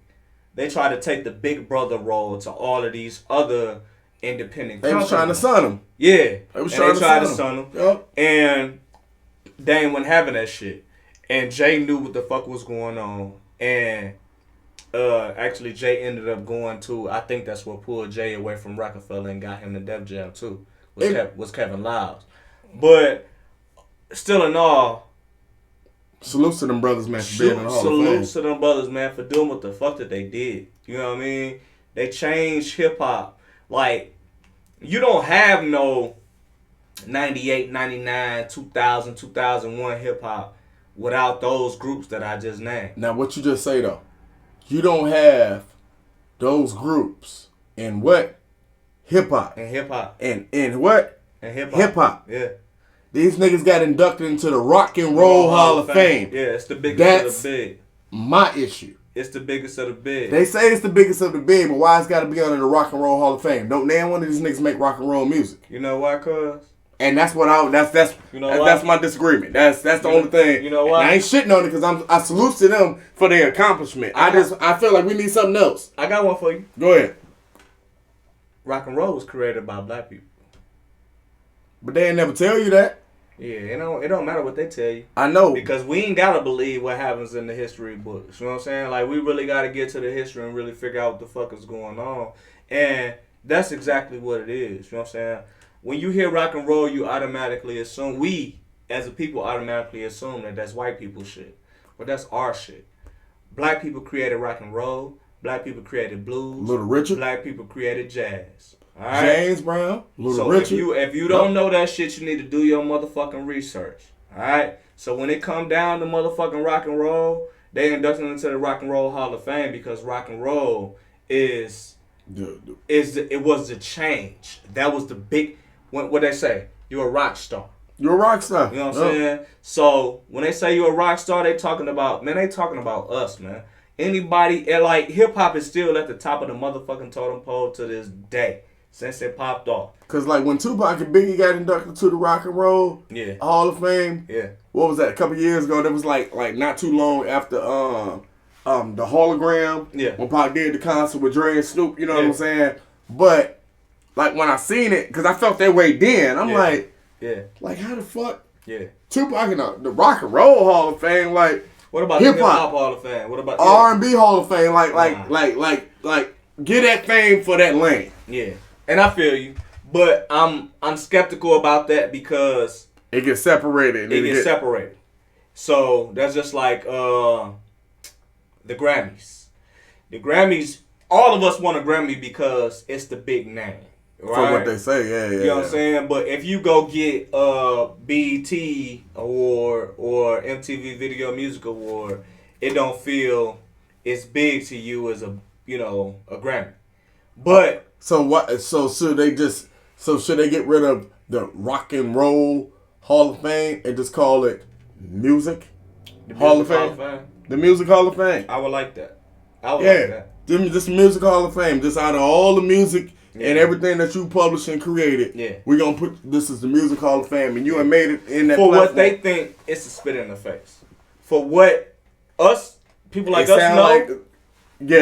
they tried to take the big brother role to all of these other independent They was company. trying to son him. Yeah. They was and trying to son him. Yep. And Dame wasn't having that shit. And Jay knew what the fuck was going on. And actually Jay ended up going to, I think that's what pulled Jay away from Rockefeller and got him to Def Jam too. Was Kevin Lyles. But still in all, salute to them brothers, man, for being in the Hall of Fame. Salute to them brothers, man, for doing what the fuck that they did. You know what I mean? They changed hip hop. Like, you don't have no 98, 99, 2000, 2001 hip hop without those groups that I just named. Now, what you just say though, you don't have those groups in what? Hip hop. And hip hop. And what? And hip hop. Hip hop. Yeah. These niggas got inducted into the Rock and Roll Hall of Fame. Yeah, it's the biggest of the big. My issue. It's the biggest of the big. They say it's the biggest of the big, but why it's got to be under the Rock and Roll Hall of Fame? Don't name one of these niggas make rock and roll music. You know why, cuz? And that's what that's you know that's my disagreement. That's the only thing. You know why? And I ain't shitting on it because I salute to them for their accomplishment. I feel like we need something else. I got one for you. Go ahead. Rock and roll was created by black people. But they ain't never tell you that. Yeah, it don't matter what they tell you. I know. Because we ain't gotta believe what happens in the history books. You know what I'm saying? Like, we really gotta get to the history and really figure out what the fuck is going on. And that's exactly what it is. You know what I'm saying? When you hear rock and roll, you automatically assume, we as a people automatically assume that that's white people shit. But that's our shit. Black people created rock and roll. Black people created blues. Little Richard. Black people created jazz. All right? James Brown. Little Richard. If you don't know that shit, you need to do your motherfucking research. Alright? So when it come down to motherfucking rock and roll, they inducted into the Rock and Roll Hall of Fame because rock and roll it was the change. That was the big, what they say, you're a rock star. You're a rock star. You know what I'm saying? So when they say you're a rock star, they talking about us, man. Anybody, like, hip hop is still at the top of the motherfucking totem pole to this day. Since it popped off. Cause like when Tupac and Biggie got inducted to the Rock and Roll Hall of Fame, what was that? A couple years ago, that was like not too long after the hologram. Yeah. When Pac did the concert with Dre and Snoop, you know what I'm saying? But like when I seen it, cause I felt that way then. I'm like how the fuck? Yeah. Tupac in the Rock and Roll Hall of Fame, like what about the Hip Hop Hall of Fame? What about R&B Hall of Fame? Like get that fame for that lane. Yeah. And I feel you, but I'm skeptical about that because it gets separated. It gets separated. So that's just like the Grammys. The Grammys, all of us want a Grammy because it's the big name, right? For what they say, yeah. You know what I'm saying? But if you go get BET award or MTV Video Music Award, it don't feel as big to you as a Grammy. But So what? So should they get rid of the Rock and Roll Hall of Fame and just call it Music Hall of Fame? The Music Hall of Fame. I would like that. I would like that. Just Music Hall of Fame. Just out of all the music and everything that you published and created, we're gonna put this as the Music Hall of Fame, and you have made it in that. For platform. what they think, it's a spit in the face. For what people like us know,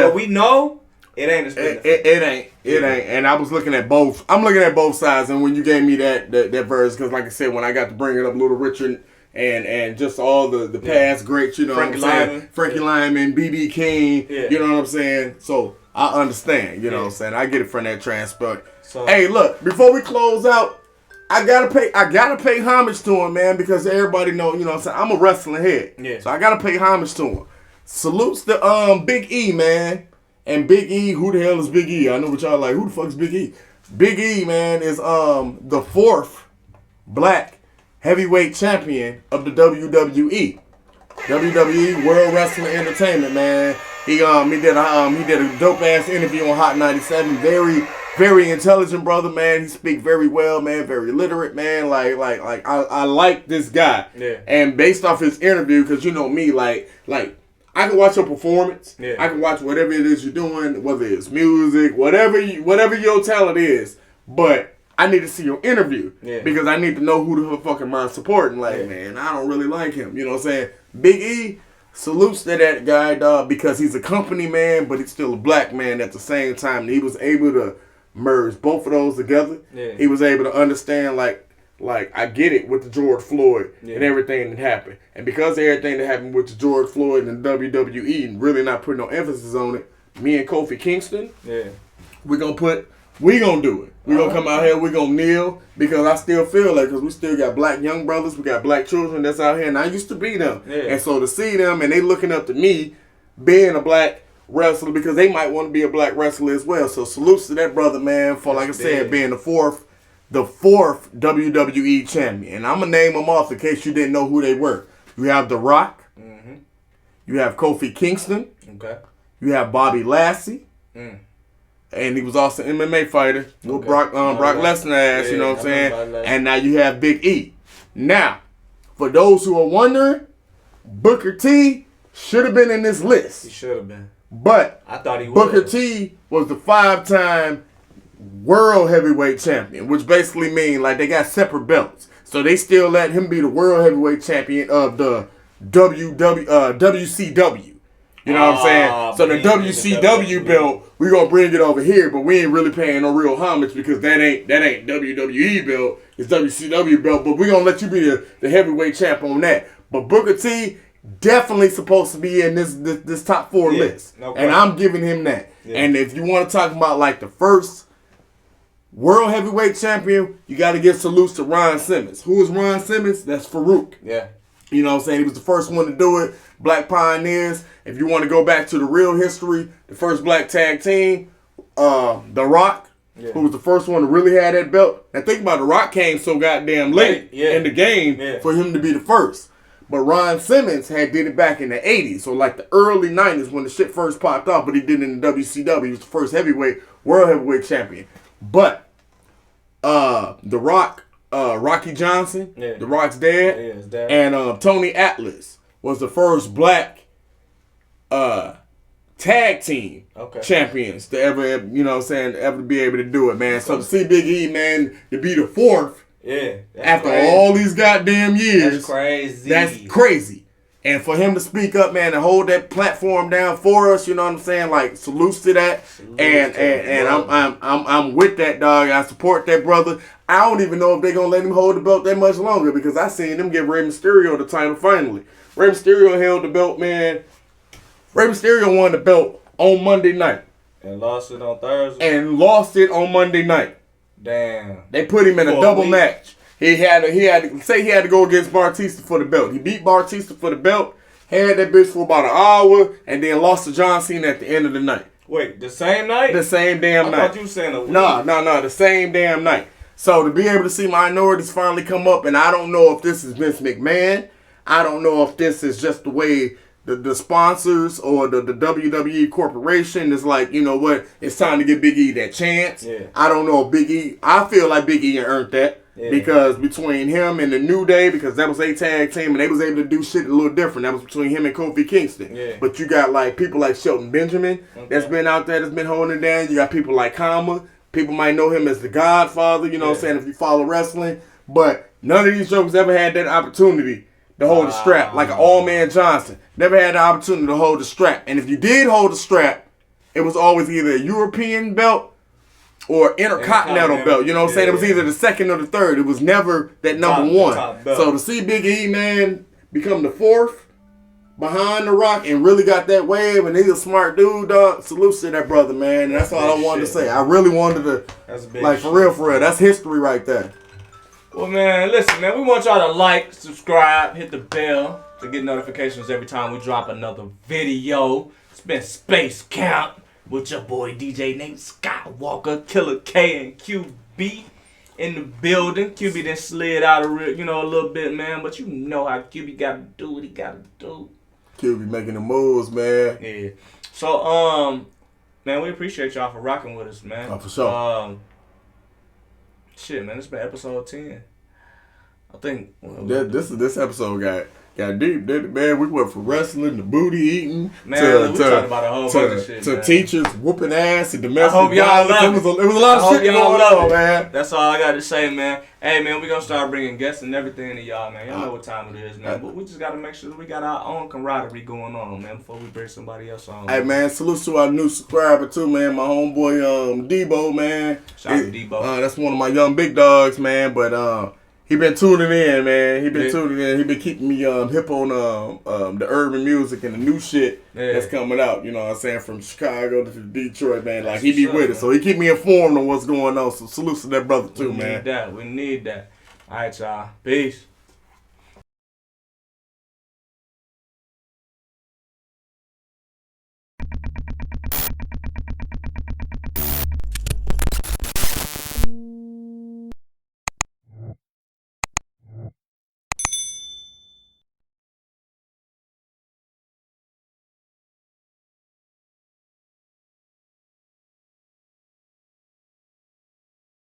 what we know. It ain't a split. It ain't. And I was looking at both. I'm looking at both sides. And when you gave me that verse, because like I said, when I got to bring it up, Little Richard and just all the past greats, you know what I'm saying? Frankie Lyman, B.B. King, you know what I'm saying? So I understand, you know what I'm saying? I get it from that transport. So, hey, look, before we close out, I gotta pay homage to him, man, because everybody know, you know what I'm saying? I'm a wrestling head. Yeah. So I gotta pay homage to him. Salutes to Big E, man. And Big E, who the hell is Big E? I know what y'all like. Who the fuck is Big E? Big E, man, is the 4th black heavyweight champion of the WWE. WWE World Wrestling Entertainment, man. He did a dope ass interview on Hot 97. Very, very intelligent brother, man. He speak very well, man. Very literate, man. Like I like this guy. Yeah. And based off his interview, because you know me, like. I can watch your performance. Yeah. I can watch whatever it is you're doing, whether it's music, whatever your talent is. But I need to see your interview because I need to know who the fuck am I supporting. Like, man, I don't really like him. You know what I'm saying? Big E salutes to that guy, dog, because he's a company man, but he's still a black man at the same time. And he was able merged both of those together. Yeah. He was able to understand like I get it with the George Floyd and everything that happened. And because of everything that happened with the George Floyd and WWE and really not putting no emphasis on it, me and Kofi Kingston, we gonna do it. We're gonna come out here, we're gonna kneel, because I still feel like, because we still got black young brothers, we got black children that's out here, and I used to be them. Yeah. And so to see them and they looking up to me being a black wrestler, because they might want to be a black wrestler as well. So salutes to that brother, man, for, like I said, being the fourth WWE champion. And I'm going to name them off in case you didn't know who they were. You have The Rock. Mm-hmm. You have Kofi Kingston. Okay. You have Bobby Lashley. Mm. And he was also an MMA fighter. Okay. Brock Lesnar ass, you know what I'm saying? And now you have Big E. Now, for those who are wondering, Booker T should have been in this list. He should have been. But I thought he was. Booker T was the 5-time world heavyweight champion, which basically means like they got separate belts. So they still let him be the world heavyweight champion of the WCW. You know what I'm saying? So the WCW belt, we're going to bring it over here, but we ain't really paying no real homage because that ain't WWE belt. It's WCW belt, but we're going to let you be the heavyweight champ on that. But Booker T definitely supposed to be in this top 4 list. No, and I'm giving him that. Yeah. And if you want to talk about like the first world heavyweight champion, you got to give salutes to Ron Simmons. Who is Ron Simmons? That's Farouk. Yeah. You know what I'm saying? He was the first one to do it. Black Pioneers. If you want to go back to the real history, the first black tag team, The Rock, who was the first one to really have that belt. Now think about it, The Rock came so goddamn late in the game for him to be the first. But Ron Simmons did it back in the 80s. So like the early 90s when the shit first popped off, but he did it in the WCW. He was the first world heavyweight champion. But The Rock, Rocky Johnson, The Rock's dad, his dad. And Tony Atlas was the first black tag team champions to ever, you know what I'm saying, ever be able to do it, man. So to see Big E, man, to be the 4th after all these goddamn years. That's crazy. That's crazy. And for him to speak up, man, and hold that platform down for us, you know what I'm saying? Like, salutes to that. And I'm with that, dog. I support that brother. I don't even know if they're gonna let him hold the belt that much longer, because I seen them give Rey Mysterio the title finally. Rey Mysterio held the belt, man. Rey Mysterio won the belt on Monday night. And lost it on Thursday. On Monday night. Damn. They put him in a double match. He had to go against Batista for the belt. He beat Batista for the belt, had that bitch for about an hour, and then lost to John Cena at the end of the night. Wait, the same night? The same damn night. I thought you were saying a week. No, the same damn night. So to be able to see minorities finally come up, and I don't know if this is Vince McMahon. I don't know if this is just the way the sponsors or the WWE corporation is like, you know what, it's time to give Big E that chance. Yeah. I don't know if Big E, I feel like Big E earned that. Yeah. Because between him and the New Day, because that was a tag team and they was able to do shit a little different. That was between him and Kofi Kingston. Yeah. But you got like people like Shelton Benjamin that's been out there, that's been holding it down. You got people like Kama. People might know him as the Godfather, you know what I'm saying, if you follow wrestling. But none of these jokers ever had that opportunity to hold the strap, like an all-man Johnson. Never had the opportunity to hold the strap. And if you did hold the strap, it was always either a European belt or Intercontinental belt. You know what I'm saying? It was either the second or the third. It was never that number one. So to see Big E, man, become the 4th behind The Rock and really got that wave, and he's a smart dude, dog. Salutes to that brother, man. And that's all I wanted to say. I really wanted to, like, for real, that's history right there. Well, man, listen, man, we want y'all to like, subscribe, hit the bell to get notifications every time we drop another video. It's been Space Camp with your boy DJ Nate Skyywalker, Killa K and Cubie in the building. Cubie done slid out a little bit, man, but you know how Cubie got to do what he got to do. Cubie making the moves, man. Yeah. So, man, we appreciate y'all for rocking with us, man. Oh, for sure. Shit, man, it's been episode 10. I think this episode got got deep, did it, man. We went from wrestling to booty eating Man, we talked about a whole bunch of shit, to man. teachers whooping ass and domestic I hope y'all violence. love It was a lot of shit going on, man. That's all I got to say, man. Hey, man, we gonna start bringing guests and everything to y'all, man. Y'all know what time it is, man. But we just gotta make sure that we got our own camaraderie going on, man, before we bring somebody else on. Hey, man, salute to our new subscriber too, man. My homeboy, Debo, man. Shout out to Debo. That's one of my young big dogs, man. But he been tuning in, man. He been tuning in. He been keeping me hip on the urban music and the new shit that's coming out. You know what I'm saying? From Chicago to Detroit, man. Like, he be with it. So he keep me informed on what's going on. So salute to that brother too, man. We need that. All right, y'all. Peace.